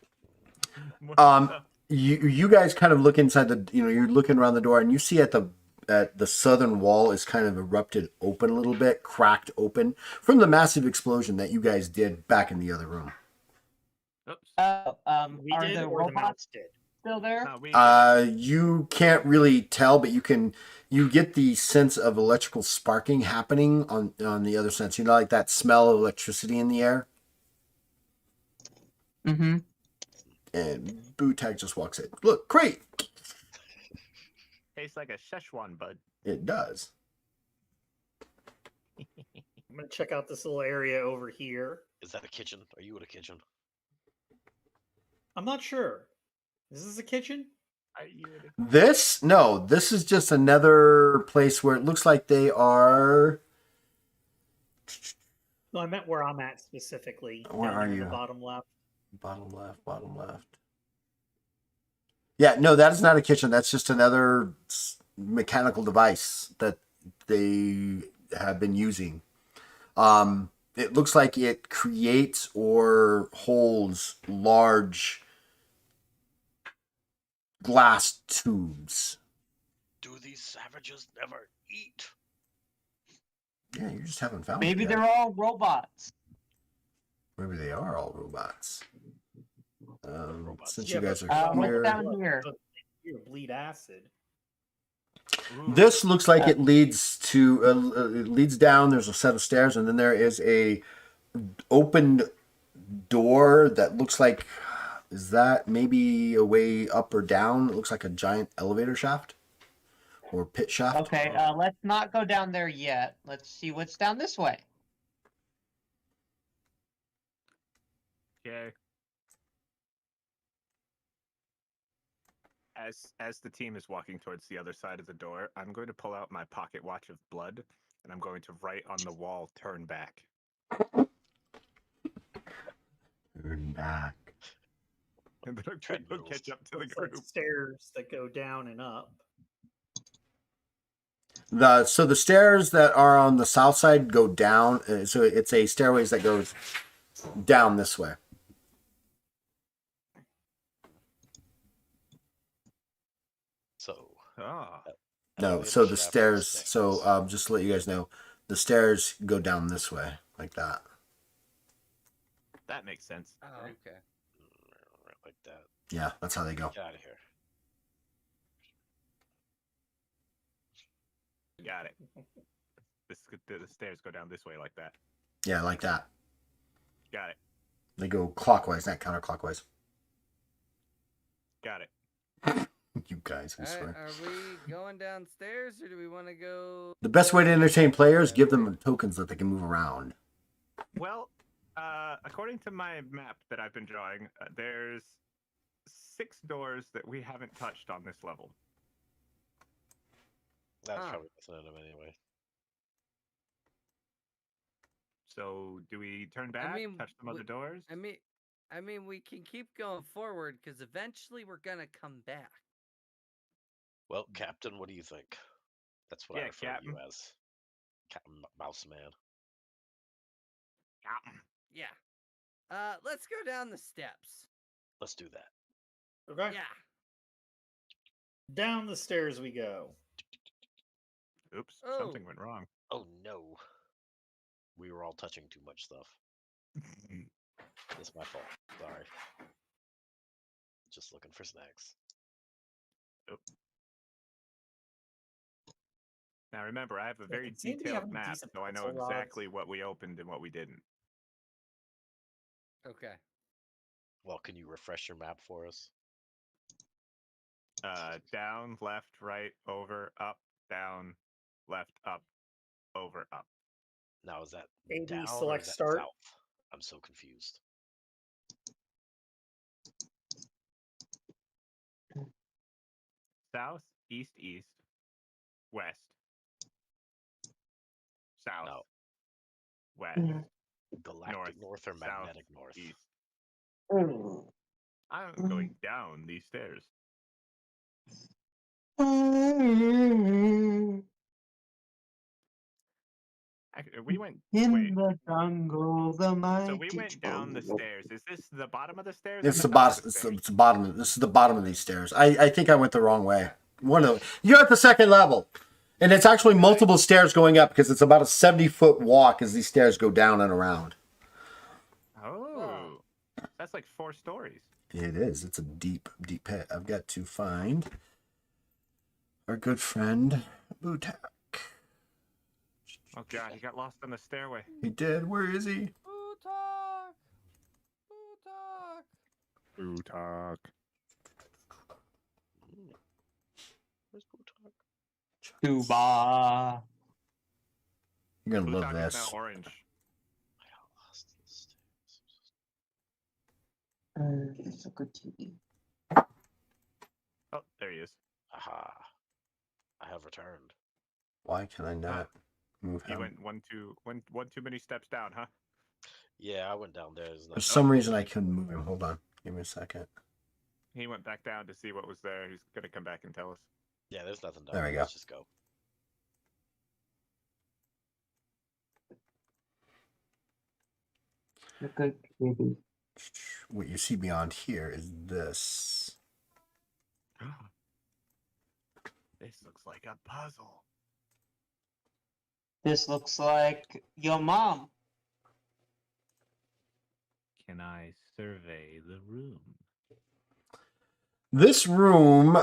Stuff. You guys kind of look inside the, you're looking around the door and you see at the southern wall is kind of erupted open a little bit, cracked open from the massive explosion that you guys did back in the other room. Oops. We Are did, the or the robots mouse did. still there? No, we did it. You can't really tell, but you get the sense of electrical sparking happening on the other sense. Like that smell of electricity in the air. Mm-hmm. And Bootag just walks in. Look, great. Tastes like a Szechuan bud. It does. I'm gonna check out this little area over here. Is that a kitchen? Are you in a kitchen? I'm not sure. Is this a kitchen? Are you in This is just another place where it looks like they are. No, I meant where I'm at specifically. Where down are there in you? the bottom left. Bottom left. Yeah, no, that is not a kitchen. That's just another mechanical device that they have been using. It looks like it creates or holds large glass tubes. Do these savages never eat? Yeah, you just haven't found Maybe it yet. they're all robots. Maybe they are all robots. Robots. Since Yeah, you guys but- are What's here, down here? You bleed acid. Ooh. this looks like it leads to it leads down. There's a set of stairs, and then there is a open door that looks like, is that maybe a way up or down? It looks like a giant elevator shaft or pit shaft. Okay, let's not go down there yet. Let's see what's down this way. Okay. As the team is walking towards the other side of the door, I'm going to pull out my pocket watch of blood, and I'm going to write on the wall, "Turn back." Turn back. And then I'm going to go catch up to the Looks like group. stairs that go down and up. So the stairs that are on the south side go down. So it's a stairways that goes down this way. So Oh, No, elevator so the shaft stairs. stairs. So just to let you guys know, the stairs go down this way, like that. that makes sense. Oh, okay. Right like that. Yeah, that's how they go. Get out of here. Got it. The stairs go down this way like that. Yeah, like that. Got it. They go clockwise, not counterclockwise. Got it. You guys, I Alright, swear. are we going downstairs or do we want to go? The best way to entertain players, give them tokens that they can move around. Well, according to my map that I've been drawing, there's 6 doors that we haven't touched on this level. That's Huh. probably nothing in them anyway. So, do we turn back, mean, touch some other doors? I mean, we can keep going forward because eventually we're gonna come back. Well, Captain, what do you think? That's what I Yeah, refer to you Captain. as. Captain Mouse Man. Yeah. Let's go down the steps. Let's do that. Okay. Yeah. Down the stairs we go. Oops, Oh. something went wrong. Oh no. We were all touching too much stuff. It's my fault. Sorry. Just looking for snacks. Now remember, I have a Yeah, very it seemed to be detailed having map, decent so I know pencil rods. exactly what we opened and what we didn't. Okay. Well, can you refresh your map for us? Down, left, right, over, up, down, left, up, over, up. Now is that AD down or select is that start. south? I'm so confused. South, east, east, west, south, No, west, galactic north or south, magnetic north? east. Mm. I'm going down these stairs. Actually, we went. In Wait. the jungle, the mighty So we went down the stairs. Is this the bottom of the stairs? It's or the top bottom. of the It's stairs? the bottom. This is the bottom of these stairs. I think I went the wrong way. You're at the second level, and it's actually multiple stairs going up because it's about a 70-foot walk as these stairs go down and around. Oh, that's like 4 stories. It is. It's a deep, deep pit. I've got to find our good friend Butak. Oh god, he got lost on the stairway. He did. Where is he? Butak! Butak! Ooh, talk. Where's Butak? Tuba. You're gonna love Butak is this. now orange. I got lost in the stairs. It's a good TV. Oh, there he is. Aha! I have returned. Why can I not move He him? went one too many steps down, huh? Yeah, I went down there. There's For nothing. some reason, I couldn't move him. Hold on. Give me a second. He went back down to see what was there. He's gonna come back and tell us. Yeah, there's nothing down There we there. go. Let's just go. A good TV. What you see beyond here is this. This looks like a puzzle. This looks like your mom. Can I survey the room? This room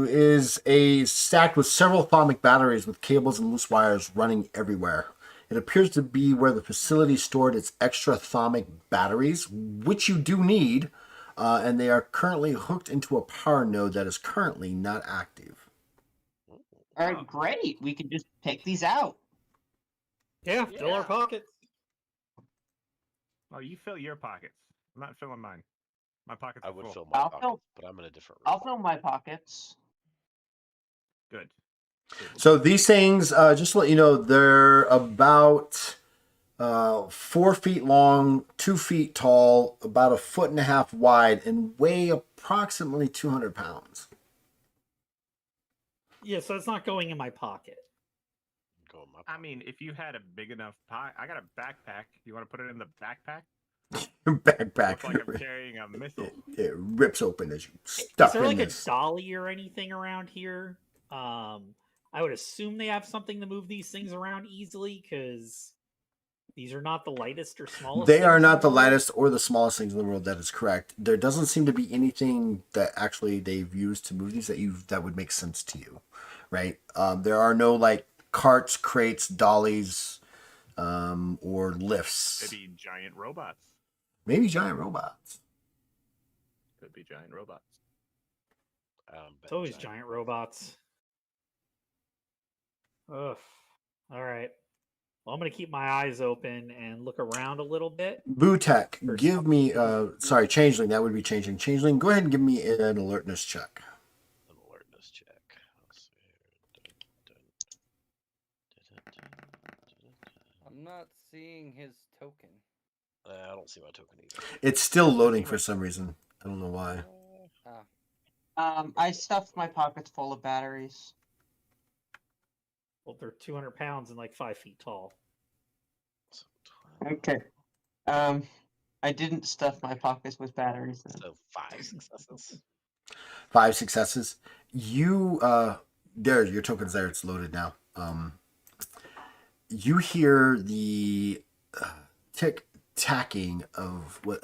is a stacked with several atomic batteries with cables and loose wires running everywhere. It appears to be where the facility stored its extra atomic batteries, which you do need, and they are currently hooked into a power node that is currently not active. All right, great. We can just take these out. Yeah, fill our Yeah. pockets. Oh, you fill your pockets. I'm not filling mine. My pockets I are would full. fill my I'll pockets, fill- but I'm in a different room. I'll fill my pockets. Good. So these things, just to let you know, they're about 4 feet long, 2 feet tall, about 1.5 feet wide, and weigh approximately 200 pounds. Yeah, so it's not going in my pocket. Go in my I pocket. mean, if you had a big enough pie, I got a backpack. You want to put it in the backpack? Backpack. Looks like I'm carrying a missile. It rips open as you Is stuff there in like this. a dolly or anything around here? I would assume they have something to move these things around easily because these are not the lightest or smallest. They are things not in the world. lightest or the smallest things in the world. That is correct. There doesn't seem to be anything that actually they've used to move these that would make sense to you, right? There are no like carts, crates, dollies, or lifts. Maybe giant robots. Maybe giant robots. Could be giant robots. It's always giant robots. Ugh. All right. Well, I'm gonna keep my eyes open and look around a little bit. Butek, Or give me. Sorry, Changeling. That would be Changeling. Changeling, go ahead and give me an alertness check. An alertness check. Let's see here. I'm not seeing his token. I don't see my token either. It's still loading for some reason. I don't know why. I stuffed my pockets full of batteries. Well, they're 200 pounds and like 5 feet tall. So, Okay. I didn't stuff my pockets with batteries. Then. so 5 successes. 5 successes. You there, your token's there. It's loaded now. You hear the tick-tacking of what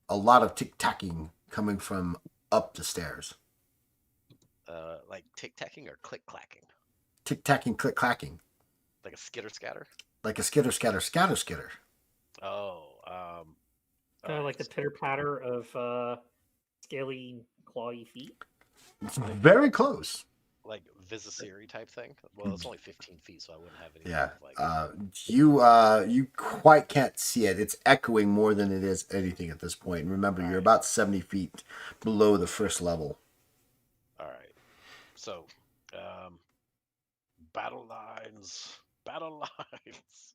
a lot of tick-tacking coming from up the stairs. Like tic-tacking or click-clacking? Tick-tacking, click-clacking. Like a skitter-scatter? Like a skitter, scatter, scatter, skitter. Oh, Kind of like the pitter patter of scaly, clawy feet. It's very close. like Visisiri type thing? Well, it's only 15 feet, so I wouldn't have any. Yeah. Like, You quite can't see it. It's echoing more than it is anything at this point. And remember, you're Right. about 70 feet below the first level. all right. So, battle lines, battle lines.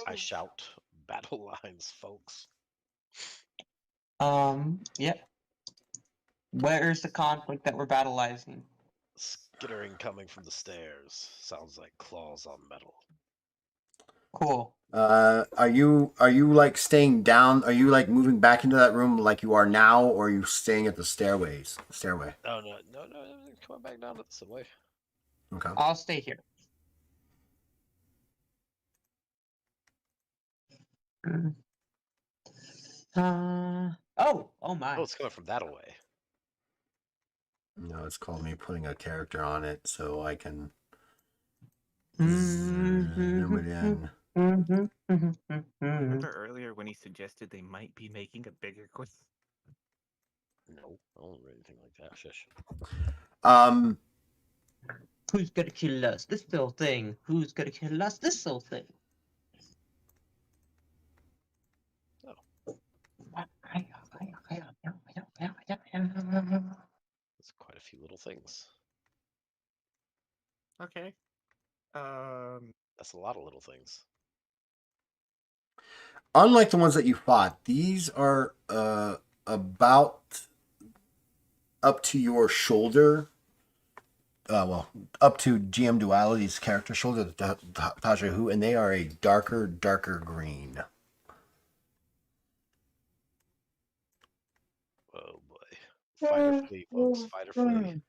I shout, battle lines, folks. Yeah. Where's the conflict that we're battleizing? Skittering coming from the stairs. Sounds like claws on metal. Cool. Are you like staying down? Are you like moving back into that room like you are now, or are you staying at the stairway? Oh no! Coming back down to the subway. Okay. I'll stay here. Oh my. Oh, it's coming from that away. No, it's called me putting a character on it so I can Mm-hmm. zoom it in. Remember earlier when he suggested they might be making a bigger quiz? No, I don't remember anything like that. Shush. Who's gonna kill us? This little thing. Who's gonna kill us? This little thing. There's quite a few little things. Okay. That's a lot of little things. Unlike the ones that you fought, these are about up to your shoulder. Well, up to GM Duality's character shoulder, Taja Hu, and they are a darker green. Oh boy. Fight or flee, folks. Fight or flee.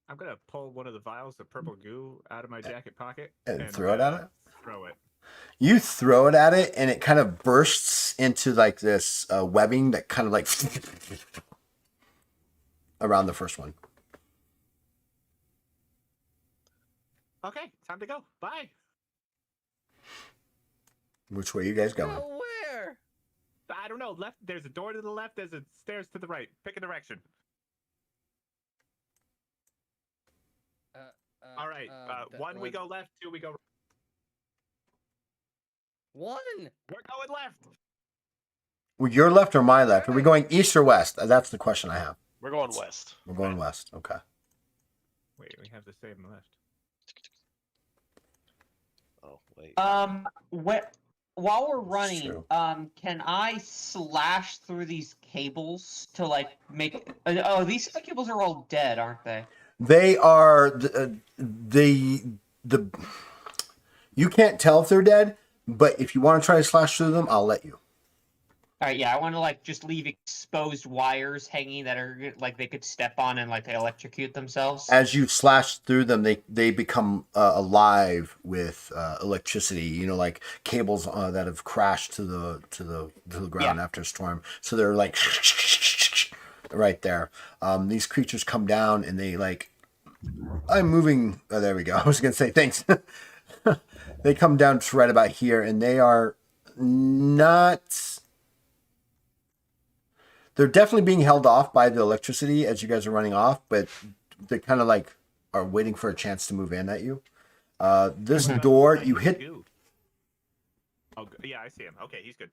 I'm gonna pull one of the vials of purple goo out of my jacket pocket And throw it at it? Throw it. You throw it at it, and it kind of bursts into like this webbing that kind of like around the first one. Okay, time to go. Bye. Which way you guys going? Go where? I don't know. Left. There's a door to the left. There's a stairs to the right. Pick a direction. All right. One we go left. Two we go. One. We're going left. Well, your left or my left? Are we going east or west? That's the question I have. We're going west. We're going west. Okay. Wait, we have the same left. Oh wait. While we're running, True. can I slash through these cables to like make? These cables are all dead, aren't they? They are the you can't tell if they're dead, but if you want to try to slash through them, I'll let you. All right, yeah, I want to like just leave exposed wires hanging that are like they could step on and like electrocute themselves. As you slash through them, they become alive with electricity. You know, like cables that have crashed to the ground after a storm. So they're like right there. These creatures come down and they like. I'm moving. Oh, there we go. I was gonna say thanks. They come down to right about here, and they are not. They're definitely being held off by the electricity as you guys are running off, but they kind of like are waiting for a chance to move in at you. This door, you hit. Oh, yeah, I see him. Okay, he's good.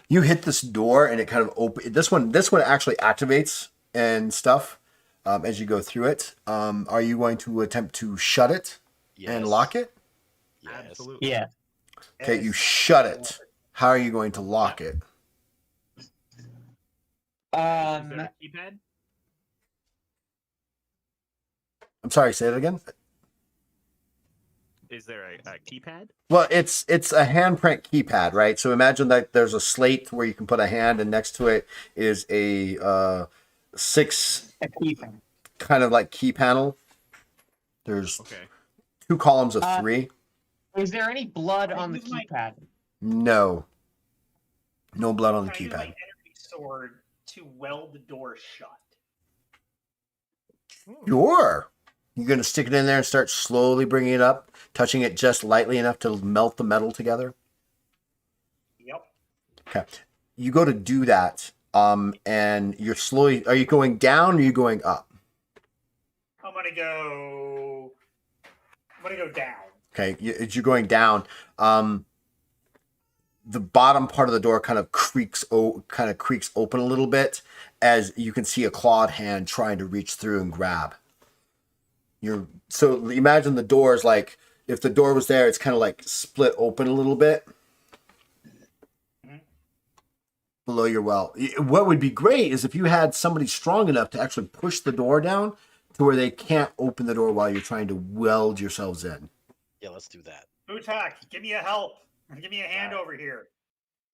You hit this door, and it kind of open. This one actually activates and stuff as you go through it. Are you going to attempt to shut it and lock it? Yes. Absolutely. Yeah. Okay, you shut it. How are you going to lock it? Is there a keypad? I'm sorry, say it again. Is there a keypad? Well, it's a handprint keypad, right? So imagine that there's a slate where you can put a hand, and next to it is a 6 kind of like key panel. There's 2 columns of 3. Is there any blood on the keypad? No blood on the I use my keypad. energy sword to weld the door shut. Sure. You're going to stick it in there and start slowly bringing it up, touching it just lightly enough to melt the metal together. Yep. Okay. You go to do that. And you're slowly. Are you going down or are you going up? I'm gonna go down. Okay, as you're going down, the bottom part of the door kind of creaks open a little bit as you can see a clawed hand trying to reach through and grab. So imagine the door is like, if the door was there, it's kind of like split open a little bit below your well. What would be great is if you had somebody strong enough to actually push the door down to where they can't open the door while you're trying to weld yourselves in. Yeah, let's do that. Butak, give me a help. Give me a hand over here.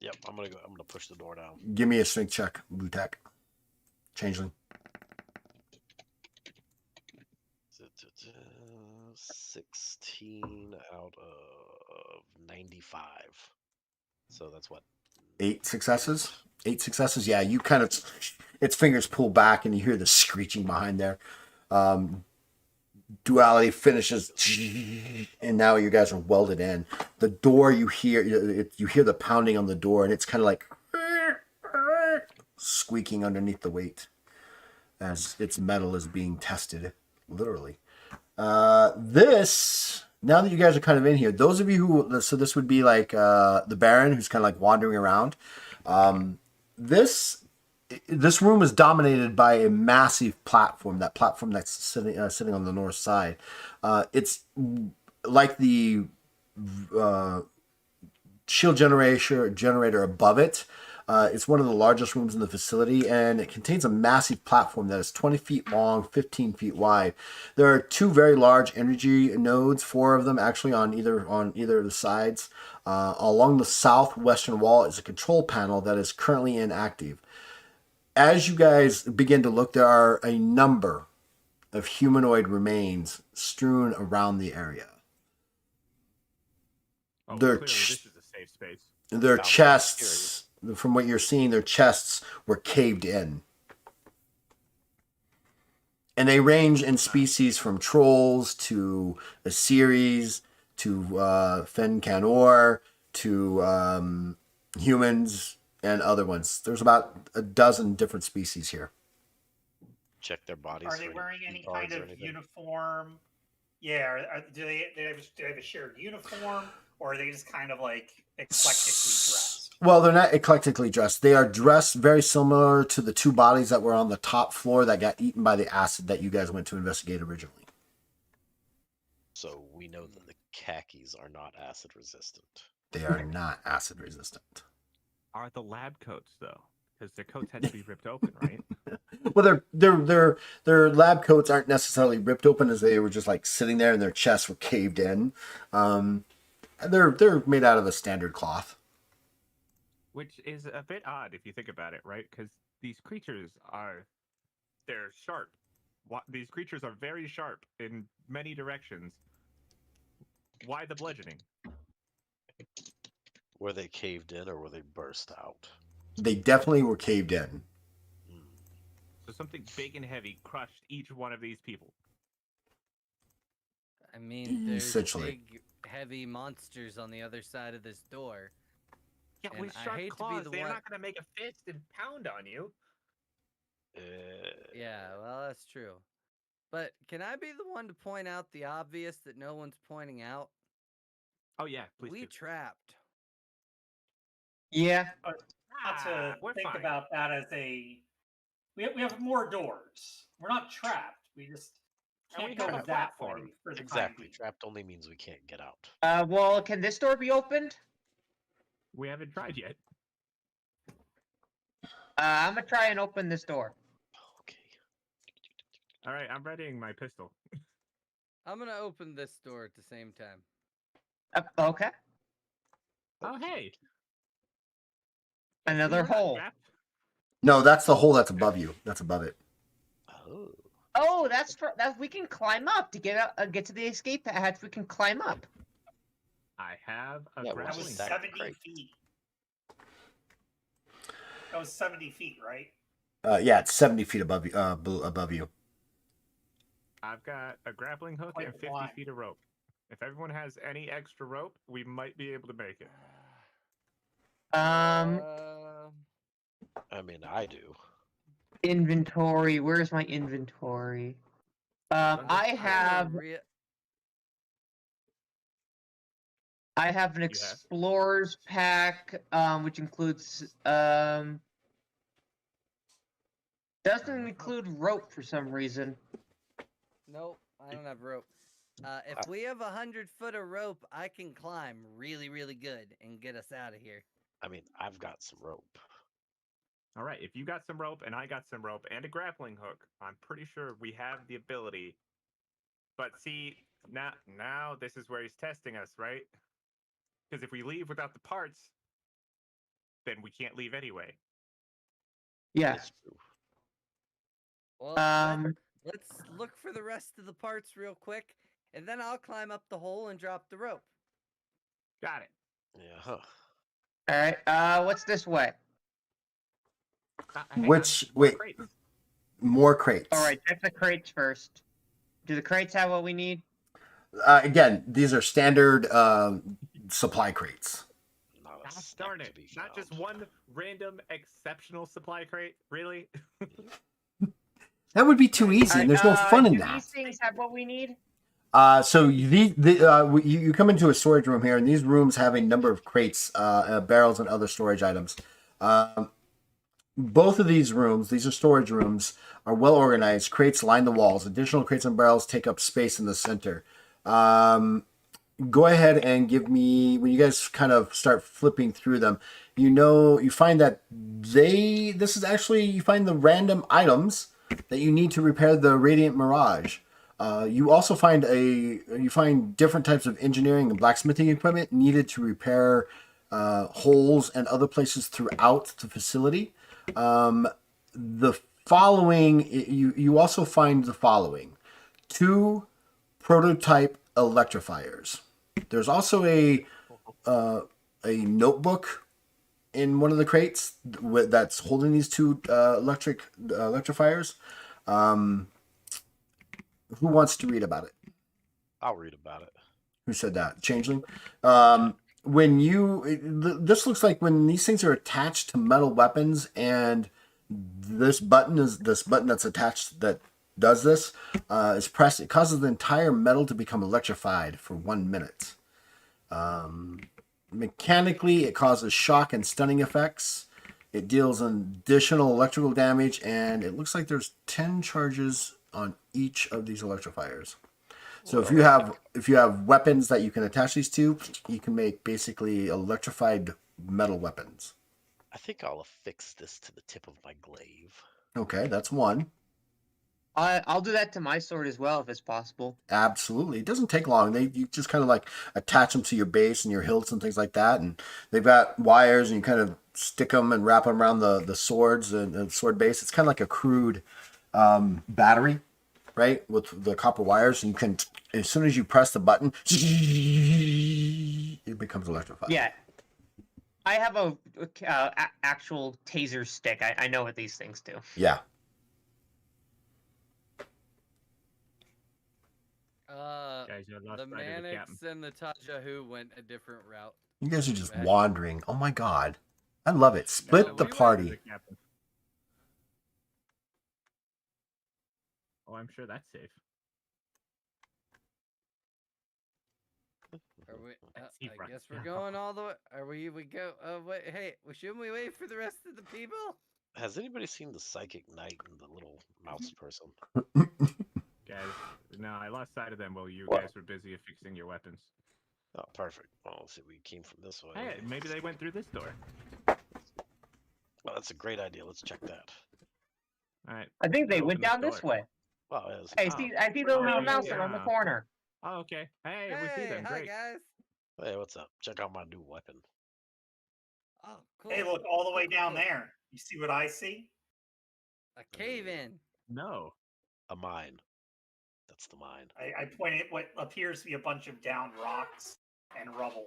Yep, I'm gonna push the door down. Give me a strength check, Butak. Changeling. 16 out of 95. So that's what? 8 successes? 8 successes? Yeah, you kind of, its fingers pull back and you hear the screeching behind there. Duality finishes, and now you guys are welded in. The door, you hear the pounding on the door, and it's kind of like squeaking underneath the weight as its metal is being tested, literally. This, now that you guys are kind of in here, those of you who, so this would be like the Baron who's kind of like wandering around. This room is dominated by a massive platform. That platform that's sitting on the north side. It's like the shield generator above it. It's one of the largest rooms in the facility, and it contains a massive platform that is 20 feet long, 15 feet wide. There are 2 very large energy nodes, 4 of them actually on either of the sides. Along the southwestern wall is a control panel that is currently inactive. As you guys begin to look, there are a number of humanoid remains strewn around the area. Oh, clearly this is a safe space. Their chests, from what you're seeing, their chests were caved in. And they range in species from trolls to Osiris to Fencanor to humans and other ones. There's about a dozen different species here. Check their bodies. Are they wearing any kind of uniform? Yeah. Do they have a shared uniform, or are they just kind of like eclectically dressed? Well, they're not eclectically dressed. They are dressed very similar to the 2 bodies that were on the top floor that got eaten by the acid that you guys went to investigate originally. So we know that the khakis are not acid resistant. They are not acid resistant. Are the lab coats though? Because their coats had to be ripped open, right? Well, their lab coats aren't necessarily ripped open, as they were just like sitting there and their chests were caved in. They're made out of a standard cloth. Which is a bit odd if you think about it, right? Because these creatures they're sharp. These creatures are very sharp in many directions. Why the bludgeoning? Were they caved in or were they burst out? They definitely were caved in. So something big and heavy crushed each one of these people. I mean, there's Essentially. big, heavy monsters on the other side of this door. Yeah, And with I sharp hate to be claws, the they're one- not going to make a fist and pound on you. Yeah, well, that's true. But can I be the one to point out the obvious that no one's pointing out? Oh yeah, please We do. trapped. Yeah. Not to we're think fine. about that as a. We have more doors. We're not trapped. We just And can't we have go a that platform. way for the time Exactly. being. Trapped only means we can't get out. Well, can this door be opened? We haven't tried yet. I'm gonna try and open this door. Okay. All right, I'm readying my pistol. I'm gonna open this door at the same time. Okay. Oh hey, Another we're not hole. trapped. No, that's the hole that's above you. That's above it. Oh. Oh, that's we can climb up to get to the escape hatch. We can climb up. I have a Yeah, we're That grappling was Stack hook. the 70 crate. feet. That was 70 feet, right? Yeah, it's 70 feet above you. Above you. I've got a grappling hook Quite and a 50 climb. feet of rope. If everyone has any extra rope, we might be able to make it. Um, I mean, I do. Inventory. Where's my inventory? I'm I gonna have I have an You have? explorer's pack, which includes doesn't include rope for some reason. Nope, I don't have rope. If we have 100 foot of rope, I can climb really, really good and get us out of here. I mean, I've got some rope. All right, if you got some rope and I got some rope and a grappling hook, I'm pretty sure we have the ability. But see, now this is where he's testing us, right? Because if we leave without the parts, then we can't leave anyway. Yeah. It's true. Well, let's look for the rest of the parts real quick, and then I'll climb up the hole and drop the rope. Got it. Yeah. Huh. All right. What's this way? Hang Which on. More wait, crates. more crates. All right, check the crates first. Do the crates have what we need? Again, these are standard supply crates. Not a Gosh snack darn to it. be Not just found. one random exceptional supply crate. Really? That would be too easy, and there's no fun in do that. these things have what we need? So you come into a storage room here, and these rooms have a number of crates, barrels, and other storage items. Both of these rooms, these are storage rooms, are well organized. Crates line the walls. Additional crates and barrels take up space in the center. Go ahead and give me, when you guys kind of start flipping through them, you find that this is actually, you find the random items that you need to repair the Radiant Mirage. You also find different types of engineering and blacksmithing equipment needed to repair holes and other places throughout the facility. The following, you also find the following: 2 prototype electrifiers. There's also a notebook in one of the crates that's holding these 2 electrifiers. Who wants to read about it? I'll read about it. Who said that? Changeling. This looks like when these things are attached to metal weapons, and this button that's attached that does this is pressed. It causes the entire metal to become electrified for 1 minute. Mechanically, it causes shock and stunning effects. It deals additional electrical damage, and it looks like there's 10 charges on each of these electrifiers. So if you have weapons that you can attach these to, you can make basically electrified metal weapons. I think I'll affix this to the tip of my glaive. Okay, that's one. I'll do that to my sword as well if it's possible. Absolutely. It doesn't take long. You just kind of like attach them to your base and your hilts and things like that. And they've got wires, and you kind of stick them and wrap them around the swords and the sword base. It's kind of like a crude battery, right? With the copper wires. And you can, as soon as you press the button, it becomes electrified. Yeah. I have a actual taser stick. I know what these things do. Yeah. Guys, you lost The sight of the captain. Mannix and the Tajahu went a different route. You guys are just Back. wandering. Oh my god. I love it. Split No, the we went- party. The captain. Oh, I'm sure that's safe. Are we? Let's see, I Brian. guess we're going all the way. Are we? We go. Wait. Hey, shouldn't we wait for the rest of the people? Has anybody seen the psychic knight and the little mouse person? Guys, no, I lost sight of them while you What? guys were busy affixing your weapons. Oh, perfect. Well, let's see. We came from this way. Hey, maybe they went through this door. Well, that's a great idea. Let's check that. All right. I think they Open went this down this door. way. Well, yes. Hey, Oh. I see the Oh, little yeah, mouse on the yeah. corner. Oh, okay. Hey, we see them. hi Great. guys. Hey, what's up? Check out my new weapon. Oh, cool. Hey, look all the way Cool, down cool. there. You see what I see? A cave in. No. A mine. That's the mine. I pointed at what appears to be a bunch of downed rocks and rubble.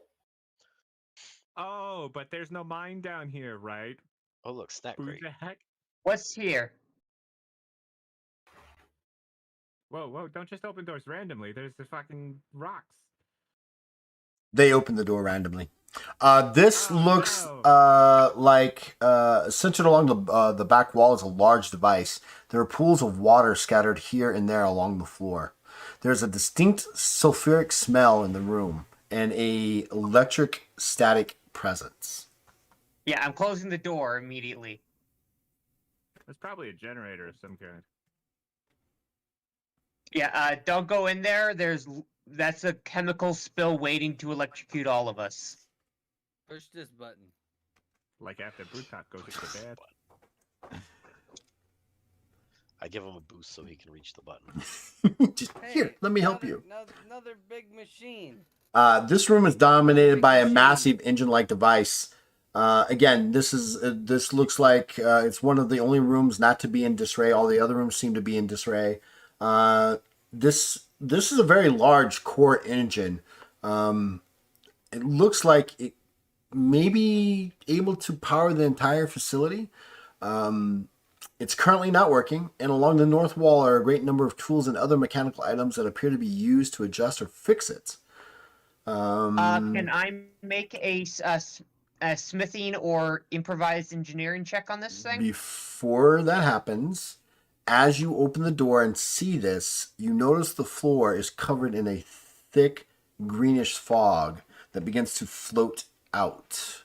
Oh, but there's no mine down here, right? Oh, look, snack Who crate. the heck? What's here? Whoa, don't just open doors randomly. There's the fucking rocks. They open the door randomly. This Oh, looks no. like centered along the back wall is a large device. There are pools of water scattered here and there along the floor. There's a distinct sulfuric smell in the room and a electric static presence. Yeah, I'm closing the door immediately. It's probably a generator of some kind. Yeah, don't go in there. That's a chemical spill waiting to electrocute all of us. Push this button. Like after Brutop goes into bed. I give him a boost so he can reach the button. Just, here, let me help you. Another big machine. This room is dominated by a Machine. massive engine-like device. Again, this looks like it's one of the only rooms not to be in disarray. All the other rooms seem to be in disarray. This is a very large core engine. It looks like it may be able to power the entire facility. It's currently not working, and along the north wall are a great number of tools and other mechanical items that appear to be used to adjust or fix it. Can I make a smithing or improvised engineering check on this thing? Before that happens, as you open the door and see this, you notice the floor is covered in a thick greenish fog that begins to float out.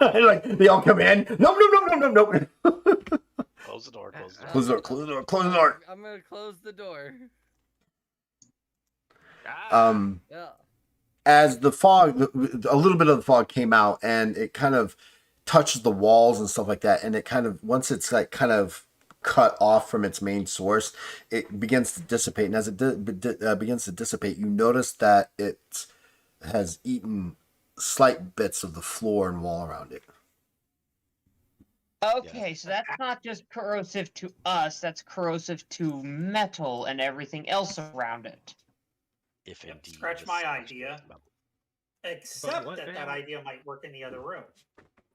Like they all come in. Nope, nope, nope, nope, nope, nope. Close the door. Close the door. Close the door. Close the door. Close the door. I'm gonna close the door. Yeah. As the fog, a little bit of the fog came out, and it kind of touches the walls and stuff like that, and it kind of, once it's like kind of cut off from its main source, it begins to dissipate, and as it begins to dissipate, you notice that it has eaten slight bits of the floor and wall around it. Okay, so that's not just corrosive to us, that's corrosive to metal and everything else around it. If indeed. Scratch this my is idea. Except what that now? idea might work in the other room.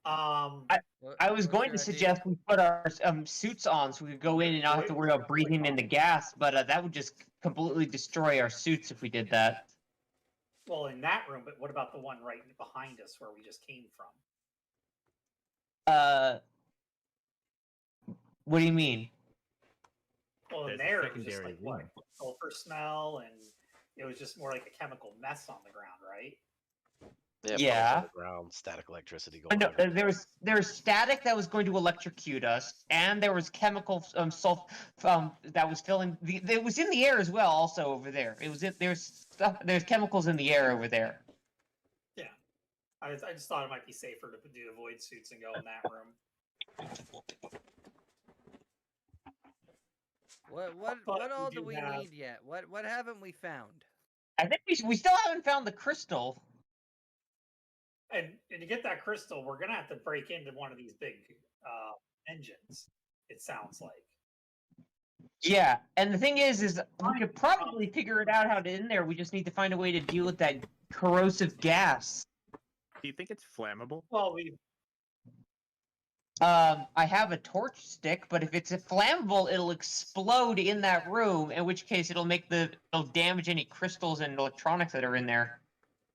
I was going to suggest we put our suits on so we could go in and not have to worry about breathing in the gas, but that would just completely destroy our suits if we did that. Well, in that room, but what about the one right behind us where we just came from? What do you mean? Well, in There's a there, it was just secondary like what, room. sulfur smell, and it was just more like a chemical mess on the ground, right? Yeah. Ground, static electricity No, going on. there was static that was going to electrocute us, and there was chemical that was filling. It was in the air as well. Also over there, there's chemicals in the air over there. Yeah, I just thought it might be safer to do the void suits and go in that room. What all do we need yet? What haven't we found? I think we still haven't found the crystal. And to get that crystal, we're gonna have to break into one of these big engines. It sounds like. Yeah, and the thing is we could probably figure it out how to in there. We just need to find a way to deal with that corrosive gas. Do you think it's flammable? Well, I have a torch stick, but if it's flammable, it'll explode in that room. In which case, it'll damage any crystals and electronics that are in there.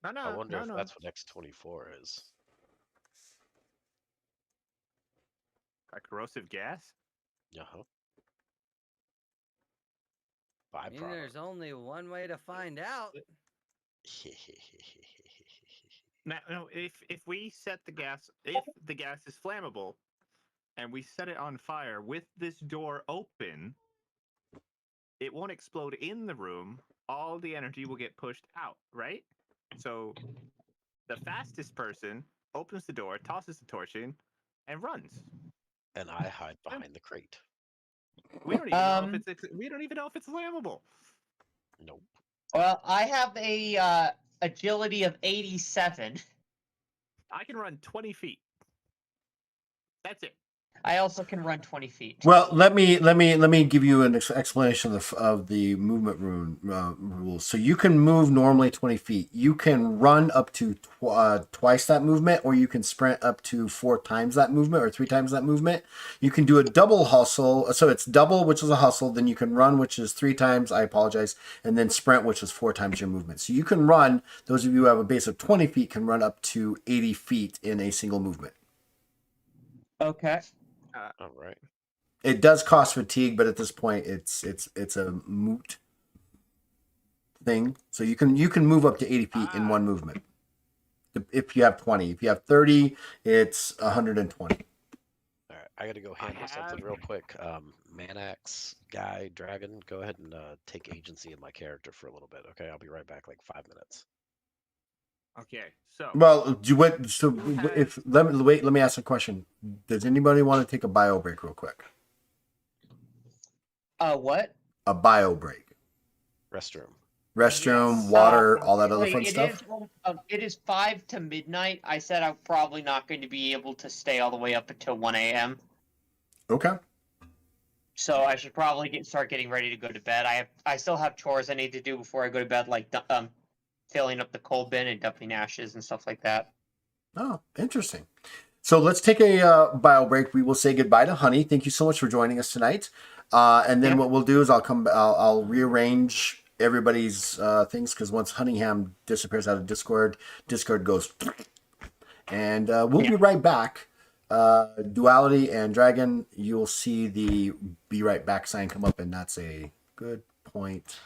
No, I wonder if no. that's what X24 is. A corrosive gas? Uh-huh. I mean, there's only one way to find out. Now, no, if we set the gas, if the gas is flammable, and we set it on fire with this door open, it won't explode in the room. All the energy will get pushed out, right? So the fastest person opens the door, tosses the torch in, and runs. And I hide behind the crate. We don't even know if it's flammable. Nope. Well, I have a agility of 87. I can run 20 feet. That's it. I also can run 20 feet. Well, let me give you an explanation of the movement rules. So you can move normally 20 feet. You can run up to twice that movement, or you can sprint up to 4 times that movement, or 3 times that movement. You can do a double hustle. So it's double, which is a hustle. Then you can run, which is 3 times. I apologize, and then sprint, which is 4 times your movement. So you can run. Those of you who have a base of 20 feet can run up to 80 feet in a single movement. Okay. All right. It does cost fatigue, but at this point, it's a moot thing. So you can move up to 80 feet in one movement. If you have 20, if you have 30, it's 120. All right. I got to go handle something real quick. Manax guy dragon, go ahead and take agency in my character for a little bit. Okay, I'll be right back. Like 5 minutes. Okay, so Well, do what? So if let me ask a question. Does anybody want to take a bio break real quick? What? A bio break. Restroom. Restroom, Yes. water, all that other Wait, fun stuff. It is 5 to midnight. I said I'm probably not going to be able to stay all the way up until 1 a.m. Okay. So I should probably start getting ready to go to bed. I still have chores I need to do before I go to bed, like filling up the coal bin and dumping ashes and stuff like that. Oh, interesting. So let's take a bio break. We will say goodbye to Honey. Thank you so much for joining us tonight. And then what we'll do is I'll rearrange everybody's things, because once Hunningham disappears out of Discord goes, and we'll be right back. Duality and Dragon, you'll see the be right back sign come up, and that's a good point.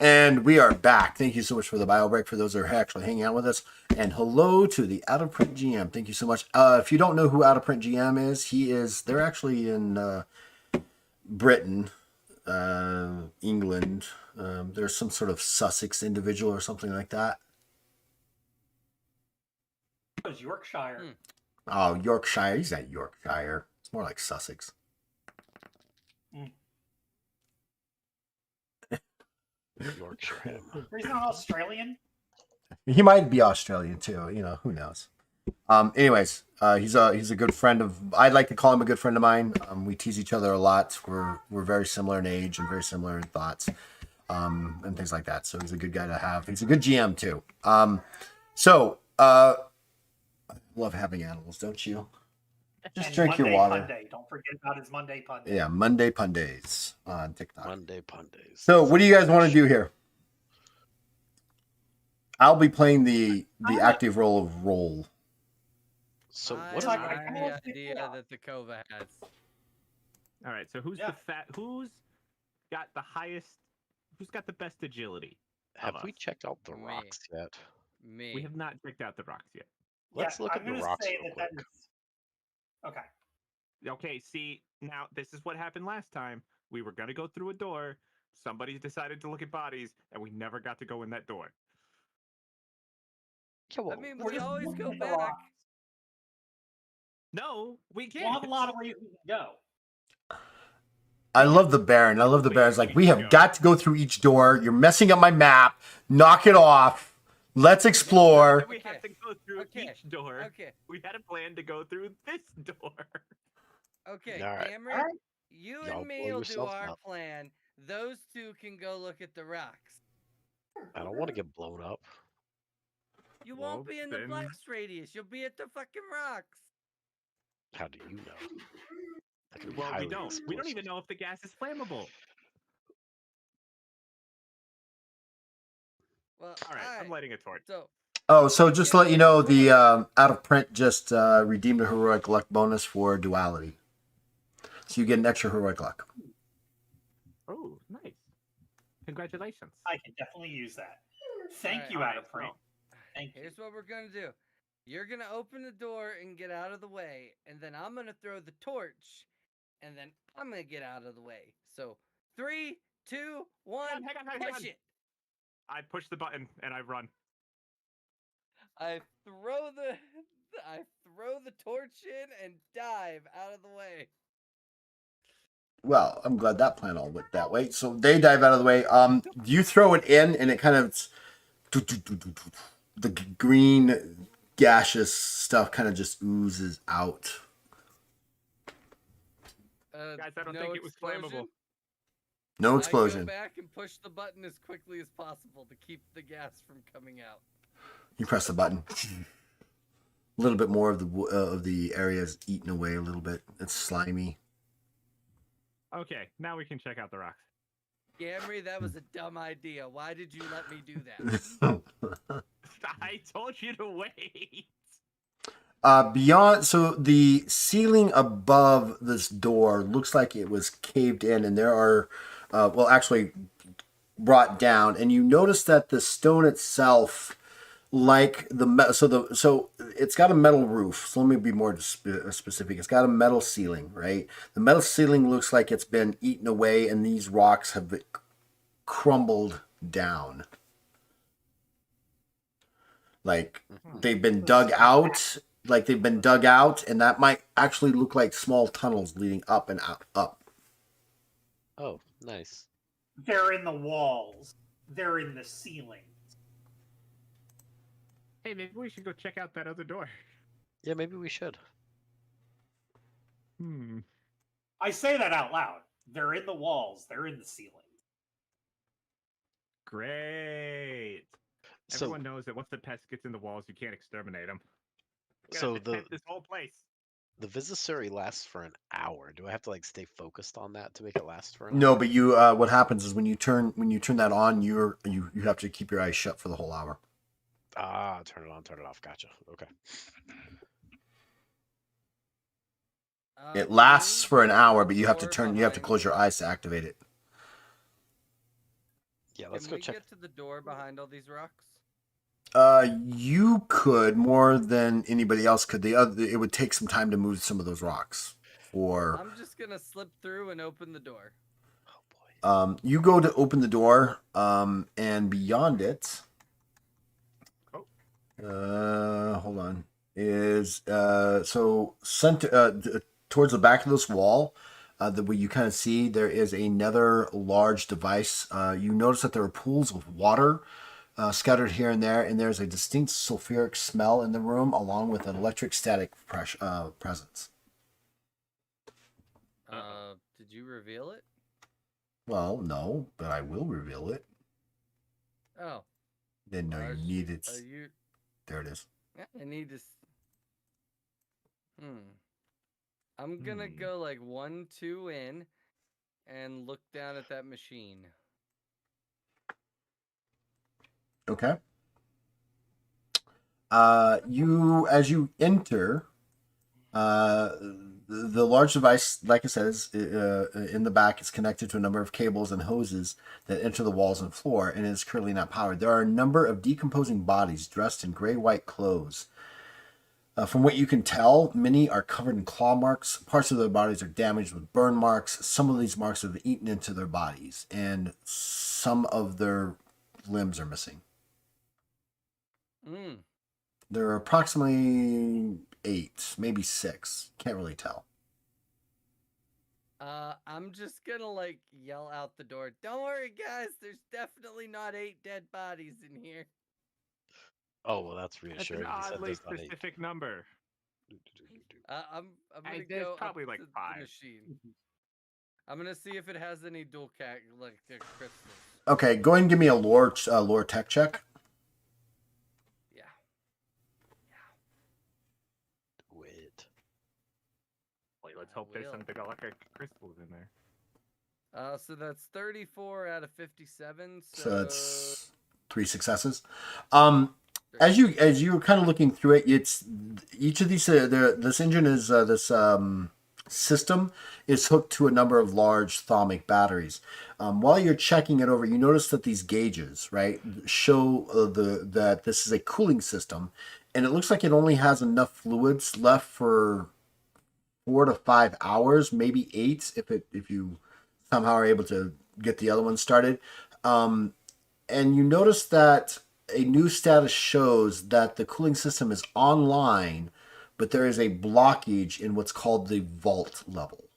And we are back. Thank you so much for the bio break for those that are actually hanging out with us. And hello to the Out of Print GM. Thank you so much. If you don't know who Out of Print GM is, they're actually in Britain, England. There's some sort of Sussex individual or something like that. It was Yorkshire. Oh, Yorkshire. He's not Yorkshire. It's more like Sussex. Yorkshire. He's not Australian. He might be Australian too. You know, who knows? Anyways, he's a good friend of. I'd like to call him a good friend of mine. We tease each other a lot. We're very similar in age and very similar in thoughts, and things like that. So he's a good guy to have. He's a good GM too. I love having animals, don't you? Just And drink your Monday water. Pun Day. Don't forget about his Monday Pun Day. Yeah, Monday Pun Days on TikTok. Monday Pundays. So, what do you guys want to do here? I'll be playing the active role of Roll. So I what? like- like I the kinda idea think- that the Kova has. All right. So who's who's got the highest? Who's got the best agility? Have of we us? checked out the Me. rocks yet? Me. We have not checked out the rocks yet. Let's look I'm at the gonna rocks say real that quick. is okay. Okay. See, now this is what happened last time. We were gonna go through a door. Somebody decided to look at bodies, and we never got to go in that door. Yeah, well, I mean, We're we just always looking go at the back. rocks. No, we We'll can't. have a lot of ways we can go. I love the Baron. I love the Wait, Baron's like, wait, we have go. got to go through each door. You're messing up my map. Knock it off. Let's explore. We have to go through Okay. each door. Okay. We had a plan to go through this door. Okay, All right. Cameron, All right. you Y'all and me blow will do yourselves our up. plan. Those two can go look at the rocks. I don't want to get blown up. You Well, won't be in the then- blast radius. You'll be at the fucking rocks. How do you know? That could be Well, we highly don't. We don't explosive. even know if the gas is flammable. Well, All right, I'm lighting a torch. So, Oh, so just to let you know, the out of print just redeemed a heroic luck bonus for duality. So you get an extra heroic luck. Oh, nice. Congratulations. I can definitely use that. Thank Alright, you, alright, out of print. Thank you. here's what we're gonna do. You're gonna open the door and get out of the way, and then I'm gonna throw the torch, and then I'm gonna get out of the way. So 3, 2, 1, Hang on. push it. I push the button and I run. I throw the torch in and dive out of the way. Well, I'm glad that plan all went that way. So they dive out of the way. You throw it in, and it kind of the green gaseous stuff kind of just oozes out. Guys, I don't no think it was flammable. explosion? No I go explosion. back and push the button as quickly as possible to keep the gas from coming out. You press the button. A little bit more of the area is eaten away a little bit. It's slimy. Okay, now we can check out the rocks. Gamry, that was a dumb idea. Why did you let me do that? I told you to wait. Beyond, so the ceiling above this door looks like it was caved in, and there are, actually brought down, and you notice that the stone itself, like so it's got a metal roof. So let me be more specific. It's got a metal ceiling, right? The metal ceiling looks like it's been eaten away, and these rocks have been crumbled down. Like they've been dug out. Like they've been dug out, and that might actually look like small tunnels leading up and up. Oh, nice. They're in the walls. They're in the ceiling. Hey, maybe we should go check out that other door. Yeah, maybe we should. I say that out loud. They're in the walls. They're in the ceiling. Great. So, Everyone knows that once the pest gets in the walls, you can't exterminate them. so This whole place. the Viscery lasts for an hour. Do I have to like stay focused on that to make it last for an No, hour? but you what happens is when you turn that on, you have to keep your eyes shut for the whole hour. Ah, turn it on, turn it off. Gotcha. Okay. It lasts for an hour, but you have to Door you have to behind. close your eyes to activate it. Yeah, let's Can go we check. get to the door behind all these rocks? You could more than anybody else could. It would take some time to move some of those rocks. For I'm just gonna slip through and open the door. Oh boy. you go to open the door, and beyond it, hold on, is so center towards the back of this wall. The way you kind of see there is another large device. You notice that there are pools of water scattered here and there, and there's a distinct sulfuric smell in the room, along with an electric static presence. Did you reveal it? Well, no, but I will reveal it. Oh. Then no, you need it. You? There it is. I need to. I'm gonna go like 1, 2 in, and look down at that machine. Okay. As you enter, the large device, like I said, is in the back. It's connected to a number of cables and hoses that enter the walls and floor, and is currently not powered. There are a number of decomposing bodies dressed in gray-white clothes. From what you can tell, many are covered in claw marks. Parts of their bodies are damaged with burn marks. Some of these marks have eaten into their bodies, and some of their limbs are missing. There are approximately 8, maybe 6. Can't really tell. I'm just gonna like yell out the door. Don't worry, guys. There's definitely not 8 dead bodies in here. Oh well, that's That's an reassuring. You said oddly there's not 8. specific number. I'm gonna There's go probably up like to 5. the machine. I'm gonna see if it has any dual crystals. Okay, go ahead and give me a lore tech check. Yeah. Wait. Wait, let's hope there's some galactic crystals in there. So that's 34 out of 57. So that's 3 successes. As you're kind of looking through it, it's each of these. This engine is this system is hooked to a number of large thermic batteries. While you're checking it over, you notice that these gauges, right, show that this is a cooling system, and it looks like it only has enough fluids left for 4 to 5 hours, maybe 8 if you somehow are able to get the other one started. And you notice that a new status shows that the cooling system is online, but there is a blockage in what's called the vault level.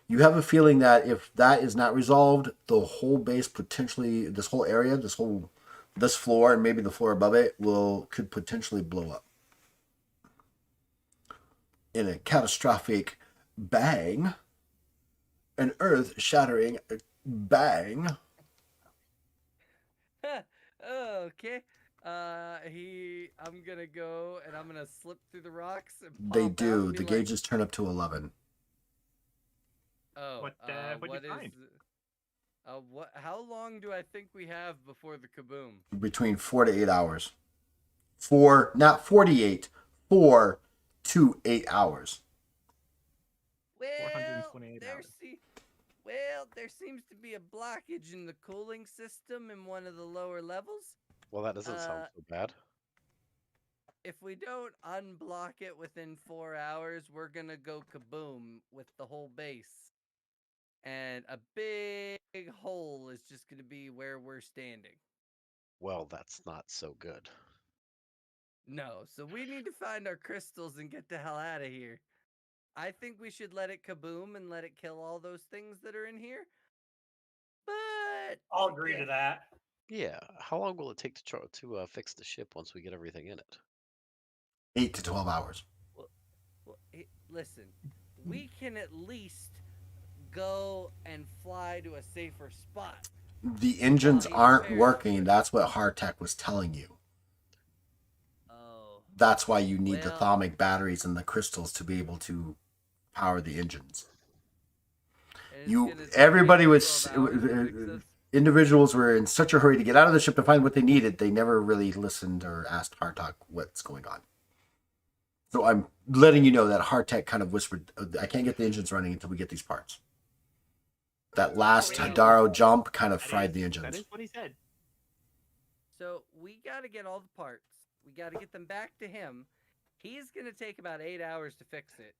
You have a feeling that if that is not resolved, the whole base potentially, this whole area, this floor, and maybe the floor above it could potentially blow up. In a catastrophic bang, an earth-shattering bang. Okay. I'm gonna go and I'm gonna slip through the rocks and They pop out do. and be The like, gauges turn up to 11. Oh, What'd what you is? find? How long do I think we have before the kaboom? Between 4 to 8 hours. 4, not 48. 4 to 8 hours. Well, 428 hours. there seems to be a blockage in the cooling system in one of the lower levels. Well, that doesn't sound so bad. If we don't unblock it within 4 hours, we're gonna go kaboom with the whole base. And a big hole is just gonna be where we're standing. Well, that's not so good. No, so we need to find our crystals and get the hell out of here. I think we should let it kaboom and let it kill all those things that are in here. But I'll agree to that. Yeah. How long will it take to fix the ship once we get everything in it? 8 to 12 hours. Listen, we can at least go and fly to a safer spot. The engines aren't working. That's what Hardtech was telling you. Oh. That's why you need the thermic batteries and the crystals to be able to power the engines. Everybody was individuals were in such a hurry to get out of the ship to find what they needed. They never really listened or asked Hardtech what's going on. So I'm letting you know that Hardtech kind of whispered, I can't get the engines running until we get these parts. That last So- Hadaro jump kind of That fried is- the That engines. is what he said. So we got to get all the parts. We got to get them back to him. He's going to take about 8 hours to fix it.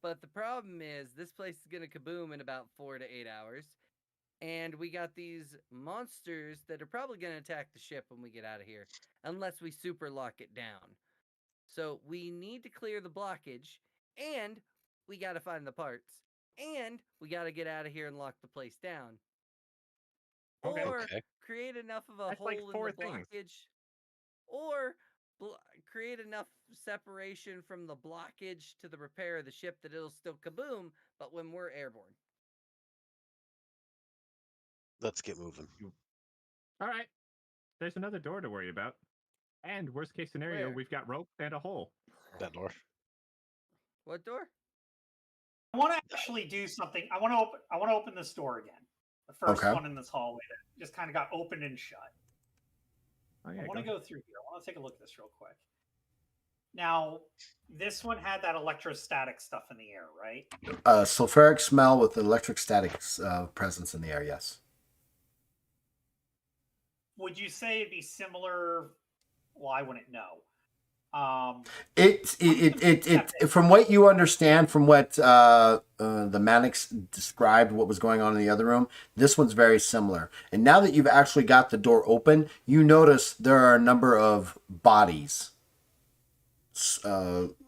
But the problem is, this place is going to kaboom in about 4 to 8 hours. And we got these monsters that are probably going to attack the ship when we get out of here, unless we super lock it down. So we need to clear the blockage, and we got to find the parts, and we got to get out of here and lock the place down. Okay. Or Okay. create enough of a That's hole like in 4 the things. blockage, or create enough separation from the blockage to the repair of the ship that it'll still kaboom, but when we're airborne. Let's get moving. All right. There's another door to worry about. And worst case scenario, Where? we've got rope and a hole. That door. What door? I want to actually do something. I want to open this door again. The first Okay. one in this hallway that just kind of got opened and shut. Oh, yeah, I want to go go through here. I want to take a look at this real quick. Now, this one had that electrostatic stuff in the air, right? Sulfuric smell with electric static presence in the air, yes. Would you say it'd be similar? Well, I wouldn't know. It from what you understand, from what the Mannix described, what was going on in the other room, this one's very similar. And now that you've actually got the door open, you notice there are a number of bodies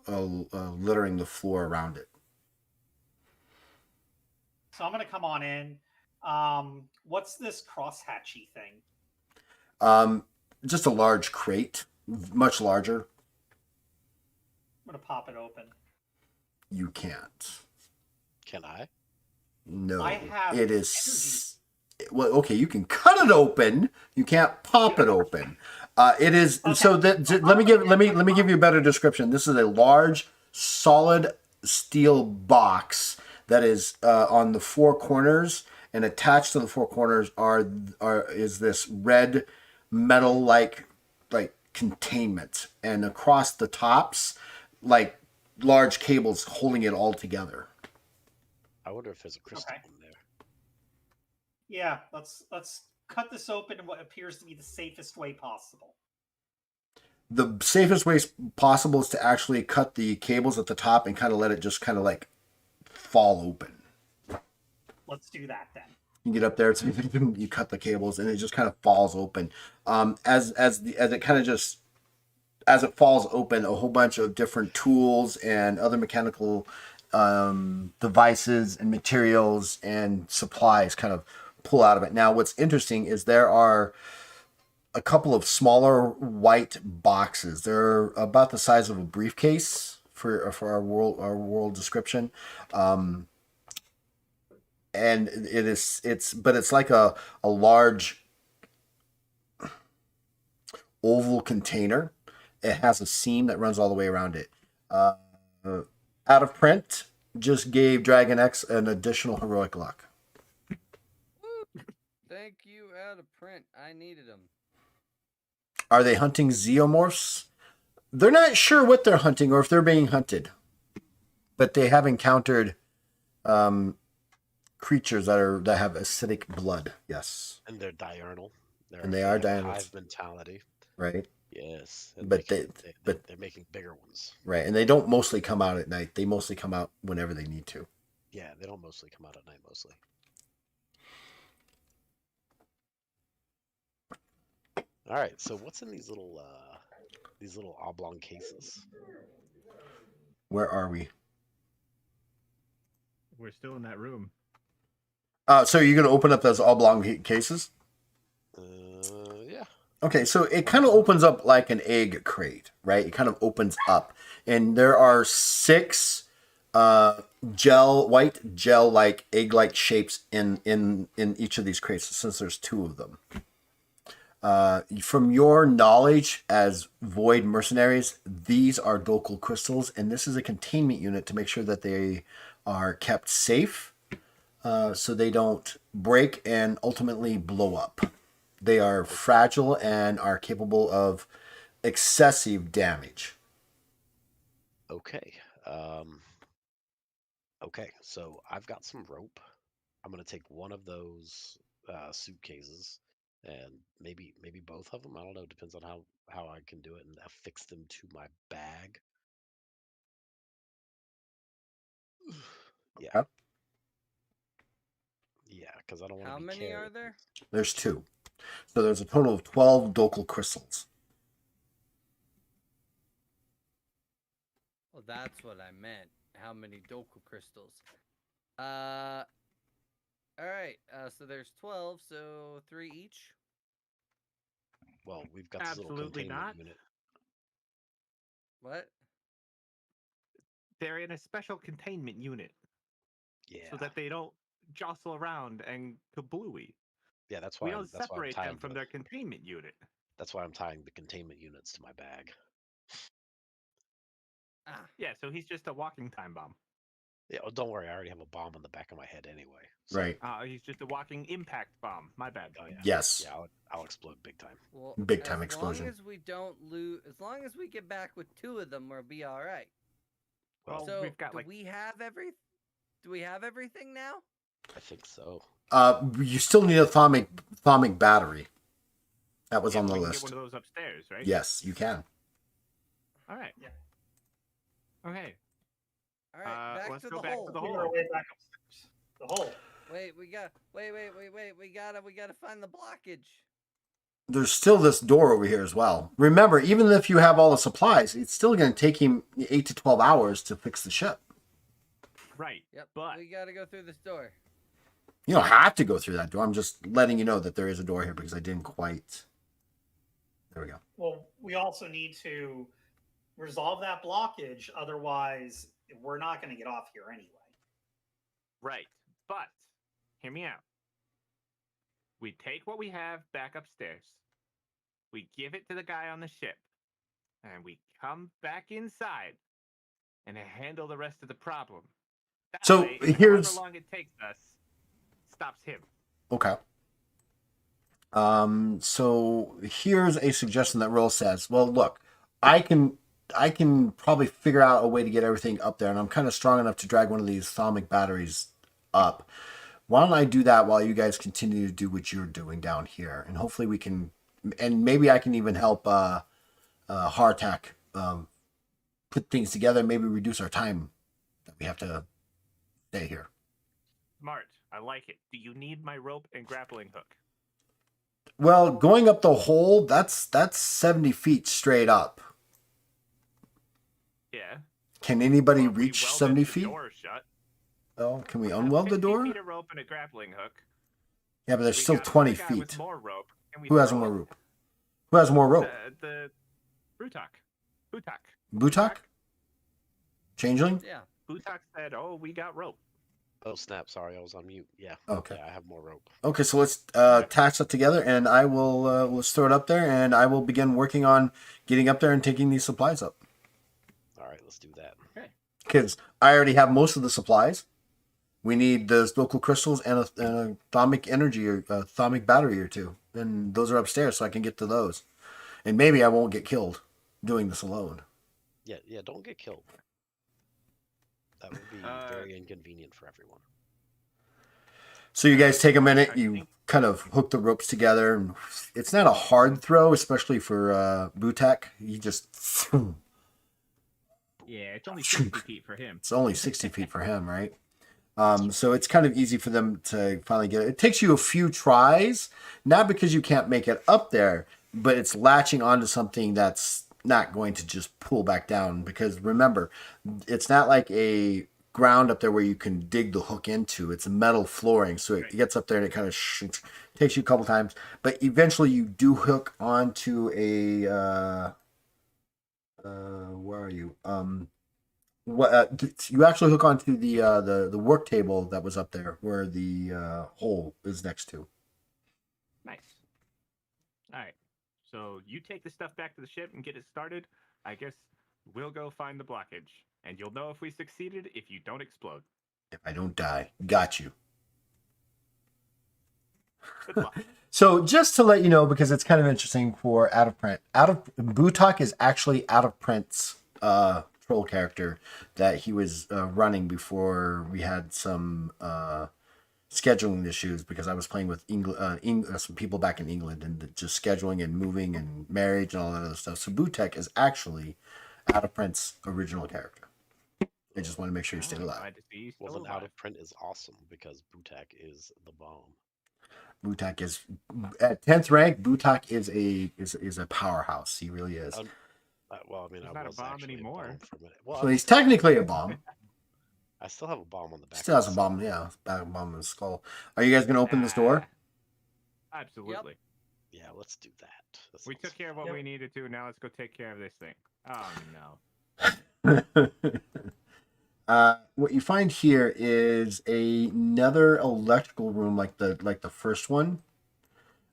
littering the floor around it. So I'm going to come on in. What's this crosshatchy thing? Just a large crate, much larger. I'm going to pop it open. You can't. Can I? No, I have it is. Well, okay, you can cut it open. You can't pop it open. It is Okay. so that. Let me give you a better description. This is a large, solid steel box that is on the four corners, and attached to the four corners is this red metal like containment, and across the tops, like large cables holding it all together. I wonder if there's a crystal Okay. in there. Yeah, let's cut this open in what appears to be the safest way possible. The safest way possible is to actually cut the cables at the top and kind of let it just kind of like fall open. Let's do that then. You get up there, you cut the cables, and it just kind of falls open. As it falls open, a whole bunch of different tools and other mechanical devices and materials and supplies kind of pull out of it. Now, what's interesting is there are a couple of smaller white boxes. They're about the size of a briefcase for our world description. And it's like a large oval container. It has a seam that runs all the way around it. Out of print just gave Dragon X an additional heroic luck. Thank you, out of print. I needed them. Are they hunting xenomorphs? They're not sure what they're hunting or if they're being hunted, but they have encountered creatures that have acidic blood. Yes, And they're diurnal. They are have diurnal. Hive mentality. right, Yes. And But they're making bigger ones. right, and they don't mostly come out at night. They mostly come out whenever they need to. Yeah, they don't mostly come out at night. Mostly. All right. So what's in these little oblong cases? Where are we? We're still in that room. So you're going to open up those oblong cases? Yeah. Okay, so it kind of opens up like an egg crate, right? It kind of opens up, and there are 6 white gel-like, egg-like shapes in each of these crates, since there's 2 of them. From your knowledge as Void mercenaries, these are Dokul crystals, and this is a containment unit to make sure that they are kept safe, so they don't break and ultimately blow up. They are fragile and are capable of excessive damage. Okay. Okay. So I've got some rope. I'm gonna take one of those suitcases and maybe both of them. I don't know. Depends on how I can do it, and affix them to my bag. Yeah, Okay. yeah, because I don't want How to be many are carrying. there? There's 2. So there's a total of 12 Dokal crystals. Well, that's what I meant. How many Doku crystals? All right. So there's 12, so 3 each. Well, we've got this little Absolutely containment not. unit. What? They're in a special containment unit Yeah, so that they don't jostle around and kablooey. yeah. That's We why don't that's why I'm separate tying them from their containment unit. That's why I'm tying the containment units to my bag. Ah. Yeah, so he's just a walking time bomb. Yeah. Oh, don't worry. I already have a bomb on the back of my head anyway. So, Right. He's just a walking impact bomb. My bad. Oh yeah. Yes. Yeah. I'll explode big time. Well, Big time as explosion. long as we don't lose, as long as we get back with 2 of them, we'll be all right. Well, Well, So, we've got do we have everything now? I think so. You still need a thaumic battery. That was Yeah, on the we can list. get one of those upstairs, right? Yes, you can. All right. Yeah. Okay. All right, back let's to go the back hole. to the Making our hole. way back upstairs. The hole. Wait, we gotta find the blockage. There's still this door over here as well. Remember, even if you have all the supplies, it's still going to take him 8 to 12 hours to fix the ship. Right. Yep, But we gotta go through this door. You don't have to go through that door. I'm just letting you know that there is a door here because I didn't quite. There we go. Well, we also need to resolve that blockage. Otherwise, we're not going to get off here anyway. right. But hear me out. We take what we have back upstairs. We give it to the guy on the ship. And we come back inside and handle the rest of the problem. That So, way, here's- however long it takes us, stops him. Okay. So here's a suggestion that Roll says, well, look, I can probably figure out a way to get everything up there, and I'm kind of strong enough to drag one of these thaumic batteries up. Why don't I do that while you guys continue to do what you're doing down here, and hopefully we can, and maybe I can even help Hardtack put things together, maybe reduce our time that we have to stay here. Smart. I like it. Do you need my rope and grappling hook? Well, going up the hole, that's 70 feet straight up. Yeah. Can anybody Well, we reach welded 70 the feet? door shut. Oh, can we Have unweld the 50 door? feet of rope and a grappling hook. Yeah, but there's We still got 20 another guy with feet. more rope. Can we Who has throw more it? rope? Who has more rope? The Brutak. Butak. Butak? Changeling? Yeah. Butak said, "Oh, we got rope." Oh snap! Sorry, I was on mute. Yeah. Okay. Yeah, I have more rope. Okay, so let's attach that together, and I will let's throw it up there, and I will begin working on getting up there and taking these supplies up. All right, let's do that. Because I already have most of the supplies. We need the local crystals and a thaumic energy or a thaumic battery or 2, and those are upstairs, so I can get to those. And maybe I won't get killed doing this alone. Yeah, yeah. Don't get killed. That would be very inconvenient for everyone. So you guys take a minute, I you think- kind of hook the ropes together, and it's not a hard throw, especially for Butak. You just, Yeah, it's only 60 feet for him. it's only 60 feet for him, right? So it's kind of easy for them to finally get it. It takes you a few tries, not because you can't make it up there, but it's latching onto something that's not going to just pull back down. Because remember, it's not like a ground up there where you can dig the hook into. It's a metal flooring, so it gets up there and it kind of takes you a couple times. But eventually, you do hook onto a where are you? You actually hook onto the work table that was up there where the hole is next to. Nice. All right. So you take the stuff back to the ship and get it started. I guess we'll go find the blockage, and you'll know if we succeeded if you don't explode. If I don't die, got you. Good luck. So just to let you know, because it's kind of interesting for Out of Print. Butak is actually Out of Print's troll character that he was running before we had some scheduling issues because I was playing with some people back in England and just scheduling and moving and marriage and all that other stuff. So Butek is actually Out of Print's original character. I just want to make sure you stay alive. Glad to see you Well, still then out alive. of print is awesome because Butak is the bomb. Butek is at 10th rank. Butek is a powerhouse. He really is. Well, I mean, He's I not a was bomb actually anymore. a bomb for a minute. Well, So he's technically a bomb. I still have a bomb on the back. Still has a bomb, yeah, back bomb in his skull. Are you guys gonna open this door? Absolutely. Yeah, let's do that. We took care of what we needed to. Now let's go take care of this thing. Oh no. What you find here is another electrical room like the first one.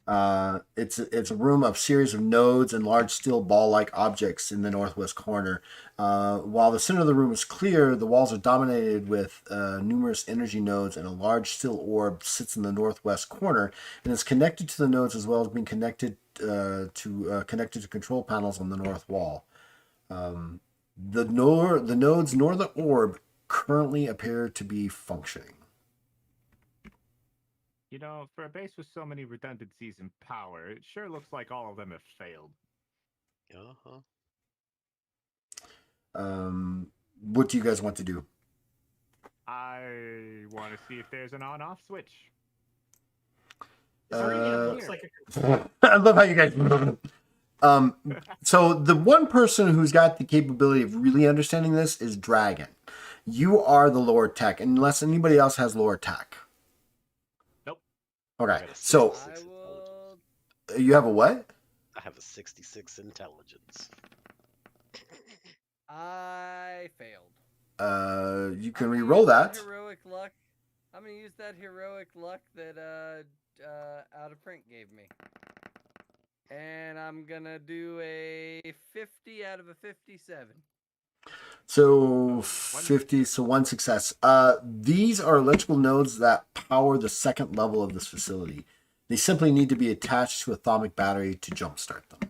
It's a room of series of nodes and large steel ball-like objects in the northwest corner. While the center of the room is clear, the walls are dominated with numerous energy nodes, and a large steel orb sits in the northwest corner and is connected to the nodes as well as being connected to control panels on the north wall. The nodes nor the orb currently appear to be functioning. You know, for a base with so many redundancies in power, it sure looks like all of them have failed. Uh-huh. What do you guys want to do? I want to see if there's an on-off switch. Looks like a I love how you guys. So the one person who's got the capability of really understanding this is Dragon. You are the lower tech, unless anybody else has lower tech. Nope. Okay, so I will. you have a what? I have a 66 intelligence. I failed. You can I'm gonna re-roll use that. Heroic luck. I'm gonna use that heroic luck that Out of Print gave me. And I'm gonna do a 50 out of a 57. So 50, so one success. These are electrical nodes that power the second level of this facility. They simply need to be attached to a atomic battery to jumpstart them.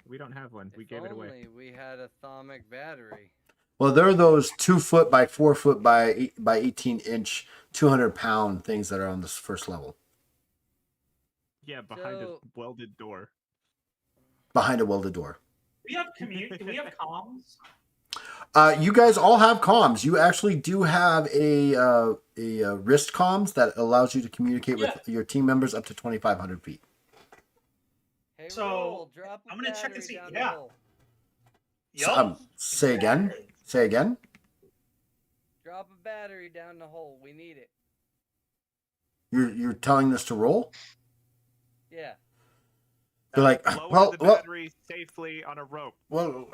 We don't have one. We If gave it away. only we had a atomic battery. Well, there are those 2 foot by 4 foot by 18 inch, 200-pound things that are on this first level. Yeah, behind So- a welded door. Behind a welded door. Do we have comms? You guys all have comms. You actually do have a wrist comms that allows you to communicate with your team members up to 2,500 feet. Hey, So, Roll, drop a I'm gonna check to battery see- down yeah. the hole. So, say again. Say again. Drop a battery down the hole. We need it. You're telling this to roll? Yeah. They're like, Lower the battery safely on a rope. well,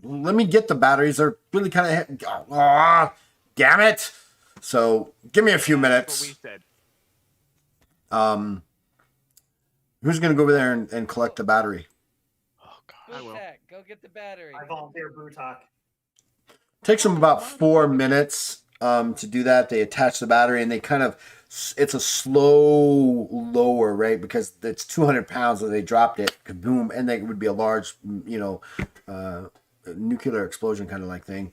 let me get the batteries. They're really kind of. Damn it! So give me a few That's what we minutes. said. Who's gonna go over there and collect the battery? Oh, God. I will. Bullshit, go get the battery. I volunteer Brutok. Takes them about 4 minutes to do that. They attach the battery and they kind of. It's a slow lower, right? Because it's 200 pounds that they dropped it, kaboom, and then it would be a large, nuclear explosion kind of like thing.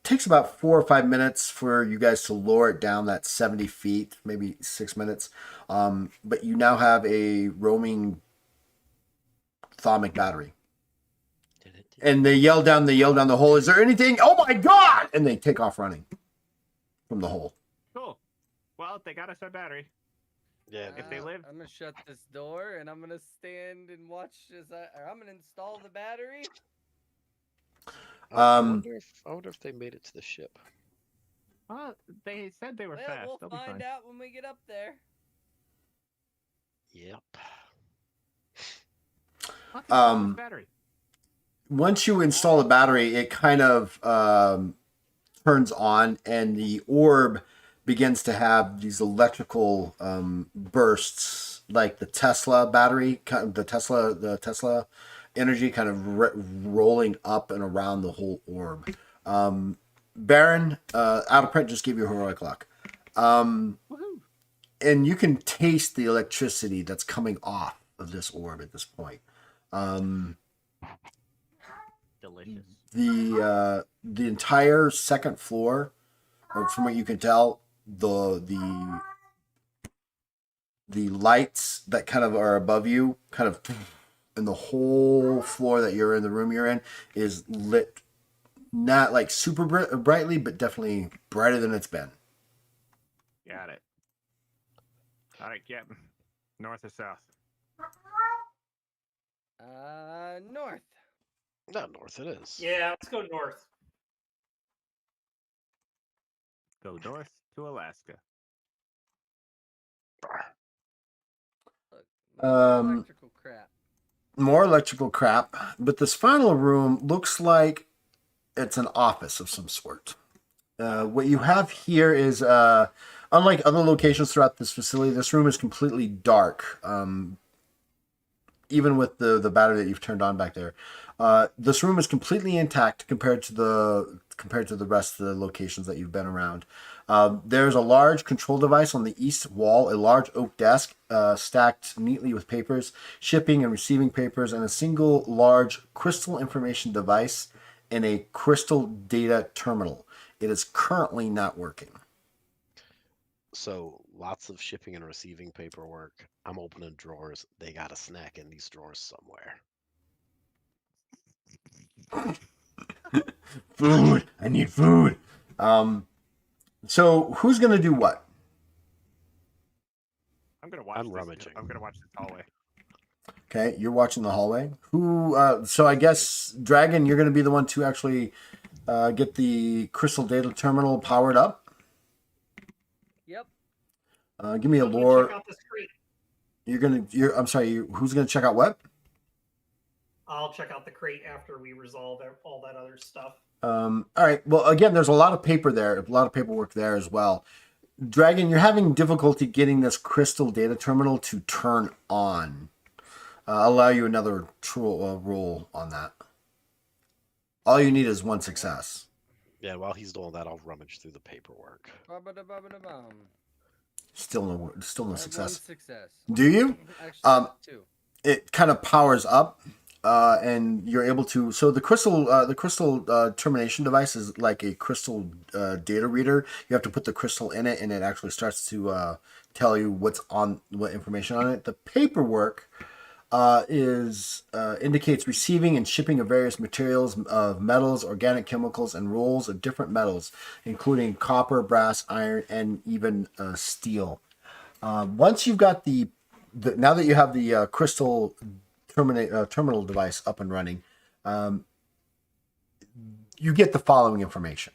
Takes about 4 or 5 minutes for you guys to lower it down that 70 feet, maybe 6 minutes. But you now have a roaming atomic battery. And they yell down the hole, is there anything? Oh my God! And they take off running from the hole. Cool. Well, they got us our battery. Yeah, If they live- I'm gonna shut this door and I'm gonna stand and watch I'm gonna install the battery. I wonder if they made it to the ship. Well, they said they were Well, fast. we'll They'll be find fine. out when we get up there. Yep. I'll take this battery. Once you install the battery, it kind of turns on, and the orb begins to have these electrical bursts, like the Tesla battery, the Tesla energy, kind of rolling up and around the whole orb. Baron, Out of Print just gave you heroic luck, Woohoo! and you can taste the electricity that's coming off of this orb at this point. Delicious. The entire second floor or from what you can tell, the lights that kind of are above you, kind of, and the whole floor that you're in, the room you're in, is lit, not like super brightly, but definitely brighter than it's been. Got it. All right, Captain. North or south? North. Not north, it is. Yeah, let's go north. Go north to Alaska. Look, more Um, electrical crap. More electrical crap, but this final room looks like it's an office of some sort. What you have here is, unlike other locations throughout this facility, this room is completely dark. Even with the battery that you've turned on back there, this room is completely intact compared to the rest of the locations that you've been around. There's a large control device on the east wall, a large oak desk stacked neatly with papers, shipping and receiving papers, and a single large crystal information device and a crystal data terminal. It is currently not working. So lots of shipping and receiving paperwork. I'm opening drawers. They got a snack in these drawers somewhere. Food. I need food. So who's gonna do what? I'm gonna watch. I'm rummaging. I'm gonna watch this hallway. Okay, you're watching the hallway. Who? So I guess Dragon, you're gonna be the one to actually get the crystal data terminal powered up. Yep. Give me a Let me lore. check out this crate. I'm sorry. Who's gonna check out what? I'll check out the crate after we resolve all that other stuff. All right. Well, again, there's a lot of paper there, a lot of paperwork there as well. Dragon, you're having difficulty getting this crystal data terminal to turn on. I'll allow you another roll on that. All you need is one success. Yeah, while he's doing that, I'll rummage through the paperwork. Ba-ba-da-ba-ba-da-bum. Still no I have one success. success. Do you? Actually, two. It kind of powers up, and you're able to. So the crystal termination device is like a crystal data reader. You have to put the crystal in it, and it actually starts to tell you what information on it. The paperwork indicates receiving and shipping of various materials of metals, organic chemicals, and rolls of different metals, including copper, brass, iron, and even steel. Once you've got now that you have the crystal terminal device up and running, you get the following information.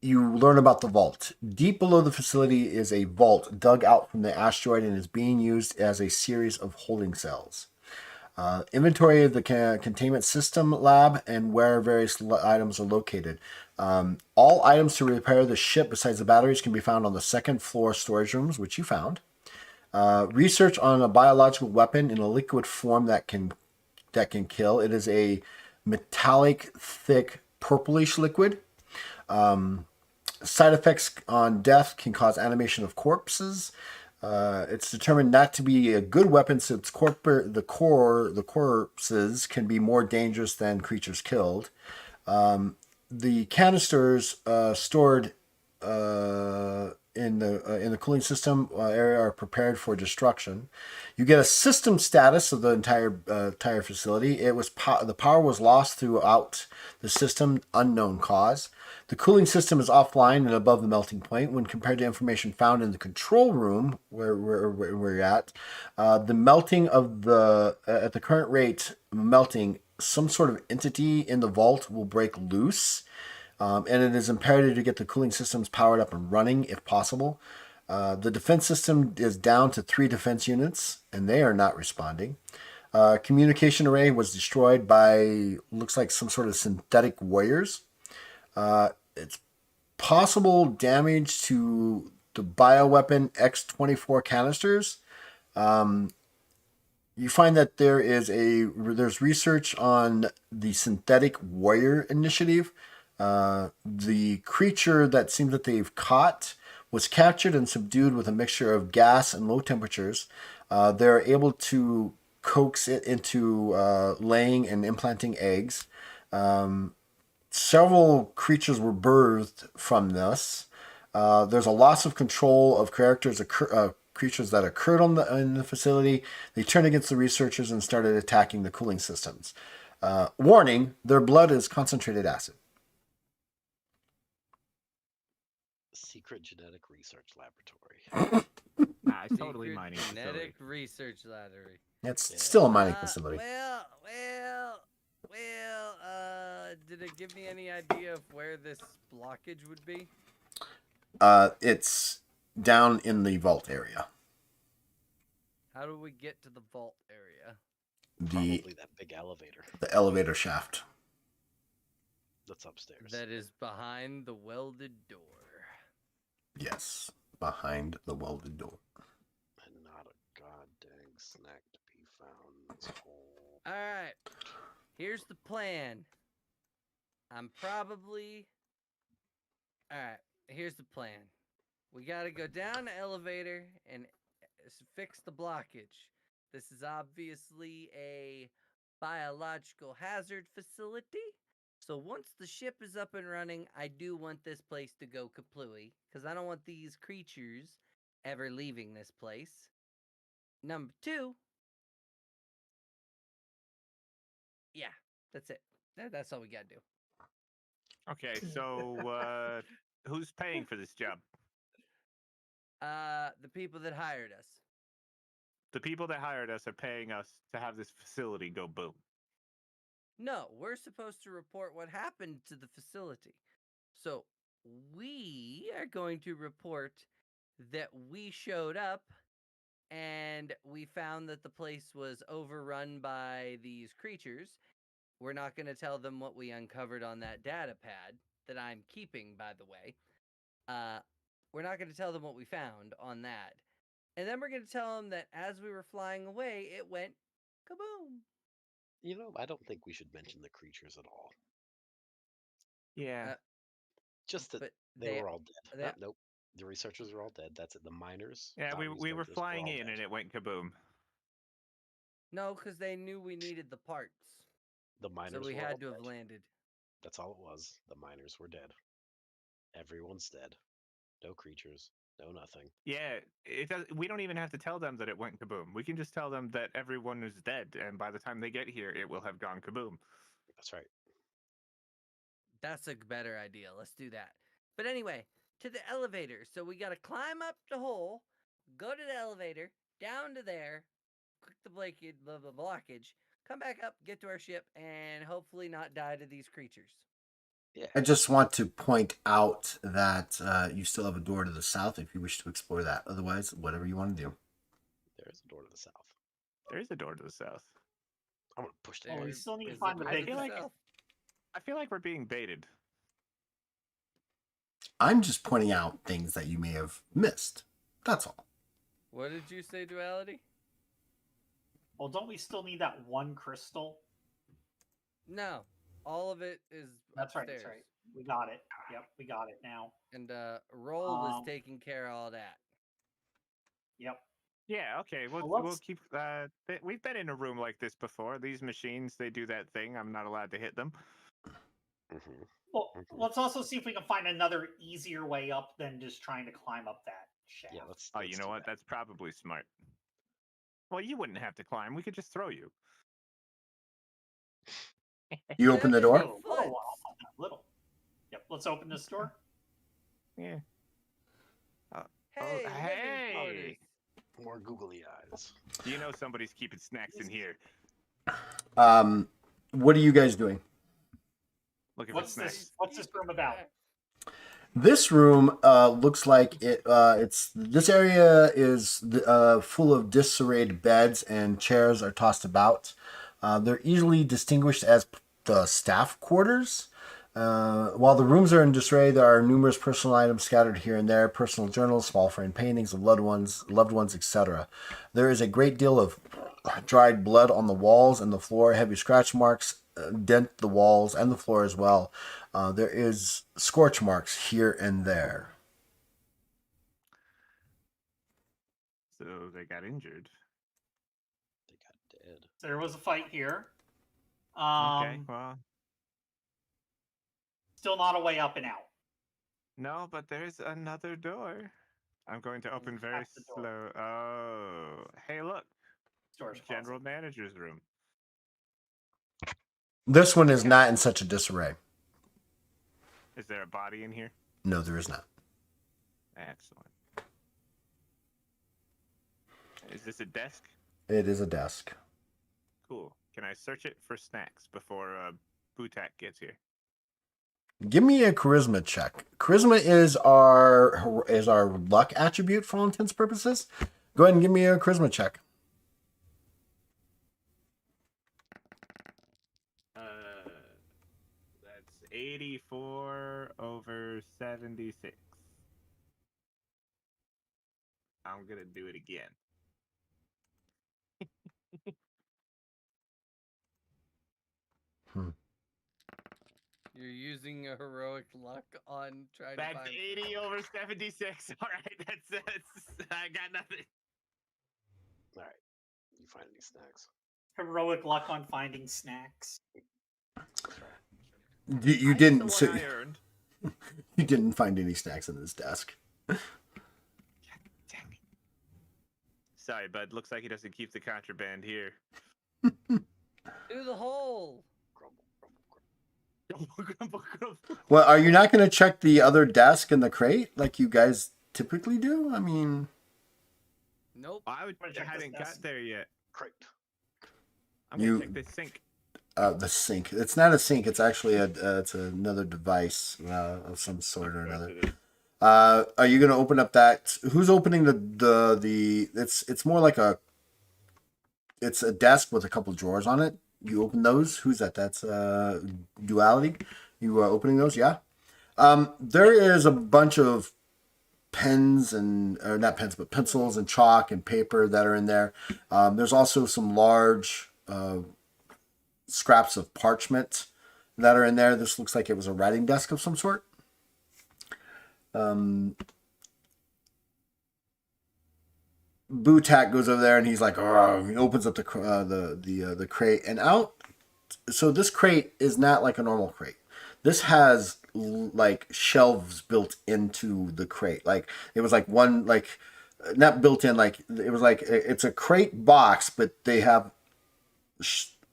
You learn about the vault. Deep below the facility is a vault dug out from the asteroid and is being used as a series of holding cells. Inventory of the containment system lab and where various items are located. All items to repair the ship besides the batteries can be found on the second floor storage rooms, which you found. Research on a biological weapon in a liquid form that can kill. It is a metallic, thick, purplish liquid. Side effects on death can cause animation of corpses. It's determined not to be a good weapon since the corpses can be more dangerous than creatures killed. The canisters stored in the cooling system area are prepared for destruction. You get a system status of the entire facility. The power was lost throughout the system, unknown cause. The cooling system is offline and above the melting point when compared to information found in the control room where you're at. The melting of at the current rate melting, some sort of entity in the vault will break loose. And it is imperative to get the cooling systems powered up and running if possible. The defense system is down to 3 defense units, and they are not responding. Communication array was destroyed by, looks like some sort of synthetic warriors. It's possible damage to the bioweapon X-24 canisters. You find that there's research on the synthetic warrior initiative. The creature that seems that they've caught was captured and subdued with a mixture of gas and low temperatures. They're able to coax it into laying and implanting eggs. several creatures were birthed from this. There's a loss of control of creatures that occurred in the facility. They turned against the researchers and started attacking the cooling systems. Warning: their blood is concentrated acid. Secret genetic research laboratory. Nah, it's totally Secret mining genetic facility. research laboratory. It's Yeah. still a mining facility. Did it give me any idea of where this blockage would be? It's down in the vault area. How do we get to the vault area? Probably that big elevator The elevator shaft. that's upstairs. That is behind the welded door. Yes, behind the welded door. And not a goddamn snack to be found in this hole. Alright. Here's the plan. Alright, here's the plan. We gotta go down the elevator and fix the blockage. This is obviously a biological hazard facility. So once the ship is up and running, I do want this place to go kaplooey, because I don't want these creatures ever leaving this place. Number 2. Yeah, that's it. That's all we gotta do. Okay, so who's paying for this job? The people that hired us. The people that hired us are paying us to have this facility go boom. No, we're supposed to report what happened to the facility. So we are going to report that we showed up and we found that the place was overrun by these creatures. We're not going to tell them what we uncovered on that data pad that I'm keeping, by the way. We're not going to tell them what we found on that. And then we're going to tell them that as we were flying away, it went kaboom. You know, I don't think we should mention the creatures at all. Yeah. Just that But they were all dead. they- Nope. The researchers were all dead. That's it. The miners. Yeah, we Darius were Douglas, flying all in dead. and it went kaboom. No, because they knew we needed the parts. The miners So we were all had to have dead. landed. That's all it was. The miners were dead. Everyone's dead. No creatures. No nothing. Yeah, it does. We don't even have to tell them that it went kaboom. We can just tell them that everyone is dead, and by the time they get here, it will have gone kaboom. That's right. That's a better idea. Let's do that. But anyway, to the elevator. So we got to climb up the hole, go to the elevator, down to there, click the blockage, come back up, get to our ship, and hopefully not die to these creatures. Yeah. I just want to point out that you still have a door to the south if you wish to explore that. Otherwise, whatever you want to do. There is a door to the south. There is a door to the south. I'm gonna push Well, that. we There still need to is a find the door I big to feel the like- south. I feel like we're being baited. I'm just pointing out things that you may have missed. That's all. What did you say, Duality? Well, don't we still need that one crystal? No, all of it is That's right. upstairs. That's right. We got it. Yep, we got it now. And Roll is Um, taking care of all that. Yep. Yeah, okay. Well, We'll let's- keep. We've been in a room like this before. These machines, they do that thing. I'm not allowed to hit them. Mm-hmm. Well, Mhm. let's also see if we can find another easier way up than just trying to climb up that shaft. Yeah, let's. Oh, let's you know do what? that. That's probably smart. Well, you wouldn't have to climb. We could just throw you. You open the door? Little, little. Yep. Let's open this door. Yeah. Hey, living hey! quarters. More googly eyes. You know somebody's keeping snacks in here. What are you guys doing? Looking What's for snacks. this? What's this room about? This room looks like this area is full of disarrayed beds and chairs are tossed about. They're easily distinguished as the staff quarters. While the rooms are in disarray, there are numerous personal items scattered here and there: personal journals, small frame paintings of loved ones, etc. There is a great deal of dried blood on the walls and the floor. Heavy scratch marks dent the walls and the floor as well. There is scorch marks here and there. So they got injured. They got dead. So there was a fight here. Okay, well, Still not a way up and out. No, but there's another door. I'm going to open very That's the door. slow. Oh, hey, look, Storage general closet. manager's room. This one is not in such a disarray. Is there a body in here? No, there is not. Excellent. Is this a desk? It is a desk. Cool. Can I search it for snacks before Butak gets here? Give me a charisma check. Charisma is our luck attribute for all intents and purposes. Go ahead and give me a charisma check. That's 84 over 76. I'm gonna do it again. You're using a heroic luck on trying That's to find. 80 over 76. All right, that's I got nothing. All right. You find any snacks? Heroic luck on finding snacks. That's right. You I get didn't. the So, one I earned. you didn't find any snacks in this desk. Dang it. Sorry, bud. Looks like he doesn't keep the contraband here. To the hole. Well, are you not going to check the other desk in the crate like you guys typically do? I mean, Nope. I Wanna check this hadn't desk? got there yet. Great. I'm You- gonna check this sink. the sink. It's not a sink. It's actually it's another device of some sort or another. Are you going to open up that? Who's opening the? It's more like it's a desk with a couple drawers on it. You open those. Who's that? That's Duality. You are opening those, yeah. There is a bunch of pens or not pens, but pencils and chalk and paper that are in there. There's also some large scraps of parchment that are in there. This looks like it was a writing desk of some sort. Butak goes over there and he's like, "Oh," he opens up the crate and out. So this crate is not like a normal crate. This has like shelves built into the crate. Like it was like one like not built in. Like it was like it's a crate box, but they have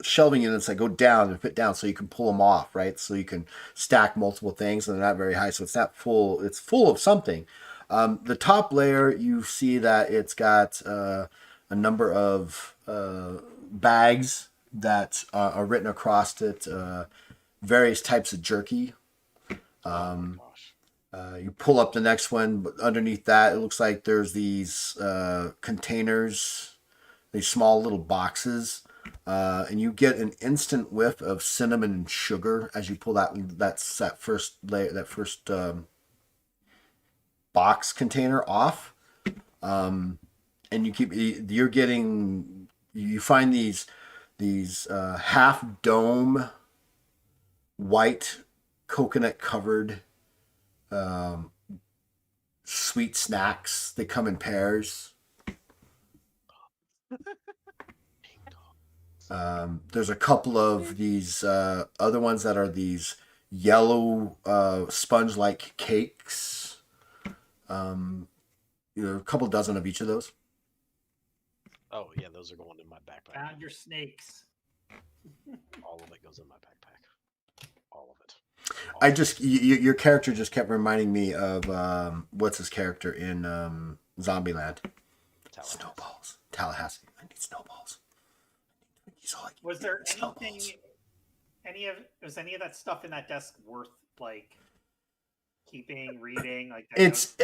shelving units that go down and fit down, so you can pull them off, right? So you can stack multiple things, and they're not very high, so it's not full. It's full of something. The top layer, you see that it's got a number of bags that are written across it, various types of jerky. Oh my gosh. You pull up the next one, but underneath that, it looks like there's these containers, these small little boxes, and you get an instant whiff of cinnamon and sugar as you pull that first layer, that first box container off, and you find these half dome white coconut covered sweet snacks. They come in pairs. There's a couple of these other ones that are these yellow sponge-like cakes. A couple dozen of each of those. Oh yeah, those are going in my backpack. Found your snakes. All of it goes in my backpack. All of it. Your character just kept reminding me of what's his character in Zombieland? Tallahassee. Snowballs. Tallahassee. I need snowballs. He's all like, Was there snowballs. was any of that stuff in that desk worth like keeping, reading? Like It's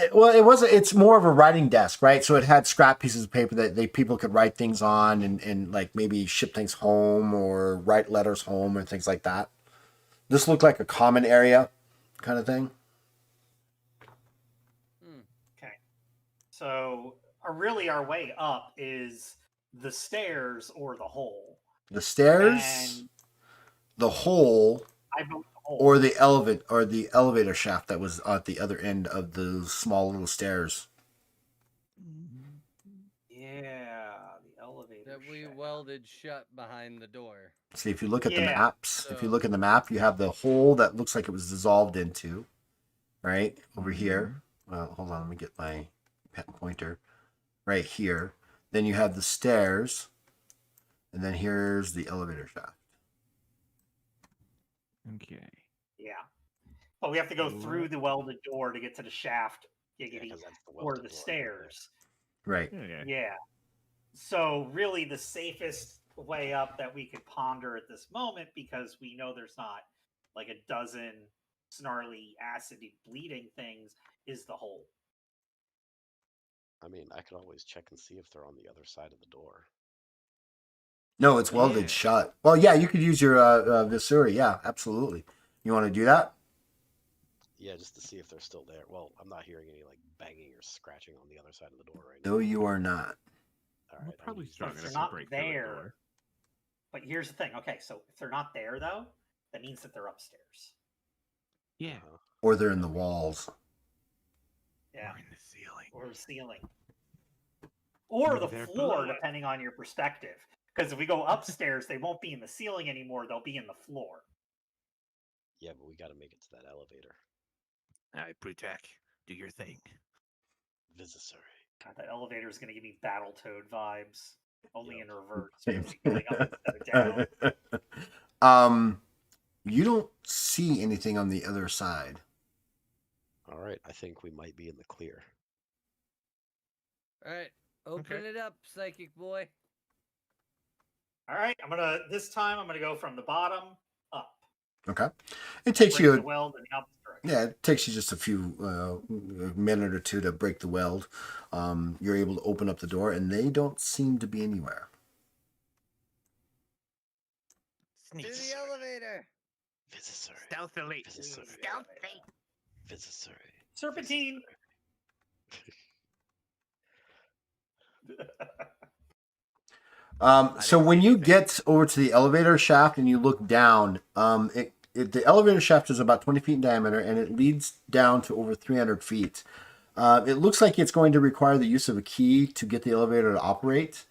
more of a writing desk, right? So it had scrap pieces of paper that people could write things on and like maybe ship things home or write letters home or things like that. This looked like a common area kind of thing. Okay. So really our way up is the stairs or the hole. The stairs, And the hole, I vote the hole. or the elevator shaft that was at the other end of those small little stairs. Yeah, the elevator. That completely welded shut behind the door. See, if you look at the Yeah. maps, if you look at the map, you have the hole that looks like it was dissolved into, right over here. Well, hold on, let me get my pointer. Right here. Then you have the stairs, and then here's the elevator shaft. Okay. Yeah. But we have to go through the welded door to get to the shaft, giggity, because that's the or welded the door. stairs. Right. Yeah. Yeah. So really the safest way up that we could ponder at this moment, because we know there's not like a dozen snarly acidy bleeding things, is the hole. I mean, I could always check and see if they're on the other side of the door. No, it's welded Yeah. shut. Well, yeah, you could use your Visuri. Yeah, absolutely. You want to do that? Yeah, just to see if they're still there. Well, I'm not hearing any like banging or scratching on the other side of the door right now. No, you are not. All We're right, probably I'm strong If enough they're to not break through a there, door. but here's the thing. Okay, so if they're not there though, that means that they're upstairs. Yeah. Or they're in the walls. Yeah. Or in the ceiling. Or the ceiling. Or Maybe the they're floor, below it. depending on your perspective. Because if we go upstairs, they won't be in the ceiling anymore, they'll be in the floor. Yeah, but we got to make it to that elevator. All right, Brutak, do your thing. Viscery. God, that elevator is going to give me Battletoad vibes. Only Yep. in reverse. It's going up instead of down. You don't see anything on the other side. All right, I think we might be in the clear. All right, open Okay. it up, psychic boy. Alright, this time I'm gonna go from the bottom up. Okay. It takes Break you the weld in the opposite direction. Yeah, it takes you just a few a minute or two to break the weld. You're able to open up the door, and they don't seem to be anywhere. To Sneak. the elevator. Viscery. Stealthily. Viscery. Stealthy. Viscery. Serpentine! So didn't when see you anything. get over to the elevator shaft and you look down, the elevator shaft is about 20 feet in diameter, and it leads down to over 300 feet. It looks like it's going to require the use of a key to get the elevator to operate.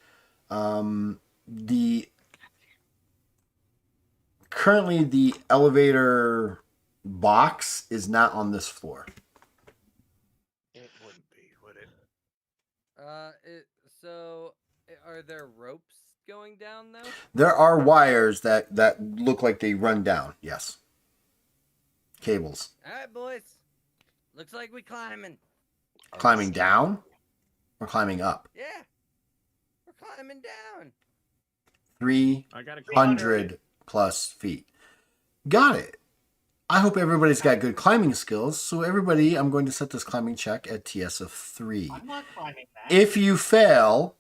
Currently, the elevator box is not on this floor. It wouldn't be, would it? So are there ropes going down though? There are wires that look like they run down. Yes. Cables. All right, boys. Looks like we climbing. Climbing down or climbing up? Yeah, we're climbing down. I got a 300 plus feet. Got it. I hope everybody's got good climbing skills. So everybody, I'm going to set this climbing check at TS of 3. I'm not climbing that. If you fail,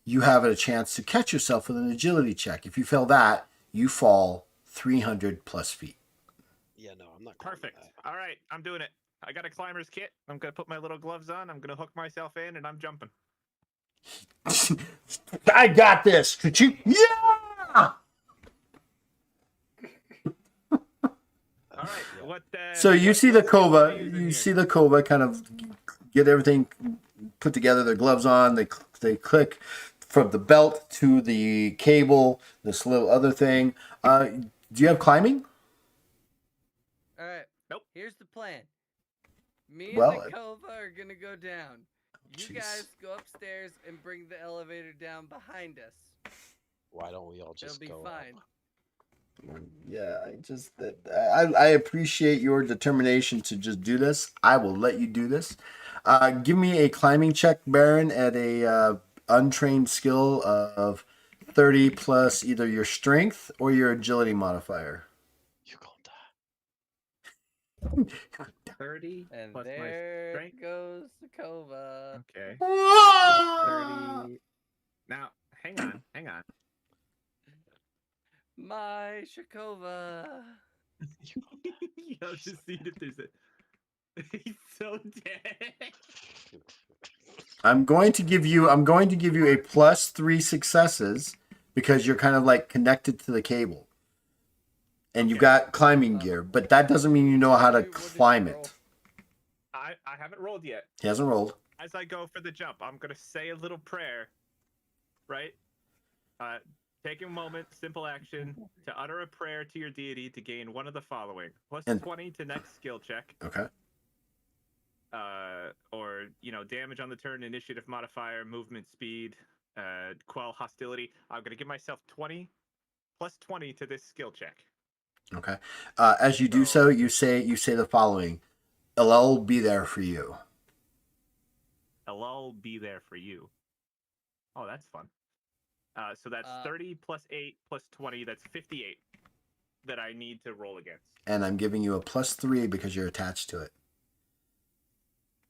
you have a chance to catch yourself with an agility check. If you fail that, you fall 300 plus feet. Yeah, no, I'm not. climbing Perfect. that. All right, I'm doing it. I got a climber's kit. I'm gonna put my little gloves on. I'm gonna hook myself in, and I'm jumping. I got this. Could you? Yeah. All right. What? So you what- see the what skill am I Kova. using You here? see the Kova kind of get everything put together. Their gloves on. They click from the belt to the cable. This little other thing. Do you have climbing? All right. Nope. Here's the plan. Me Well, and the Kova are gonna go down. You Jeez. guys go upstairs and bring the elevator down behind us. Why don't we all just It'll be go? fine. Yeah, I appreciate your determination to just do this. I will let you do this. Give me a climbing check, Baron, at a untrained skill of 30 plus either your strength or your agility modifier. You're gonna die. 30 And plus my there strength. goes the Kova. Okay. Whoa! 30. Now, hang on. My Shakova. I'll just see if there's a. He's so dead. I'm going to give you a plus 3 successes because you're kind of like connected to the cable. And you've Okay. got climbing gear, but that doesn't mean you know how to What did you climb roll? it. I haven't rolled yet. He hasn't rolled. As I go for the jump, I'm gonna say a little prayer, right? Take a moment, simple action, to utter a prayer to your deity to gain one of the following: plus And- 20 to next skill check, Okay. or damage on the turn, initiative modifier, movement speed, quell hostility. I'm gonna give myself 20 plus 20 to this skill check. Okay. As you do so, you say the following: "I'll be there for you." I'll be there for you. Oh, that's fun. So that's 30 plus 8 plus 20. That's 58 that I need to roll against. And I'm giving you a +3 because you're attached to it.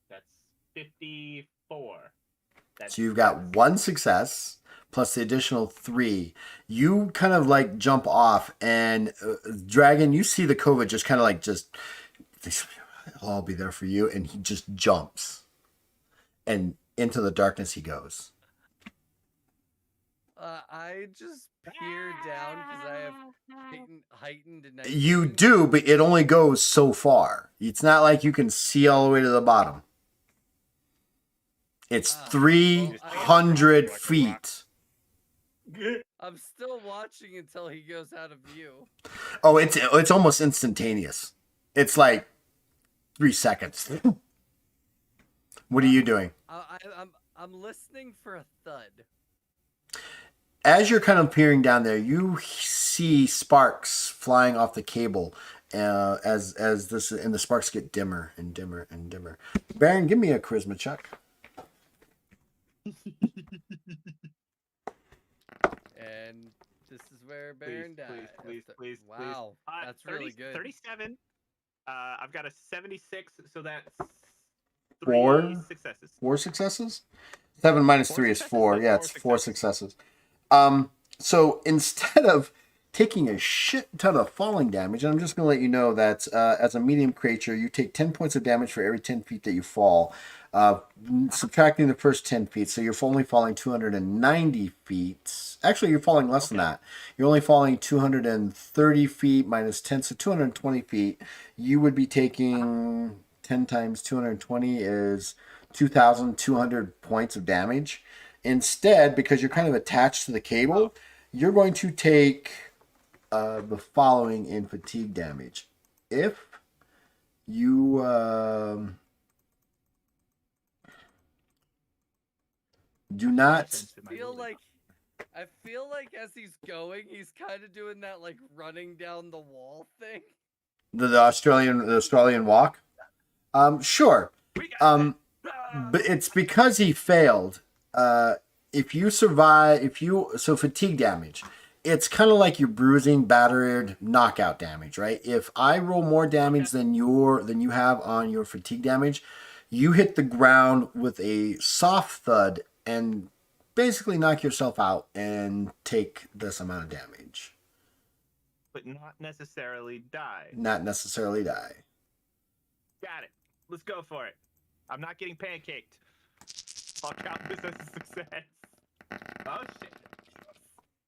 That's 54. So you've got one success plus the additional 3. You kind of like jump off, and Dragon, you see the COVID just kind of like I'll be there for you, and he just jumps, and into the darkness he goes. I just peer down because I have heightened night You vision. do, but it only goes so far. It's not like you can see all the way to the bottom. It's 300 feet. I'm still watching until he goes out of view. Oh, it's almost instantaneous. It's like 3 seconds. What are you doing? I'm listening for a thud. As you're kind of peering down there, you see sparks flying off the cable. As this, and the sparks get dimmer and dimmer and dimmer. Baron, give me a charisma check. And this is where Baron died. Please. Wow, that's really good. 37. I've got a 76, so that's 4 3 successes. 4 successes. 7 minus 3 is 4. Yeah, it's 4 successes. So instead of taking a shit ton of falling damage, I'm just going to let you know that as a medium creature, you take 10 points of damage for every 10 feet that you fall, subtracting the first 10 feet. So you're only falling 290 feet. Actually, you're falling less than that. You're only falling 230 feet minus 10, so 220 feet. You would be taking 10 times 220 is 2,200 points of damage. Instead, because you're kind of attached to the cable, you're going to take the following in fatigue damage. If you do not... I feel like as he's going, he's kind of doing that like running down the wall thing. The Australian walk? Sure. But it's because he failed. If you survive, so fatigue damage, it's kind of like your bruising, battered, knockout damage, right? If I roll more damage than you have on your fatigue damage, you hit the ground with a soft thud and basically knock yourself out and take this amount of damage. But not necessarily die. Not necessarily die. Got it. Let's go for it. I'm not getting pancaked. I'll count this as a success. Oh shit.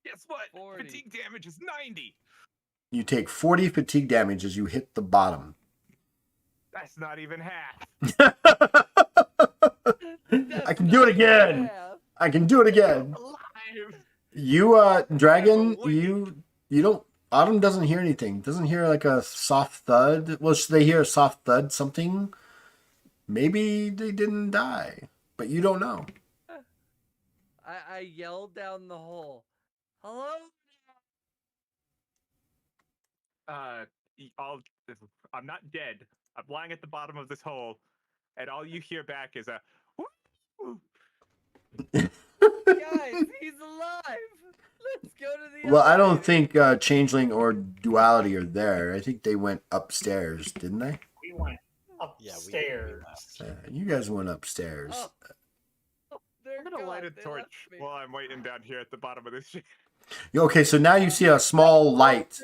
Guess what? 40. Fatigue damage is 90. You take 40 fatigue damage as you hit the bottom. That's not even half. I can do it again. I can do it again. Alive. You, Dragon, you don't... Autumn doesn't hear anything. Doesn't hear like a soft thud. Well, should they hear a soft thud? Something? Maybe they didn't die, but you don't know. I yelled down the hole. Hello? I'm not dead. I'm lying at the bottom of this hole, and all you hear back is a woo. Guys, he's alive. Let's go to the Well, I don't elevator. think Changeling or Duality are there. I think they went upstairs, didn't they? We went Yeah, upstairs. You guys went upstairs. They're I'm gonna light a gone. They torch left me. while I'm waiting down here at the bottom of this shit. Okay, so now you see a small light.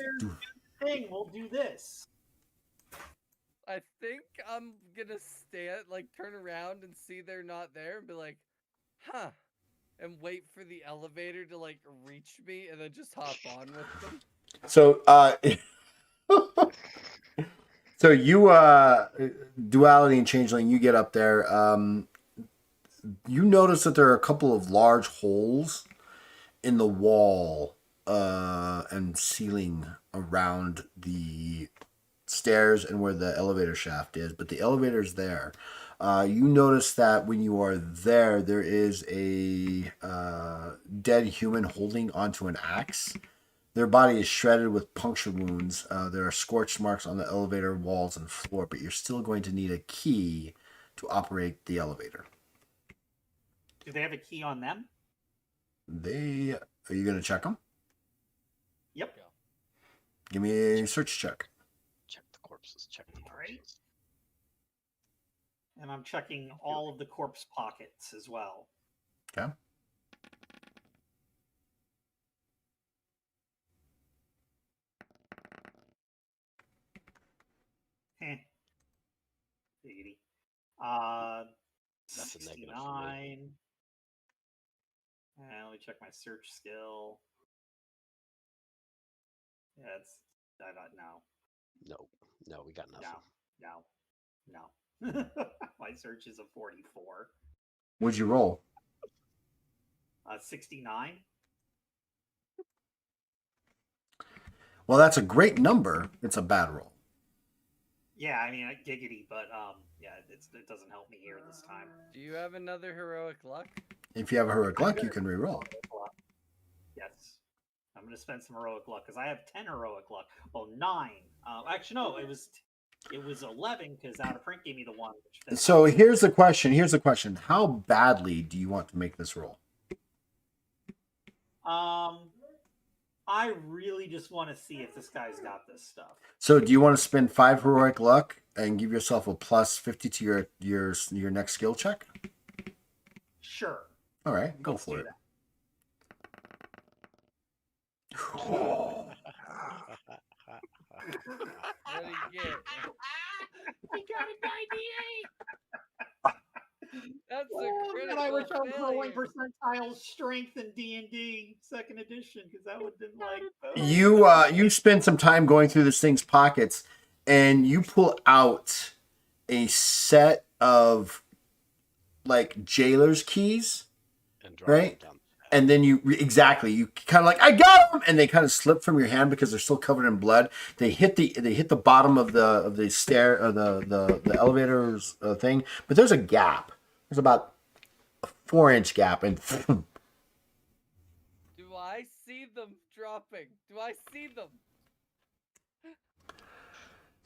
Thing, we'll do this. I think I'm gonna turn around and see they're not there and be like, huh, and wait for the elevator to reach me and then just hop on with them. So, so you, Duality and Changeling, you get up there. You notice that there are a couple of large holes in the wall and ceiling around the stairs and where the elevator shaft is, but the elevator's there. You notice that when you are there, there is a dead human holding onto an axe. Their body is shredded with puncture wounds. There are scorch marks on the elevator walls and floor, but you're still going to need a key to operate the elevator. Do they have a key on them? Are you going to check them? Yep. Give me a search check. Check the corpses. Check the All right. corpses. And I'm checking all of the corpse pockets as well. Okay. Diggity. That's a negative for me. 69. Let me check my search skill. Yeah, I don't know. No, we got nothing. No. My search is a 44. What'd you roll? 69. Well, that's a great number. It's a bad roll. Yeah, I mean, giggity, but yeah, it doesn't help me here this time. Do you have another heroic luck? If you have a heroic luck, you can re-roll. Yes. I'm going to spend some heroic luck because I have 10 heroic luck. Well, 9. Actually, no, it was 11 because Out of Print gave me the one. So here's the question. How badly do you want to make this roll? I really just want to see if this guy's got this stuff. So do you want to spend 5 heroic luck and give yourself a plus 50 to your next skill check? Sure. All right, go Let's for do it. What do you get? We got a 98. That's a Oh, critical man, I wish I was rolling failure. percentile strength in D&D 2nd edition because that would have been like... You spend some time going through this thing's pockets, and you pull out a set of like jailer's keys, And drop right? them down. And then you kind of like, I got them, and they kind of slip from your hand because they're still covered in blood. They hit the bottom of the stair or the elevator's thing, but there's a gap. There's about a 4-inch gap, and Do I see them dropping? Do I see them?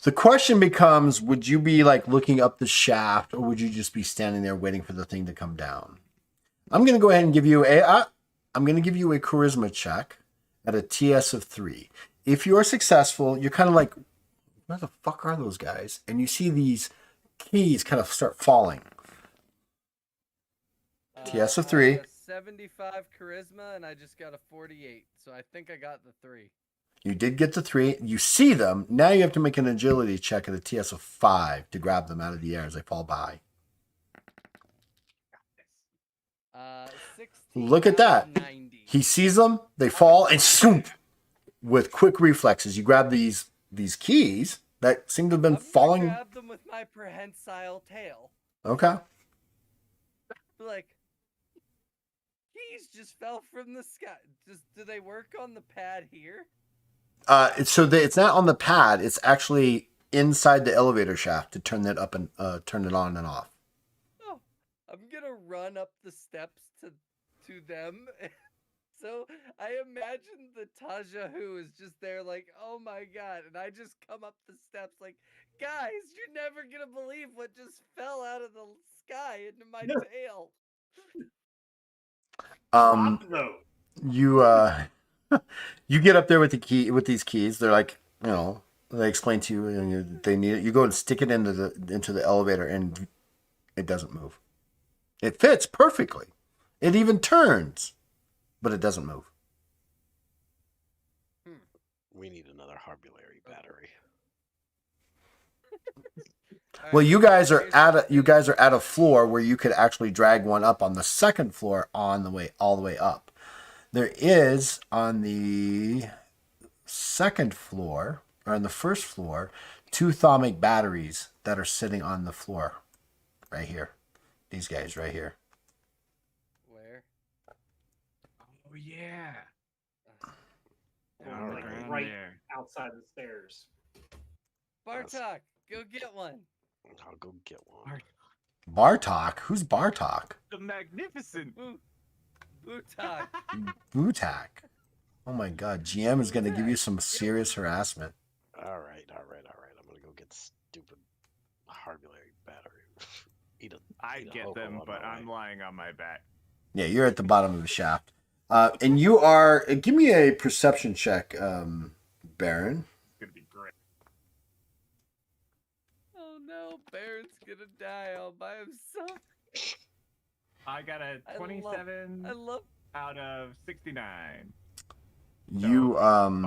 the question becomes: would you be like looking up the shaft, or would you just be standing there waiting for the thing to come down? I'm gonna go ahead and give you a charisma check at a TS of 3. If you are successful, you're kind of like, where the fuck are those guys? And you see these keys kind of start falling. TS of 3. I got a 75 charisma, and I just got a 48. So I think I got the 3. You did get the 3. You see them. Now you have to make an agility check at a TS of 5 to grab them out of the air as they fall by. 16 Look at out of that. 90. He sees them, they fall, and swoop. With quick reflexes, you grab these keys that seem to have been I'm gonna falling. grab them with my prehensile tail. Okay. Like, keys just fell from the sky. Do they work on the pad here? It's not on the pad. It's actually inside the elevator shaft to turn that up and turn it on and off. Oh, I'm gonna run up the steps to them. So I imagine the Taja who is just there like, oh my god, and I just come up the steps like, guys, you're never gonna believe what just fell out of the sky into my tail. Drop those. You you get up there with these keys. They're like, they explain to you, and they need it. You go and stick it into the elevator, and it doesn't move. It fits perfectly. It even turns, but it doesn't move. We need another Harbulary battery. Well, you guys are at a floor where you could actually drag one up on the second floor all the way up. There is on the second floor or on the first floor 2 thermic batteries that are sitting on the floor right here. These guys right here. Where? Oh yeah. Or, Down the like ground right there. outside the stairs. Bartok, go get one. I'll go get one. Bartok? Who's Bartok? The magnificent. Bartok. Butak. Oh my god, GM is going to give you some serious harassment. All right. I'm gonna go get stupid hardware battery. Eat a. I eat a get hobo them, on but my I'm way. lying on my back. Yeah, you're at the bottom of the shaft. And you are. Give me a perception check, Baron. It's gonna be great. Oh no, Baron's gonna die all by himself. I got a 27 I love out of 69. You So,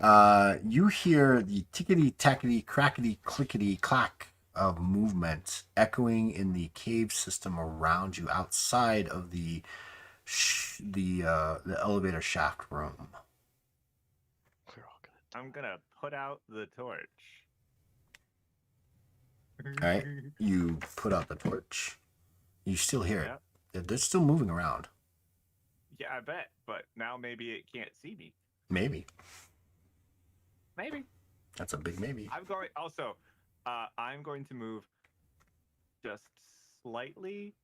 5. You hear the tickety tackety crackety clickety clack of movement echoing in the cave system around you outside of the elevator shaft room. We're all gonna. I'm gonna put out the torch. All right, you put out the torch. You still hear Yep. it. They're still moving around. Yeah, I bet. But now maybe it can't see me. Maybe. Maybe. That's a big maybe. I'm going to move just slightly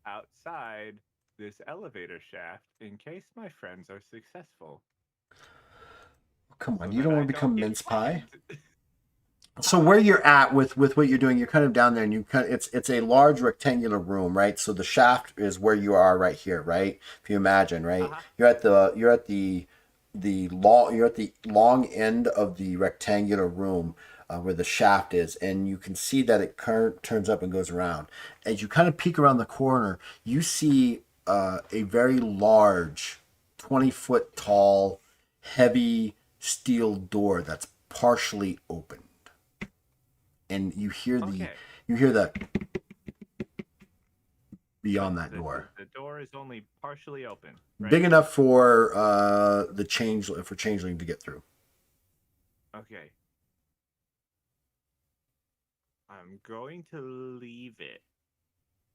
outside this elevator shaft in case my friends are successful. Come on, so you don't that want I to become get mince pie. flamed. So where you're at with what you're doing, you're kind of down there, and it's a large rectangular room, right? So the shaft is where you are right here, right? If you imagine, right, Uh-huh. you're at the long end of the rectangular room where the shaft is, and you can see that it turns up and goes around. As you kind of peek around the corner, you see a very large, 20-foot tall, heavy steel door that's partially open. And you hear Okay. the beyond that door. The door is only partially open. Right? Big enough for changeling to get through. Okay. I'm going to leave it,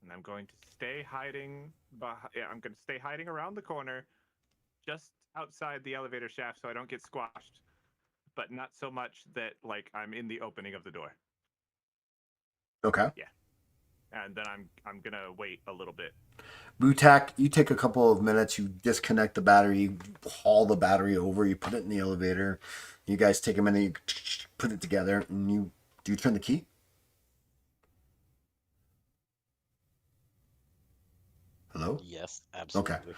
and I'm going to stay hiding. I'm going to stay hiding around the corner, just outside the elevator shaft, so I don't get squashed, but not so much that like I'm in the opening of the door. Okay. Yeah. And then I'm gonna wait a little bit. Butak, you take a couple of minutes, you disconnect the battery, you haul the battery over, you put it in the elevator. You guys take a minute, you put it together, and you turn the key? Hello? Yes, absolutely.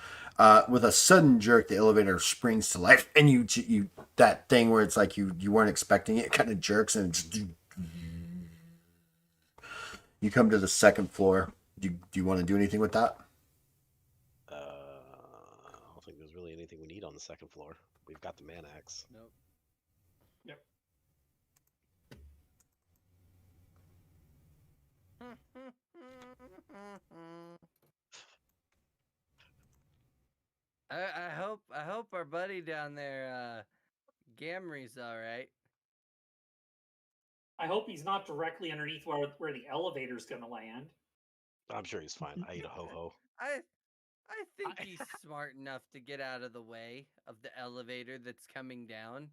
With a sudden jerk, the elevator springs to life, and you that thing where it's like you weren't expecting it, kind of jerks, and just, you come to the second floor. Do you want to do anything with that? I don't think there's really anything we need on the second floor. We've got the man axe. Nope. Yep. I hope our buddy down there, Gamry's all right. I hope he's not directly underneath where the elevator's going to land. I'm sure he's fine. I eat a ho ho. I think he's smart enough to get out of the way of the elevator that's coming down.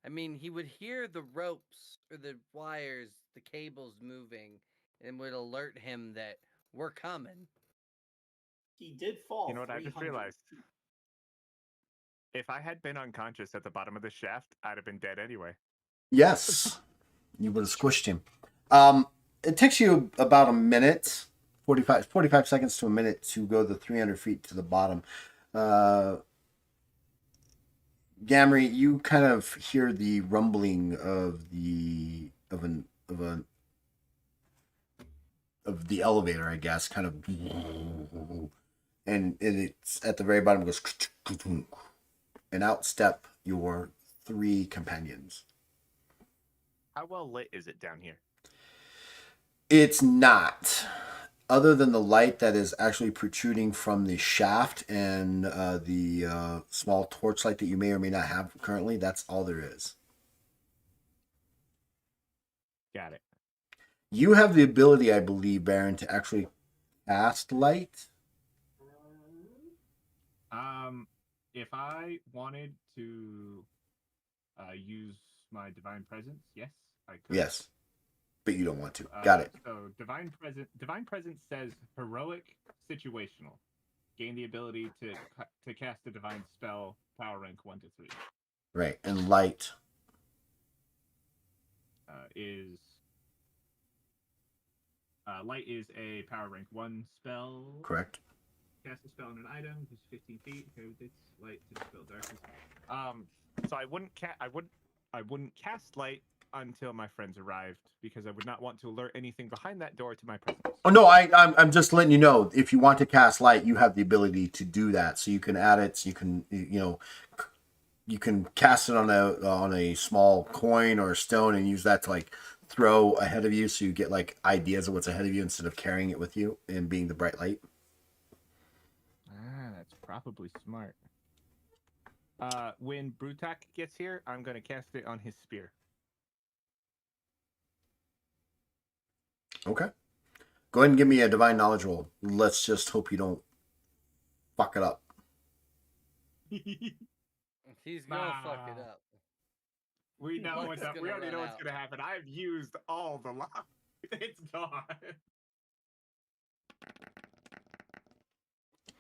I mean, he would hear the ropes or the wires, the cables moving, and would alert him that we're coming. He did fall. You know what I just 300 realized? feet. If I had been unconscious at the bottom of the shaft, I'd have been dead anyway. Yes. You would have squished him. It takes you about a minute, 45 seconds to a minute to go the 300 feet to the bottom. Gamry, you kind of hear the rumbling of the elevator, I guess, kind of, and it's at the very bottom. It goes, and out step your 3 companions. How well lit is it down here? It's not. Other than the light that is actually protruding from the shaft and the small torchlight that you may or may not have currently, that's all there is. Got it. You have the ability, I believe, Baron, to actually cast light If I wanted to use my divine presence, yes, I could. Yes, but you don't want to. Got it. So divine presence says heroic situational. Gain the ability to cast a divine spell, power rank 1 to 3. Right, and light Is light is a power rank 1 spell. correct. Cast a spell on an item who's 15 feet. Okay, with its light to dispel darkness. So I wouldn't cast light until my friends arrived because I would not want to alert anything behind that door to my presence. Oh no, I'm just letting you know. If you want to cast light, you have the ability to do that. So you can add it. So you can you can cast it on a small coin or a stone and use that to like throw ahead of you, so you get like ideas of what's ahead of you instead of carrying it with you and being the bright light. That's probably smart. When Brutak gets here, I'm going to cast it on his spear. Okay. Go ahead and give me a divine knowledge roll. Let's just hope you don't fuck it up. He's gonna fuck it up. We know Luck's gonna we already run know what's out. going to happen. I've used all the luck. It's gone.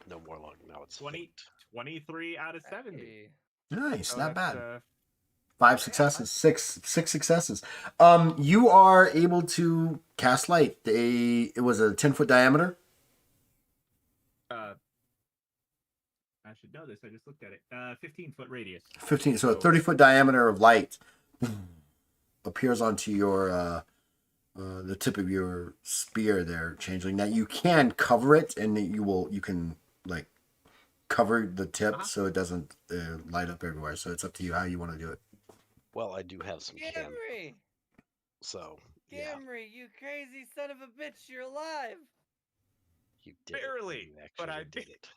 No more luck. Now it's 23 out of 70. Hey. Nice, So not that's, bad. 5 successes, six successes. You are able to cast light. It was a 10-foot diameter. I should know this. I just looked at it. 15-foot radius. 15, so a 30-foot diameter of light appears onto your the tip of your spear there, changeling. Now you can cover it, and you can like cover the tip so it doesn't light up everywhere. So it's up to you how you want to do it. Well, I do have some candles, Gamry! so yeah, Gamry, you crazy son of a bitch, you're alive! you did Barely, it. You but I actually did it.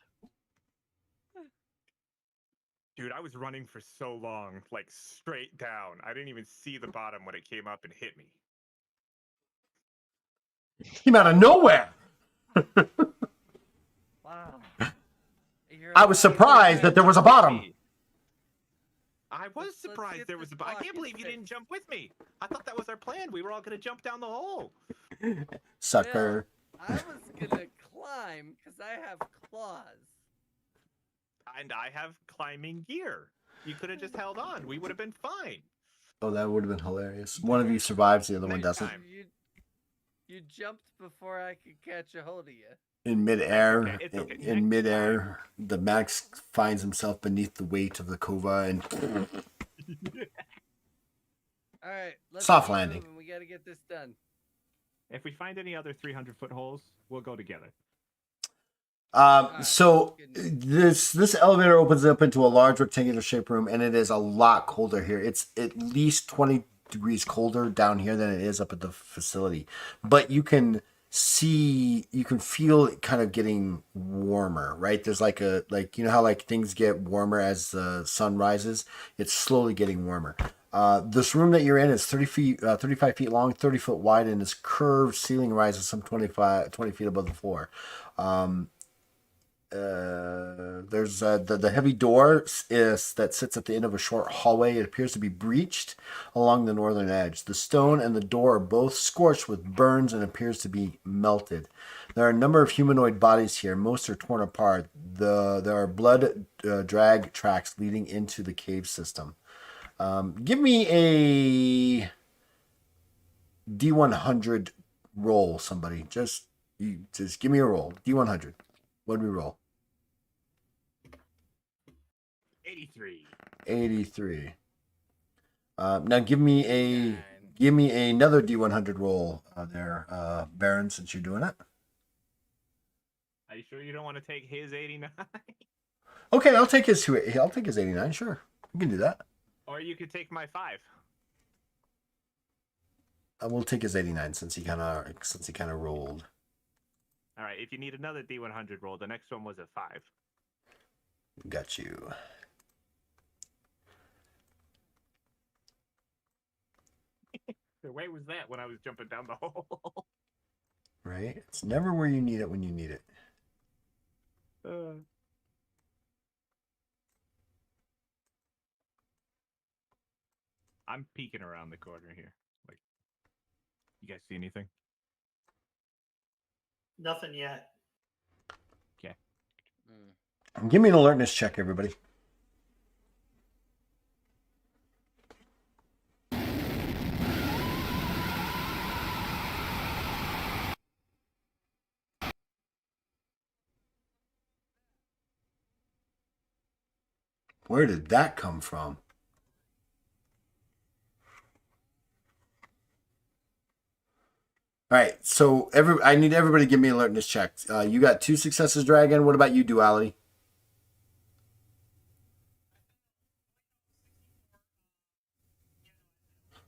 Dude, I was running for so long, like straight down. I didn't even see the bottom when it came up and hit me. Came out of nowhere. Wow. I was surprised that there was a bottom. I was Let's surprised get there this was a bottom. I block can't believe you fixed. didn't jump with me. I thought that was our plan. We were all going to jump down the hole. Sucker. I was gonna climb because I have claws. And I have climbing gear. You could have just held on. We would have been fine. Oh, that would have been hilarious. One of you survives, the other one Next doesn't. time. You jumped before I could catch a hold of you. In midair, okay, it's okay. in midair, the Max finds himself beneath the weight of the Kova and All right, let's Soft keep landing. moving. We gotta get this done. If we find any other 300-foot holes, we'll go together. So this elevator opens up into a large rectangular shaped room, and it is a lot colder here. It's at least 20 degrees colder down here than it is up at the facility. But you can feel it kind of getting warmer, right? There's like you know how like things get warmer as the sun rises? It's slowly getting warmer. This room that you're in is 35 feet long, 30 foot wide, and this curved ceiling rises some 20 feet above the floor. There's the heavy door that sits at the end of a short hallway. It appears to be breached along the northern edge. The stone and the door are both scorched with burns and appears to be melted. There are a number of humanoid bodies here. Most are torn apart. There are blood drag tracks leading into the cave system. Give me a D100 roll, somebody. Just give me a roll. D100. What do we roll? 83. Now give me another D100 roll there, Baron, since you're doing it. Are you sure you don't want to take his 89? Okay, I'll take his 89. Sure, we can do that. Or you could take my 5. I will take his 89 since he kind of rolled. All right. If you need another D100 roll, the next one was a 5. Got you. Where was that when I was jumping down the hole? Right? It's never where you need it when you need it. I'm peeking around the corner here. Like, you guys see anything? Nothing yet. Okay. Give me an alertness check, everybody. Where did that come from? All right, so I need everybody to give me an alertness check. You got 2 successes, Dragon. What about you, Duality?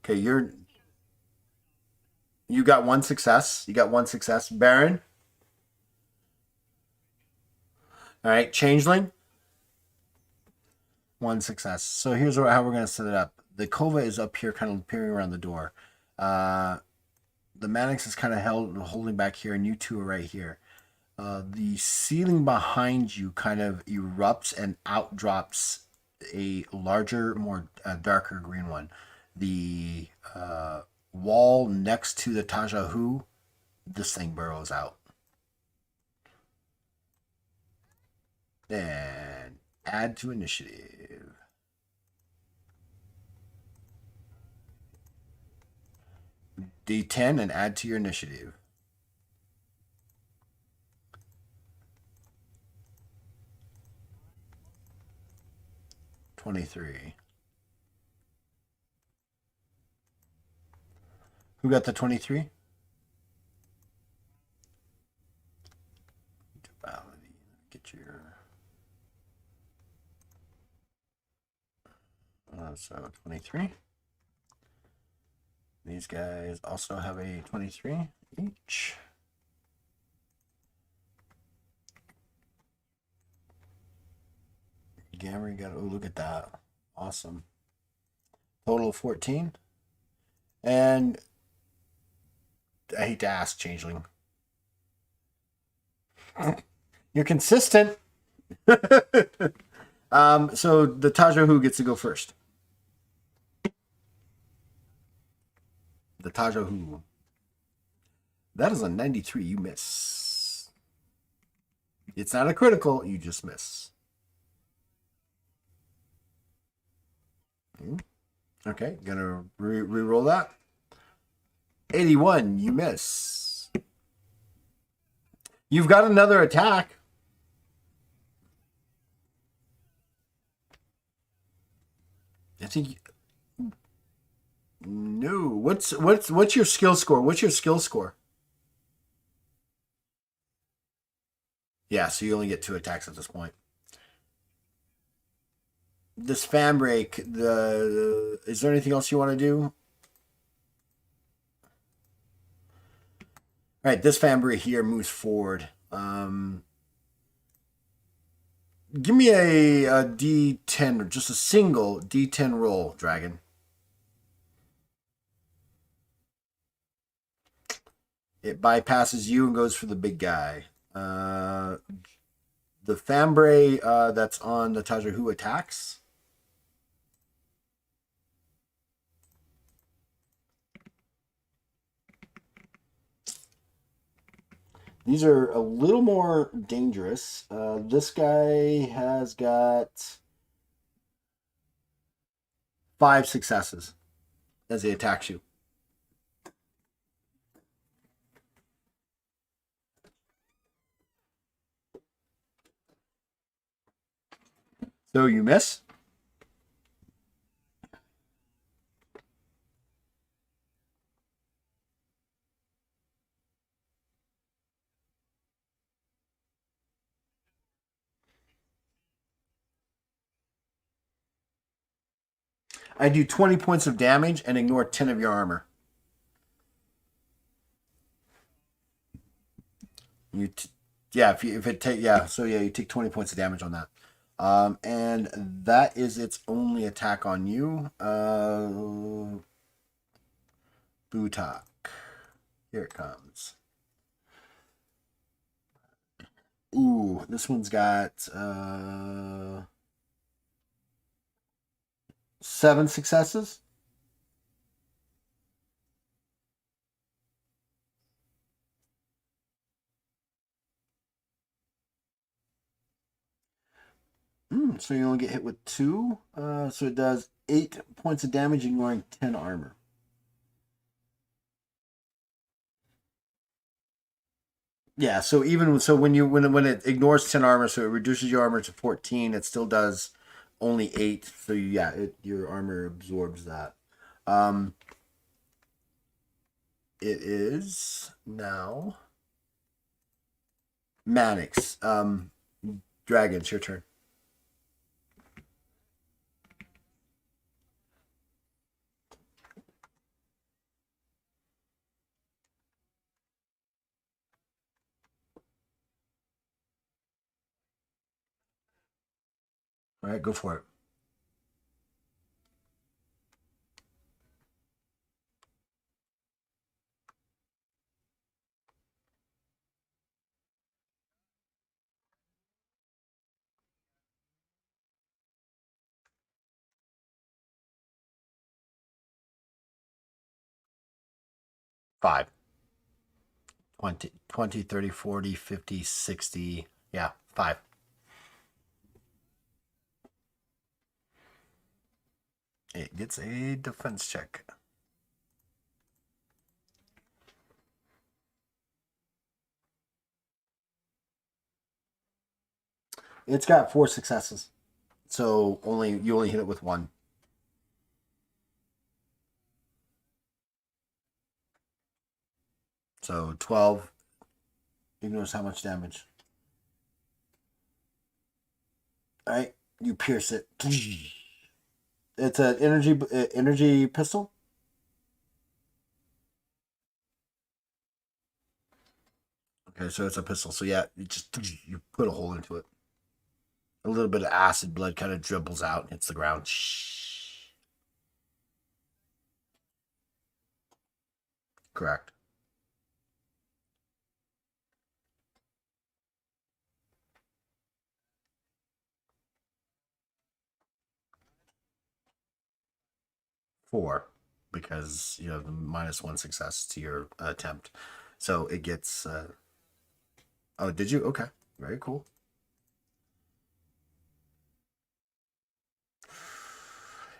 Okay, you got 1 success. You got 1 success, Baron. All right, Changeling. 1 success. So here's how we're gonna set it up. The Kova is up here, kind of peering around the door. The Mannix is kind of holding back here, and you two are right here. The ceiling behind you kind of erupts and out drops a larger, more darker green one. The wall next to the Tajahu, this thing burrows out. And add to initiative. D10 and add to your initiative. $23. Who got the 23? Get your so 23. These guys also have a 23 each. Gamma got, oh, look at that. Awesome. Total of 14. And I hate to ask, Changeling. You're consistent. So the Tajahu gets to go first. The Tajahu. That is a 93. You miss. It's not a critical. You just miss. Okay, gonna re-roll that. 81. You miss. You've got another attack. I think. No. What's your skill score? What's your skill score? Yeah, so you only get 2 attacks at this point. This fan break, is there anything else you want to do? All right, this fan break here moves forward. Give me a D10, just a single D10 roll, Dragon. It bypasses you and goes for the big guy. The Fambre that's on the Tajahu attacks. These are a little more dangerous. This guy has got 5 successes as he attacks you. So you miss. I do 20 points of damage and ignore 10 of your armor. You take 20 points of damage on that. And that is its only attack on you. Butak. Here it comes. Ooh, this one's got 7 successes. So you only get hit with 2. So it does 8 points of damage, ignoring 10 armor. Yeah. So even when it ignores 10 armor, so it reduces your armor to 14. It still does only 8. So your armor absorbs that. It is now Mannix. Dragon, it's your turn. All right, go for it. Five. 20, 30, 40, 50, 60. Yeah, 5. It gets a defense check. It's got 4 successes. So you only hit it with 1. So 12. You notice how much damage. All right, you pierce it. It's an energy pistol. Okay, so it's a pistol. So yeah, you put a hole into it. A little bit of acid blood kind of dribbles out and hits the ground. 'Correct. Four, because you have the -1 success to your attempt. So it gets. Oh, did you? Okay, very cool.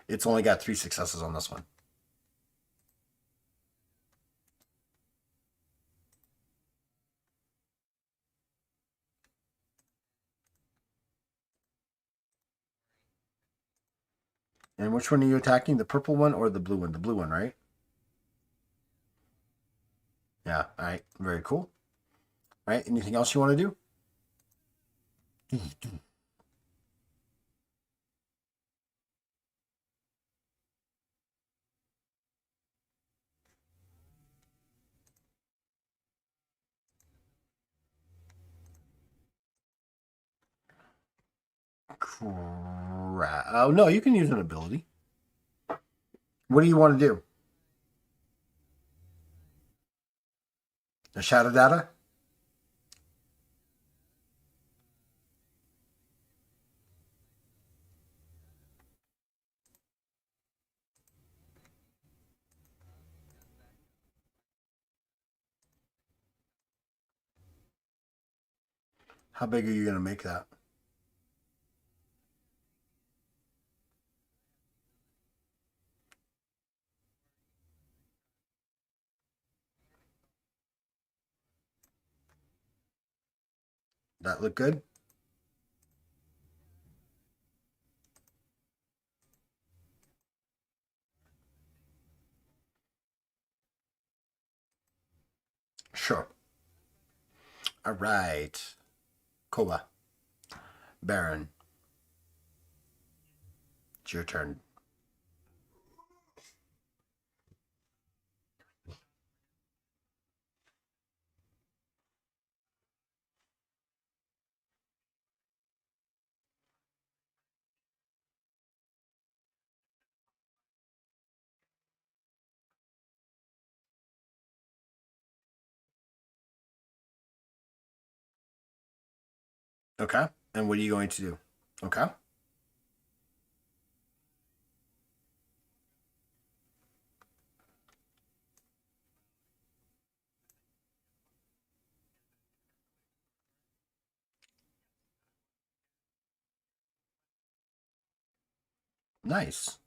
It's only got 3 successes on this one. And which one are you attacking? The purple one or the blue one? The blue one, right? Yeah. All right. Very cool. All right. Anything else you want to do? Crap. Oh no, you can use an ability. What do you want to do? The shadow data? How big are you going to make that? That look good? Sure. All right. Koba. Baron. It's your turn. Okay. And what are you going to do? Okay. Nice.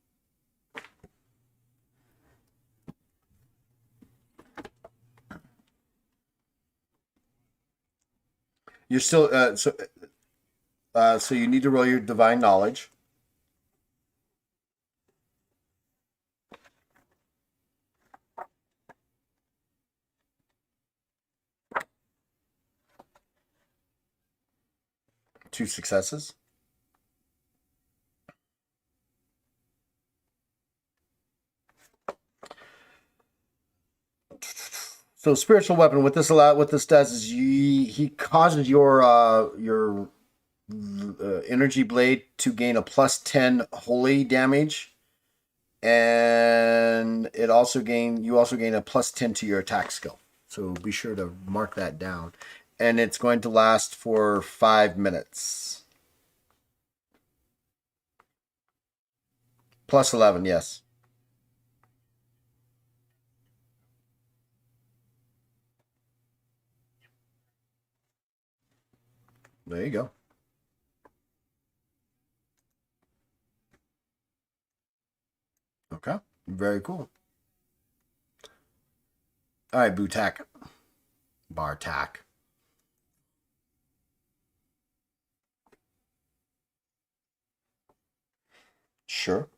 You're still so you need to roll your divine knowledge. Two successes. So spiritual weapon. What this does is he causes your energy blade to gain a +10 holy damage, and you also gain a +10 to your attack skill. So be sure to mark that down, and it's going to last for 5 minutes. +11, yes. There you go. Okay, very cool. All right, Butak. Bartak. Sure.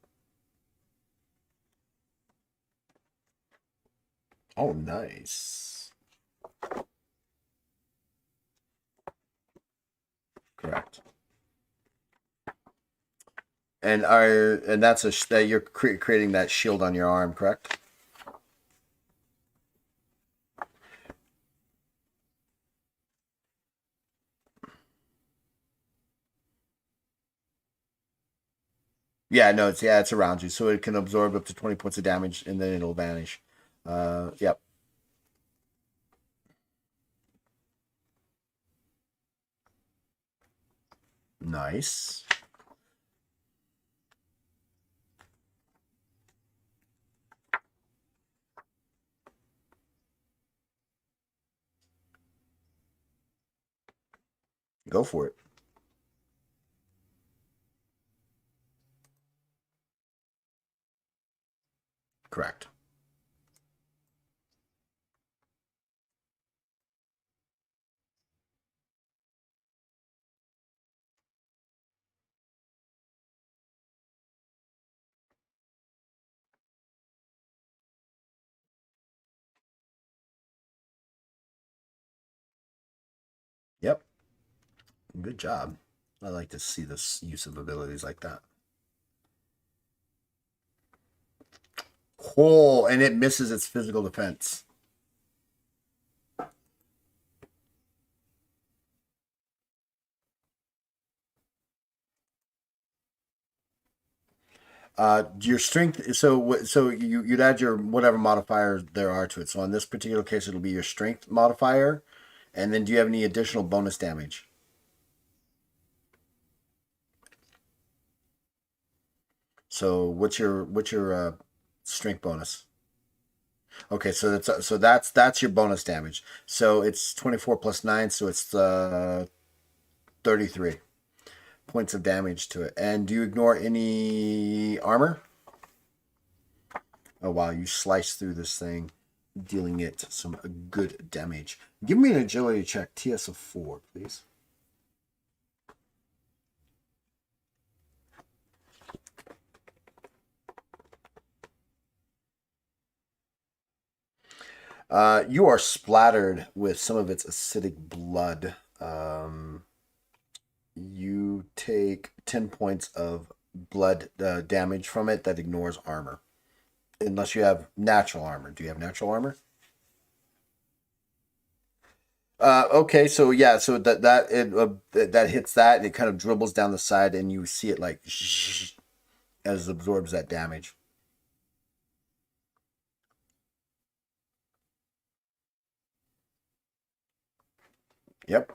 Oh, nice. Correct. And that's that you're creating that shield on your arm, correct? Yeah, no, it's around you, so it can absorb up to 20 points of damage, and then it'll vanish. Yep. Nice. Go for it. Correct. Yep. Good job. I like to see this use of abilities like that. Oh, and it misses its physical defense. Your strength. So you'd add your whatever modifiers there are to it. So in this particular case, it'll be your strength modifier, and then do you have any additional bonus damage? So what's your strength bonus? Okay, so that's your bonus damage. So it's 24 plus 9, so it's 33 points of damage to it. And do you ignore any armor? Oh wow, you slice through this thing, dealing it some good damage. Give me an agility check, TS of 4, please. You are splattered with some of its acidic blood. You take 10 points of blood damage from it that ignores armor. Unless you have natural armor. Do you have natural armor? Okay, so yeah, so that hits that, and it kind of dribbles down the side, and you see it like as it absorbs that damage. Yep.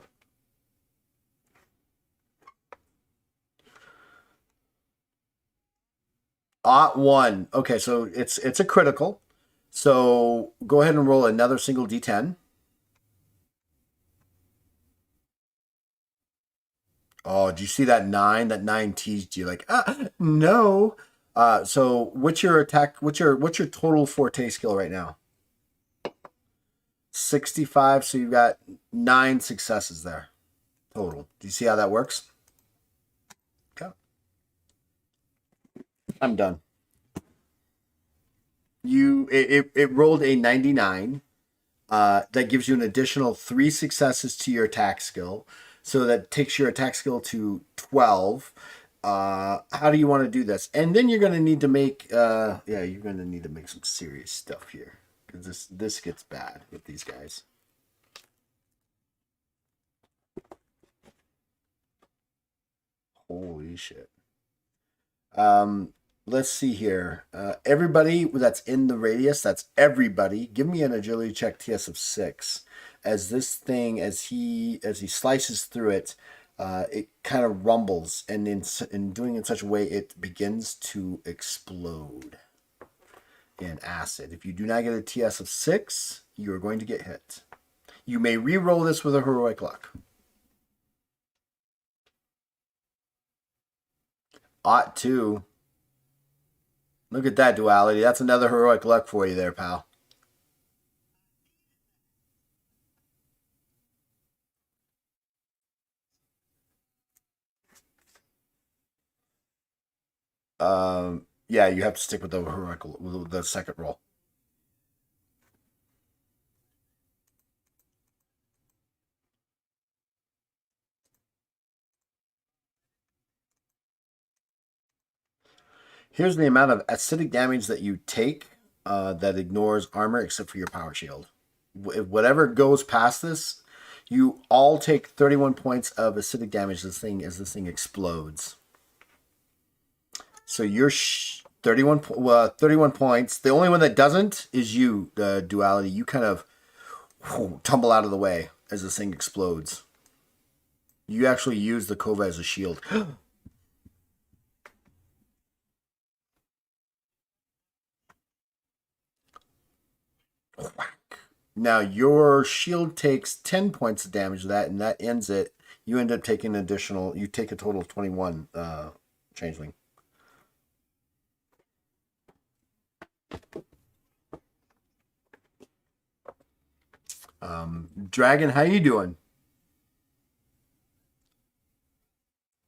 One. Okay, so it's a critical. So go ahead and roll another single d10. Oh, did you see that 9? That 9 teased you like, no. So what's your attack? What's your total forte skill right now? 65. So you've got 9 successes there total. Do you see how that works? Okay. I'm done. It rolled a 99. That gives you an additional 3 successes to your attack skill. So that takes your attack skill to 12. How do you want to do this? And then you're going to need to make, you're going to need to make some serious stuff here. Because this gets bad with these guys. Holy shit. Let's see here. Everybody that's in the radius, that's everybody. Give me an agility check TS of 6. As this thing, as he slices through it, it kind of rumbles, and in doing it in such a way, it begins to explode in acid. If you do not get a TS of 6, you are going to get hit. You may re-roll this with a heroic luck. Ought to. Look at that duality. That's another heroic luck for you there, pal. Yeah, you have to stick with the heroic, with the second roll. Here's the amount of acidic damage that you take that ignores armor except for your power shield. If whatever goes past this, you all take 31 points of acidic damage as this thing explodes. So you're 31 points. The only one that doesn't is you, Duality. You kind of tumble out of the way as this thing explodes. You actually use the Kova as a shield. Now your shield takes 10 points of damage to that, and that ends it. You end up taking additional. You take a total of 21 changeling. Dragon, how you doing?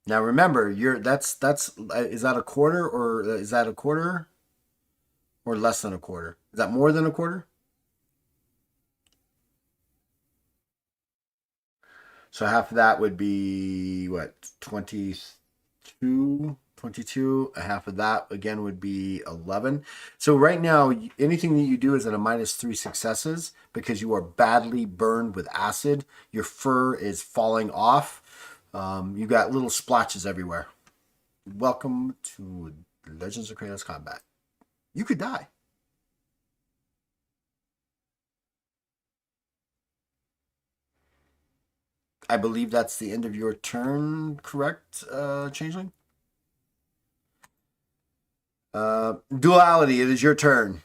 Now remember, that's is that a quarter, or is that a quarter or less than a quarter? Is that more than a quarter? So half of that would be what, 22? 22. Half of that again would be 11. So right now, anything that you do is at a -3 successes because you are badly burned with acid. Your fur is falling off. You got little splotches everywhere. Welcome to Legends of Kralis combat. You could die. I believe that's the end of your turn, correct, Changeling? Duality, it is your turn.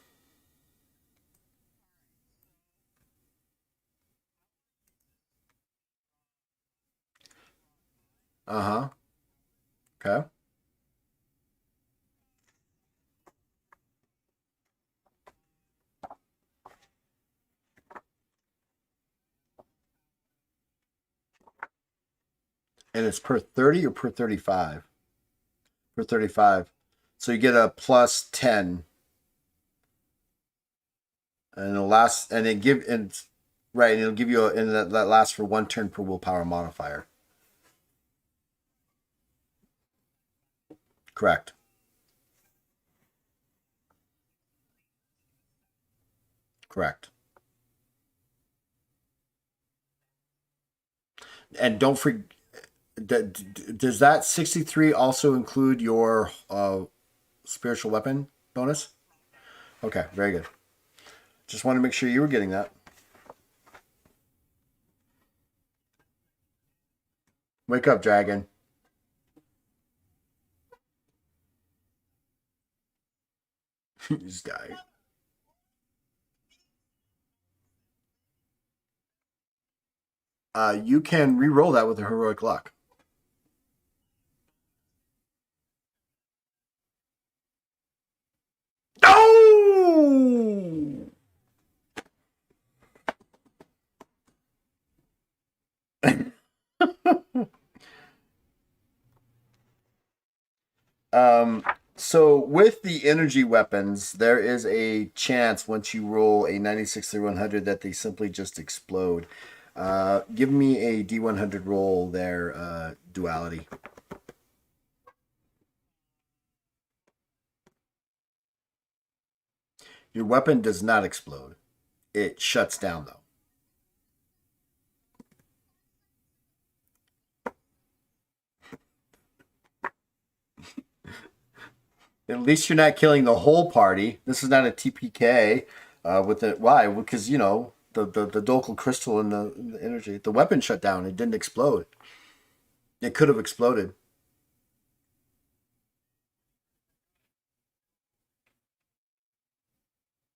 Uh-huh. Okay. And it's per 30 or per 35? Per 35. So you get a plus 10. And it'll last, and right, and it'll give you and that lasts for 1 turn per willpower modifier. Correct. Correct. And don't forget, does that 63 also include your spiritual weapon bonus? Okay, very good. Just want to make sure you were getting that. Wake up, dragon. He's dying. You can re-roll that with a heroic luck. Oh! So with the energy weapons, there is a chance once you roll a 96 through 100 that they simply just explode. Give me a D100 roll there, duality. Your weapon does not explode. It shuts down though. At least you're not killing the whole party. This is not a TPK. With it, why? Because you know the Dolkel crystal and the energy. The weapon shut down. It didn't explode. It could have exploded.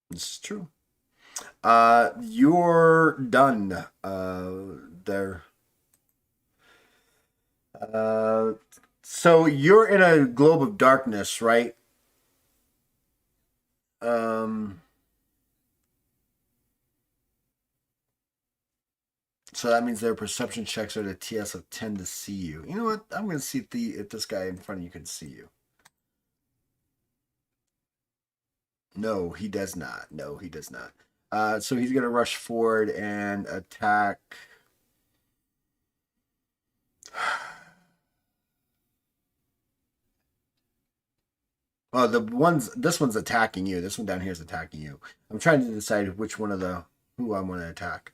This is true. You're done. There. So you're in a globe of darkness, right? So that means their perception checks are at a TS of 10 to see you. You know what? I'm going to see if this guy in front of you can see you. No, he does not. No, he does not. So he's going to rush forward and attack. Oh, this one's attacking you. This one down here is attacking you. I'm trying to decide which one of who I want to attack.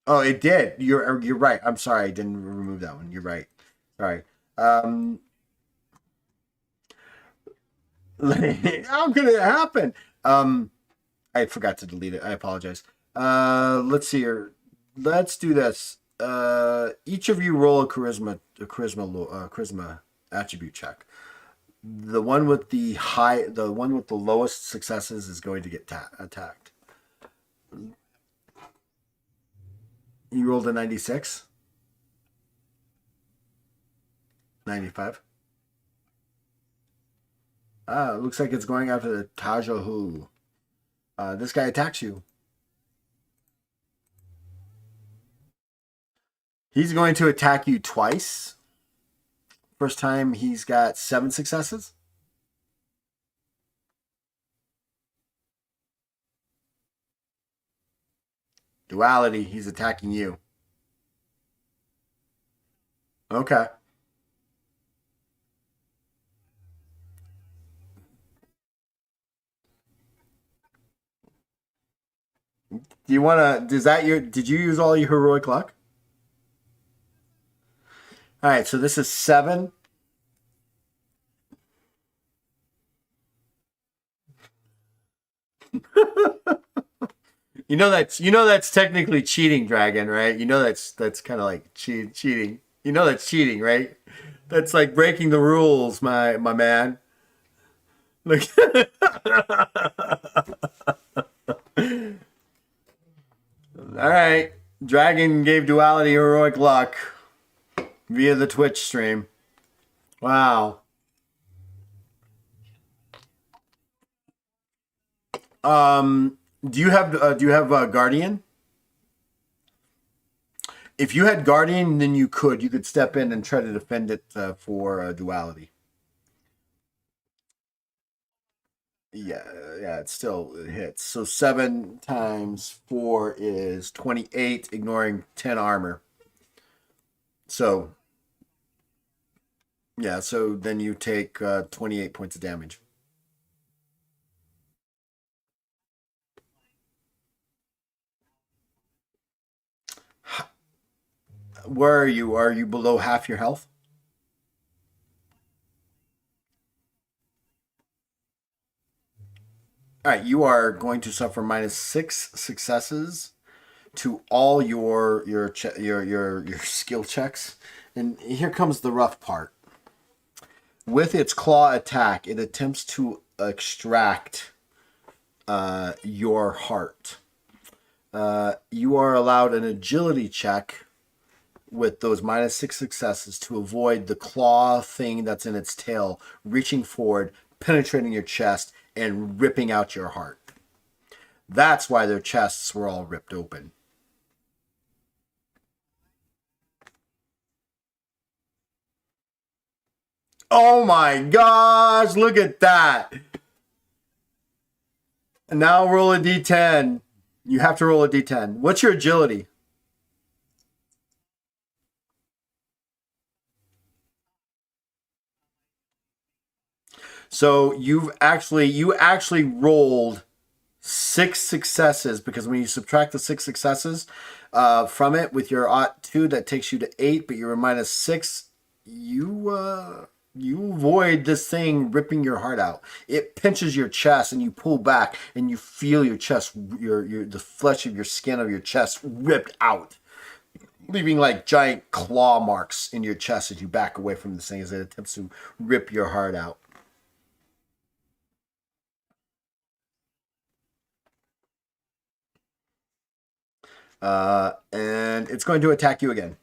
Oh, it did. You're right. I'm sorry. I didn't remove that one. You're right. Sorry. How could it happen? I forgot to delete it. I apologize. Let's see here. Let's do this. Each of you roll a charisma attribute check. The one with the lowest successes is going to get attacked. You rolled a 96? 95? It looks like it's going after the Tajahu. This guy attacks you. He's going to attack you twice. First time he's got 7 successes. Duality, he's attacking you. Okay. Do you want to, did you use all your heroic luck? All right, so this is 7. You know that's technically cheating, Dragon, right? You know that's kind of like cheating. You know that's cheating, right? That's like breaking the rules, my man. Look. All right, Dragon gave Duality heroic luck via the Twitch stream. Wow. Do you have Guardian? If you had Guardian, then you could step in and try to defend it for Duality. Yeah, it still hits. So 7 times 4 is 28, ignoring 10 armor. So yeah, so then you take 28 points of damage. Where are you? Are you below half your health? All right, you are going to suffer -6 successes to all your skill checks. And here comes the rough part. With its claw attack, it attempts to extract your heart. You are allowed an agility check with those -6 successes to avoid the claw thing that's in its tail reaching forward, penetrating your chest, and ripping out your heart. That's why their chests were all ripped open. Oh my gosh, look at that. And now roll a d10. You have to roll a d10. What's your agility? So you actually rolled 6 successes, because when you subtract the 6 successes from it with your ot2, that takes you to 8, but you're a -6. You avoid this thing ripping your heart out. It pinches your chest, and you pull back, and you feel your chest, the flesh of your skin of your chest ripped out, leaving like giant claw marks in your chest as you back away from this thing as it attempts to rip your heart out. And it's going to attack you again.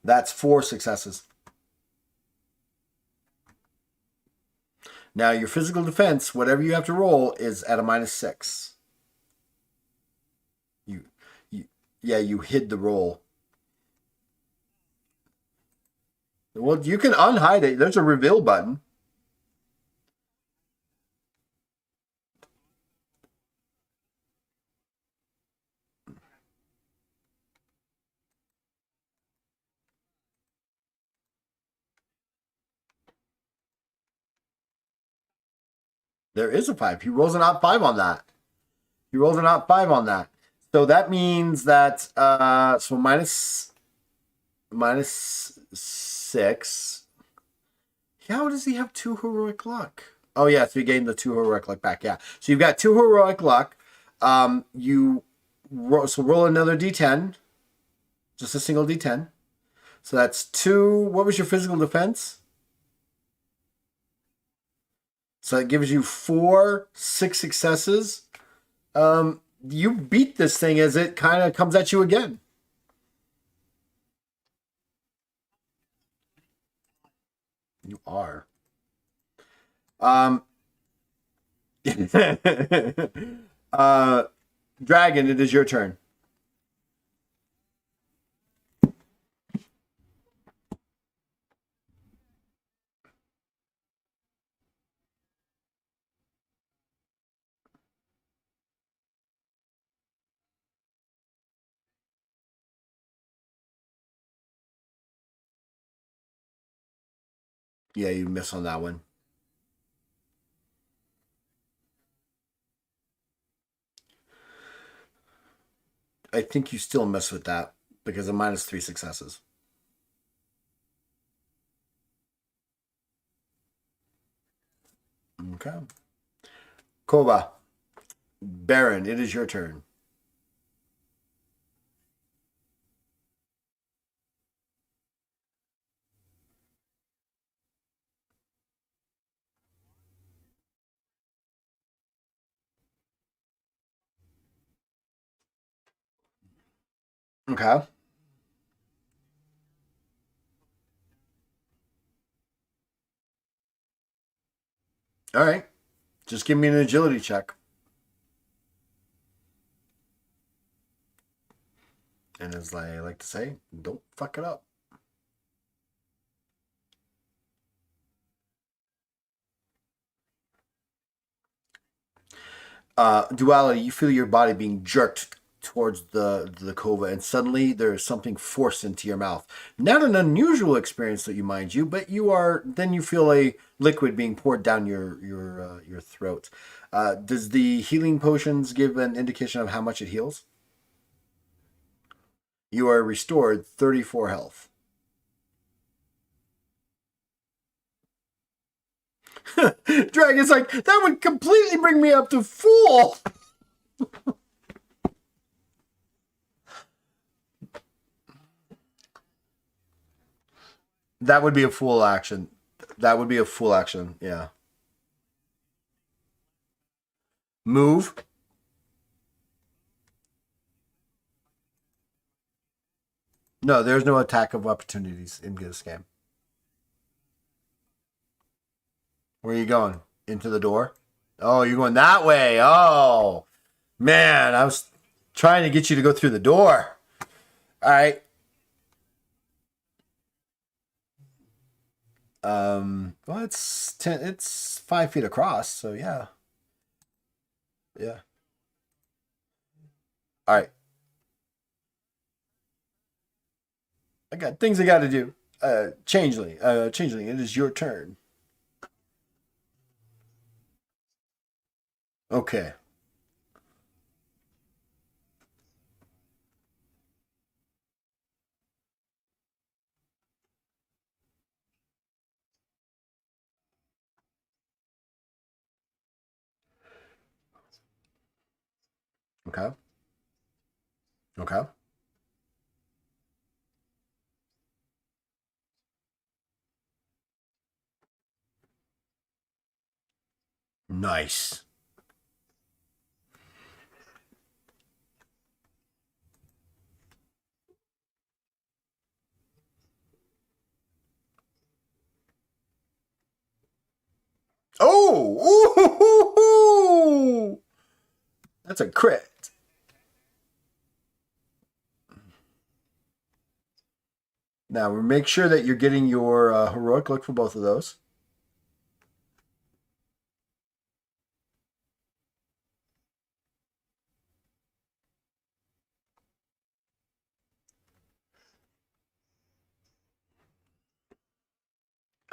That's 4 successes. Now your physical defense, whatever you have to roll, is at a -6. You hid the roll. Well, you can unhide it. There's a reveal button. There is a 5. He rolls an odd 5 on that. So that means that so -6. How does he have 2 heroic luck? Oh yeah, so you gained the 2 heroic luck back. Yeah, so you've got 2 heroic luck. So roll another d10, just a single d10. So that's 2. What was your physical defense? So that gives you 4, 6 successes. You beat this thing as it kind of comes at you again. You are. Dragon, it is your turn. Yeah, you miss on that one. I think you still miss with that because of -3 successes. Okay. Kova. Baron, it is your turn. Okay. All right. Just give me an agility check. And as I like to say, don't fuck it up. Duality, you feel your body being jerked towards the cova, and suddenly there's something forced into your mouth. Not an unusual experience that you mind you, but then you feel a liquid being poured down your throat. Does the healing potions give an indication of how much it heals? You are restored 34 health. Dragon's like, that would completely bring me up to full. That would be a full action. Yeah. Move. No, there's no attack of opportunities in this game. Where are you going? Into the door? Oh, you're going that way. Oh, man. I was trying to get you to go through the door. All right. Well, it's 5 feet across, so yeah. Yeah. All right. I got things I got to do. Changeling, it is your turn. Okay. Okay. Okay. Nice. Oh, ooh, that's a crit. Now make sure that you're getting your heroic. Look for both of those.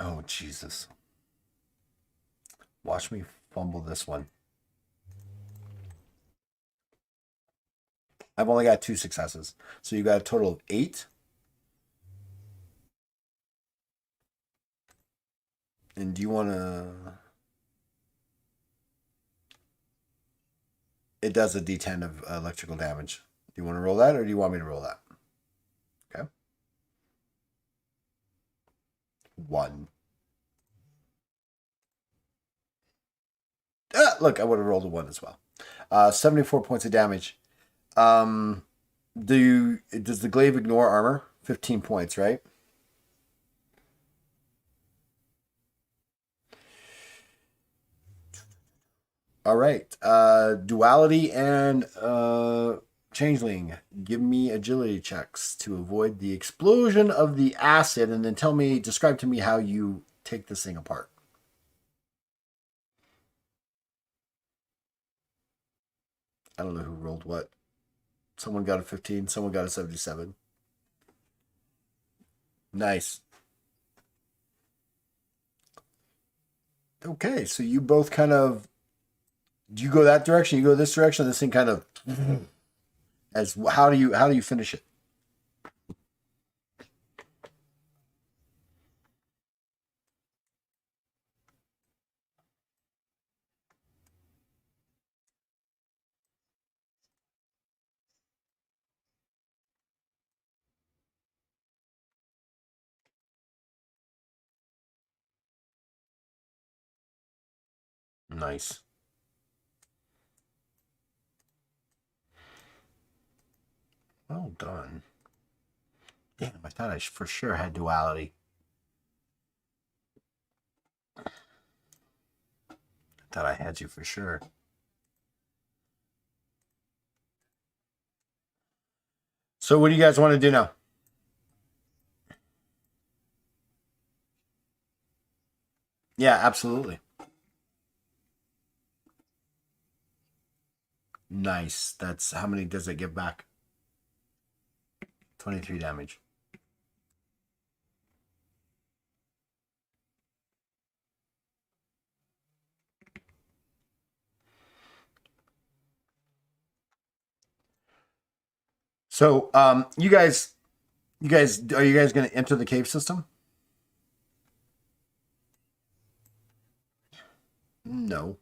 Oh, Jesus. Watch me fumble this one. I've only got 2 successes. So you got a total of 8. And do you want to... It does a d10 of electrical damage. Do you want to roll that or do you want me to roll that? Okay. 1. Look, I would have rolled a 1 as well. 74 points of damage. Does the glaive ignore armor? 15 points, right? All right. Duality and changeling. Give me agility checks to avoid the explosion of the acid, and then describe to me how you take this thing apart. I don't know who rolled what. Someone got a 15, someone got a 77. Nice. Okay, so you both kind of... Do you go that direction? You go this direction? This thing kind of... How do you finish it? Nice. Well done. Damn, I thought I for sure had duality. I thought I had you for sure. So what do you guys want to do now? Yeah, absolutely. Nice. That's how many does it give back? 23 damage. So, you guys, are you guys going to enter the cave system? No.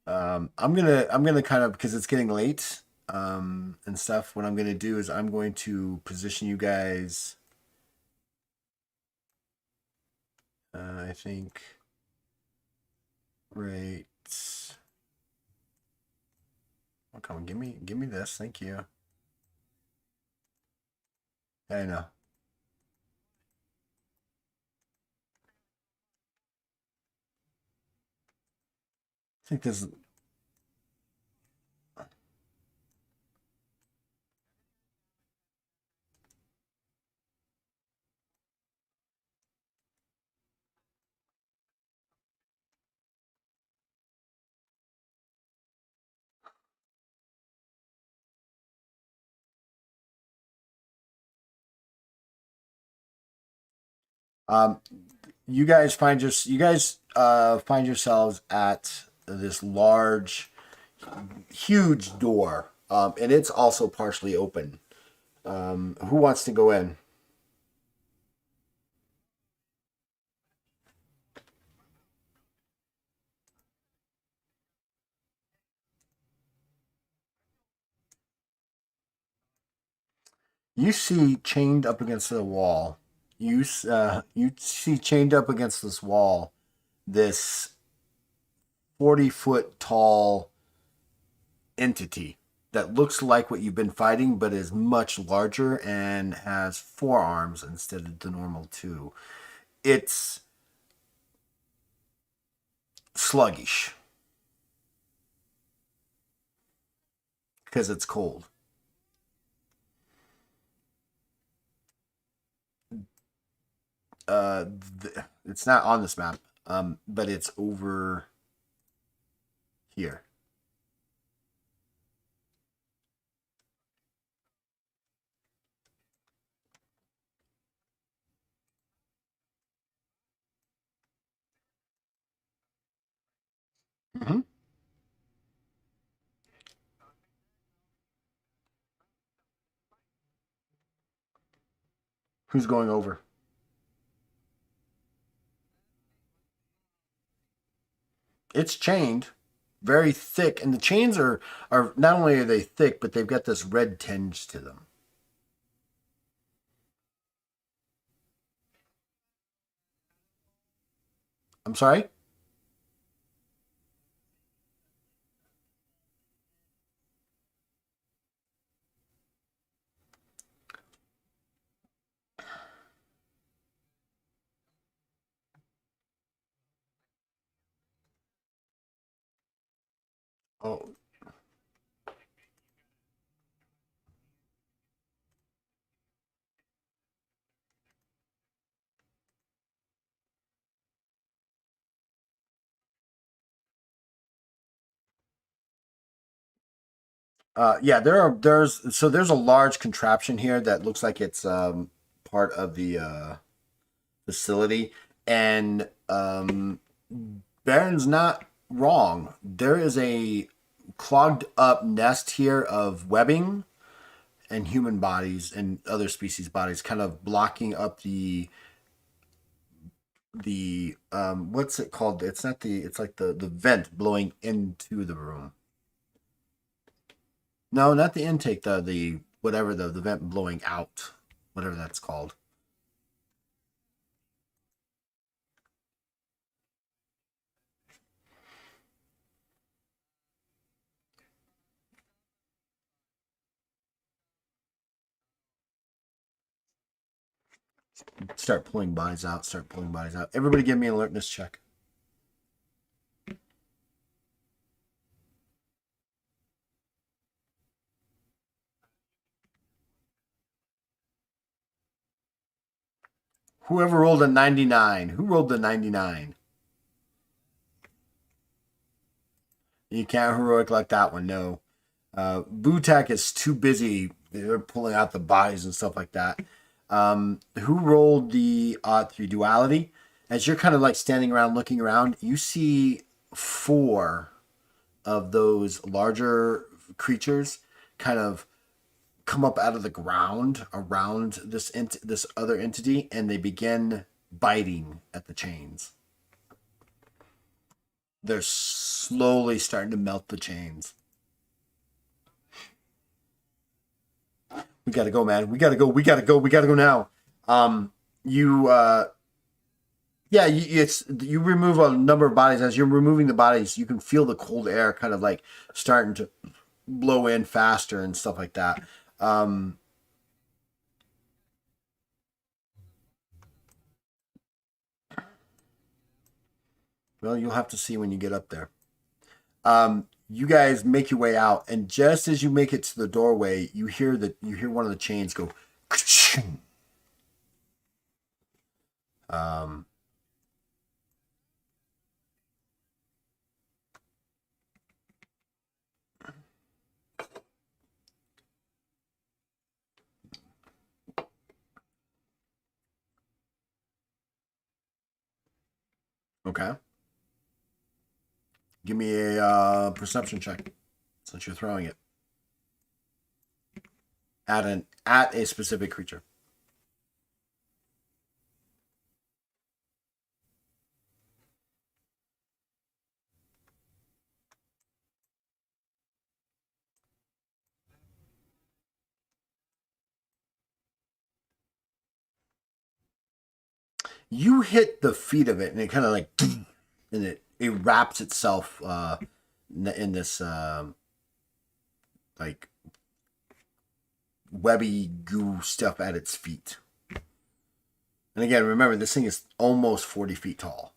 I'm gonna kind of, because it's getting late, and stuff. What I'm gonna do is I'm going to position you guys. I think right. Oh, come on, give me this. Thank you. I know. I think this. Um, you guys find yourselves at this large, huge door, and it's also partially open. Who wants to go in? You see chained up against the wall. You see chained up against this wall this 40-foot tall entity that looks like what you've been fighting, but is much larger and has 4 arms instead of the normal 2. It's sluggish because it's cold. Uh, it's not on this map, but it's over here. Mm-hmm. Who's going over? It's chained, very thick, and the chains are not only are they thick, but they've got this red tinge to them. I'm sorry. Oh, yeah. There's a large contraption here that looks like it's part of the facility, and Baron's not wrong. There is a clogged up nest here of webbing and human bodies and other species bodies, kind of blocking up the what's it called? It's not the it's like the vent blowing into the room. No, not the intake, the whatever the vent blowing out, whatever that's called. Start pulling bodies out. Start pulling bodies out. Everybody, give me an alertness check. Whoever rolled a 99. Who rolled the 99? You can't heroic like that one. No. Butak is too busy. They're pulling out the bodies and stuff like that. Who rolled the odd 3 duality? As you're kind of like standing around looking around, you see 4 of those larger creatures kind of come up out of the ground around this other entity, and they begin biting at the chains. They're slowly starting to melt the chains. We gotta go, man. We gotta go. We gotta go. We gotta go now. You yeah, you remove a number of bodies. As you're removing the bodies, you can feel the cold air kind of like starting to blow in faster and stuff like that. Um, Well, you'll have to see when you get up there. You guys make your way out, and just as you make it to the doorway, you hear one of the chains go. Um, okay. Give me a perception check since you're throwing it at a specific creature. You hit the feet of it, and it kind of like, and it wraps itself in this like webby goo stuff at its feet. And again, remember, this thing is almost 40 feet tall.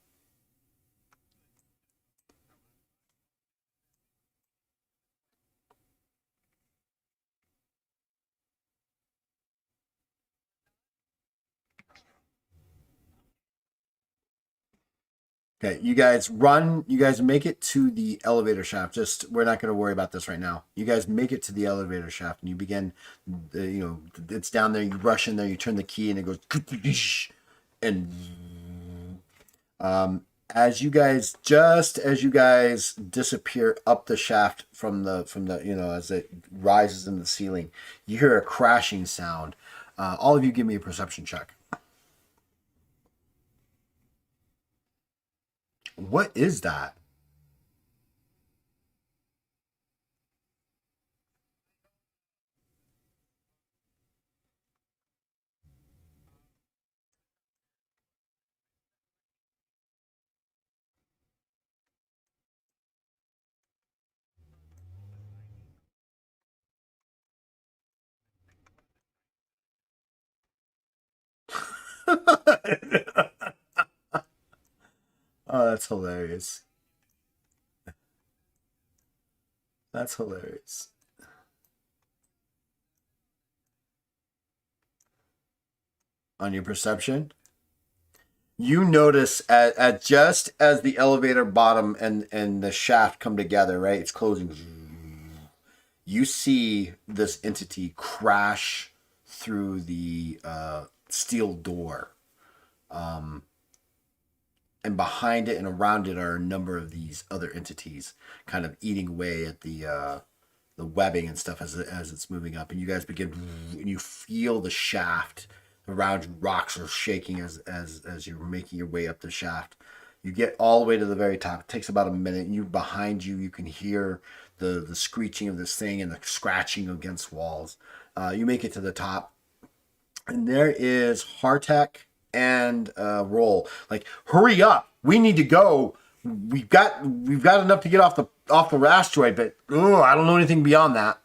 Okay, you guys run. You guys make it to the elevator shaft. We're not going to worry about this right now. You guys make it to the elevator shaft, and you begin. It's down there. You rush in there. You turn the key, and it goes. And as you guys disappear up the shaft from the as it rises in the ceiling, you hear a crashing sound. All of you, give me a perception check. What is that? Oh, that's hilarious. That's hilarious. On your perception, you notice at just as the elevator bottom and the shaft come together, right? It's closing. You see this entity crash through the steel door. And behind it and around it are a number of these other entities kind of eating away at the webbing and stuff as it's moving up. And you guys begin, and you feel the shaft around you. Rocks are shaking as you're making your way up the shaft. You get all the way to the very top. It takes about a minute. And behind you, you can hear the screeching of this thing and the scratching against walls. You make it to the top, and there is Hartek and Roll. Like, hurry up! We need to go. We've got enough to get off the asteroid, but I don't know anything beyond that.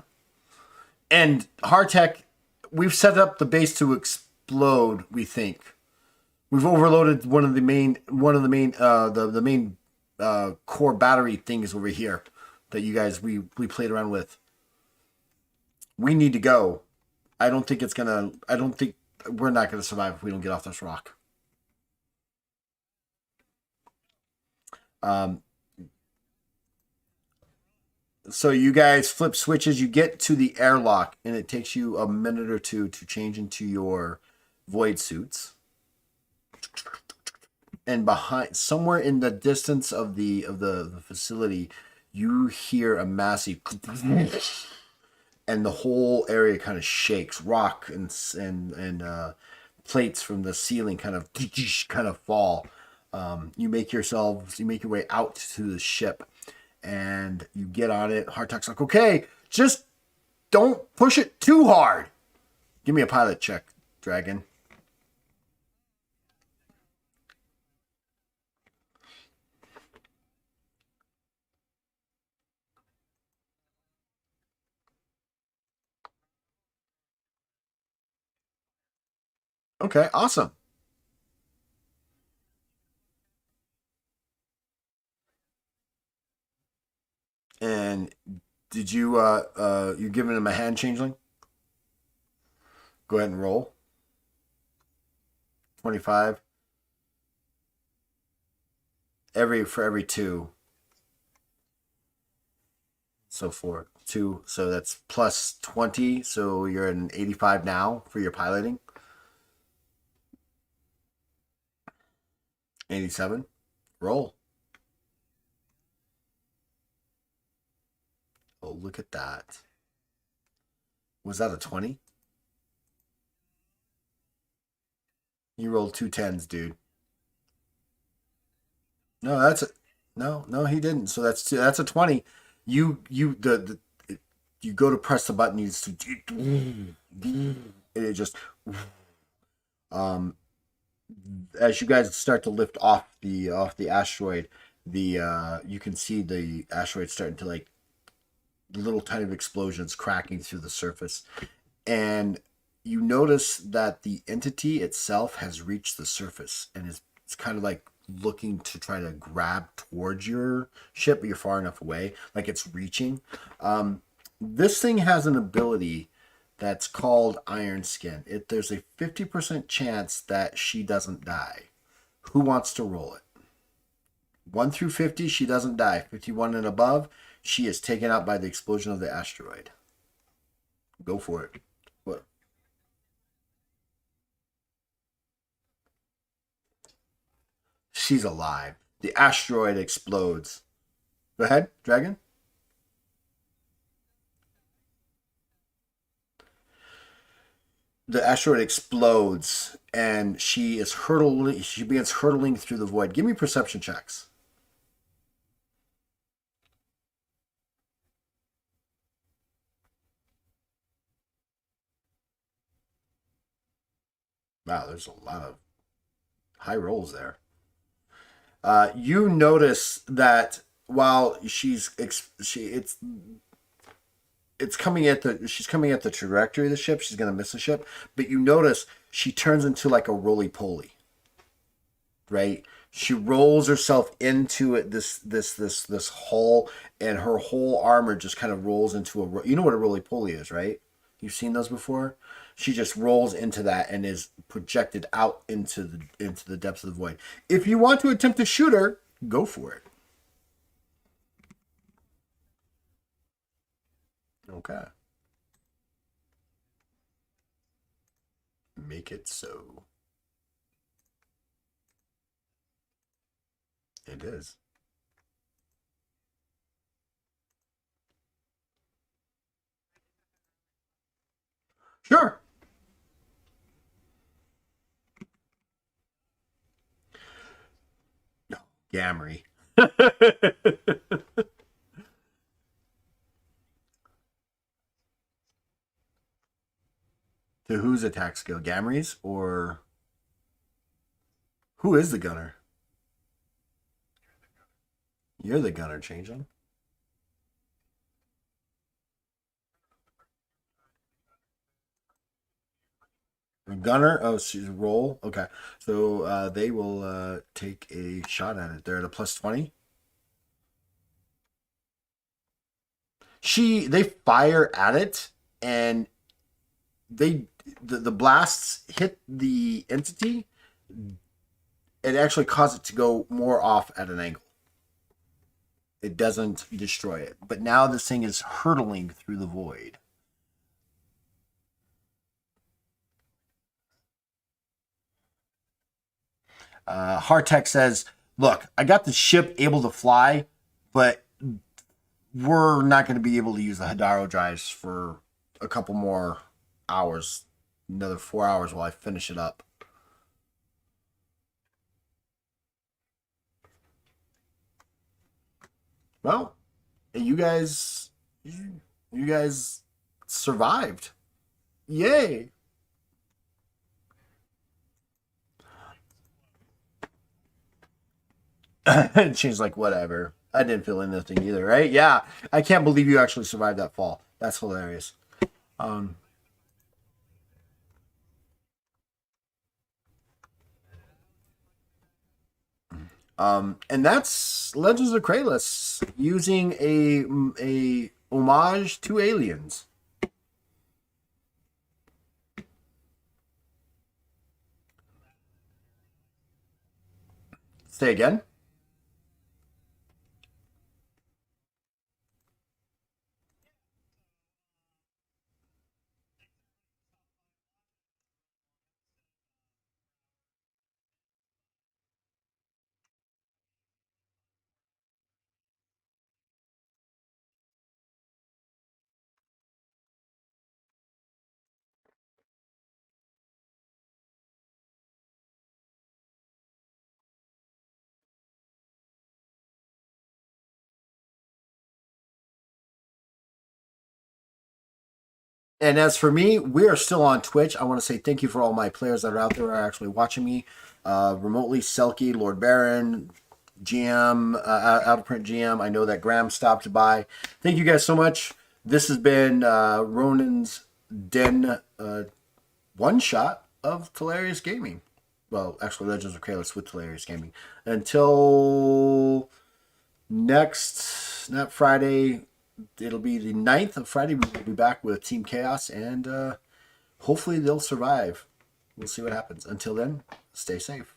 And Hartek, we've set up the base to explode. We think we've overloaded one of the main core battery things over here that you guys we played around with. We need to go. I don't think we're not gonna survive if we don't get off this rock. So you guys flip switches. You get to the airlock, and it takes you a minute or two to change into your void suits. And behind, somewhere in the distance of the facility, you hear a massive, and the whole area kind of shakes. Rock and plates from the ceiling kind of fall. You make your way out to the ship, and you get on it. Hartek's like, okay, just don't push it too hard. Give me a pilot check, Dragon. Okay, awesome. And did you you giving him a hand changeling? Go ahead and roll. 25. For every 2. So 4. 2. So that's plus 20. So you're at an 85 now for your piloting. 87. Roll. Oh, look at that. Was that a 20? You rolled 2 10s, dude. No, that's a no, he didn't. So that's a 20. You go to press the button, it just um as you guys start to lift off the asteroid, you can see the asteroid starting to like little tiny explosions cracking through the surface, and you notice that the entity itself has reached the surface and it's kind of like looking to try to grab towards your ship, but you're far enough away, like it's reaching. This thing has an ability that's called Iron Skin. There's a 50% chance that she doesn't die. Who wants to roll it? 1 through 50, she doesn't die. 51 and above, she is taken out by the explosion of the asteroid. Go for it. What? She's alive. The asteroid explodes. Go ahead, Dragon. The asteroid explodes and she begins hurtling through the void. Give me perception checks. Wow, there's a lot of high rolls there. You notice that while she's coming at the trajectory of the ship, she's gonna miss the ship, but you notice she turns into like a roly-poly, right? She rolls herself into it, this hole, and her whole armor just kind of rolls into you know what a roly-poly is, right? You've seen those before. She just rolls into that and is projected out into the depths of the void. If you want to attempt to shoot her, go for it. Okay. Make it so. It is. Sure. No, Gamry. To whose attack skill? Gamry's or who is the gunner? You're the gunner, Changeling. Gunner. Oh, she's roll. Okay, so they will take a shot at it. They're at a plus 20. They fire at it, and the blasts hit the entity. It actually causes it to go more off at an angle. It doesn't destroy it, but now this thing is hurtling through the void. Hartek says, look, I got the ship able to fly, but we're not going to be able to use the Hadaro drives for a couple more hours, another 4 hours while I finish it up. Well, you guys survived. Yay. And she's like, whatever. I didn't feel anything either, right? Yeah. I can't believe you actually survived that fall. That's hilarious. And that's Legends of Kralis using a homage to aliens. Say again. And as for me, we are still on Twitch. I want to say thank you for all my players that are out there are actually watching me remotely. Selkie, Lord Baron, GM, Out of Print GM. I know that Graham stopped by. Thank you guys so much. This has been Ronin's Den one shot of Talarius Gaming. Well, actually, Legends of Kralis with Talarius Gaming. Until not Friday, it'll be the 9th of Friday. We'll be back with Team Chaos, and hopefully they'll survive. We'll see what happens. Until then, stay safe.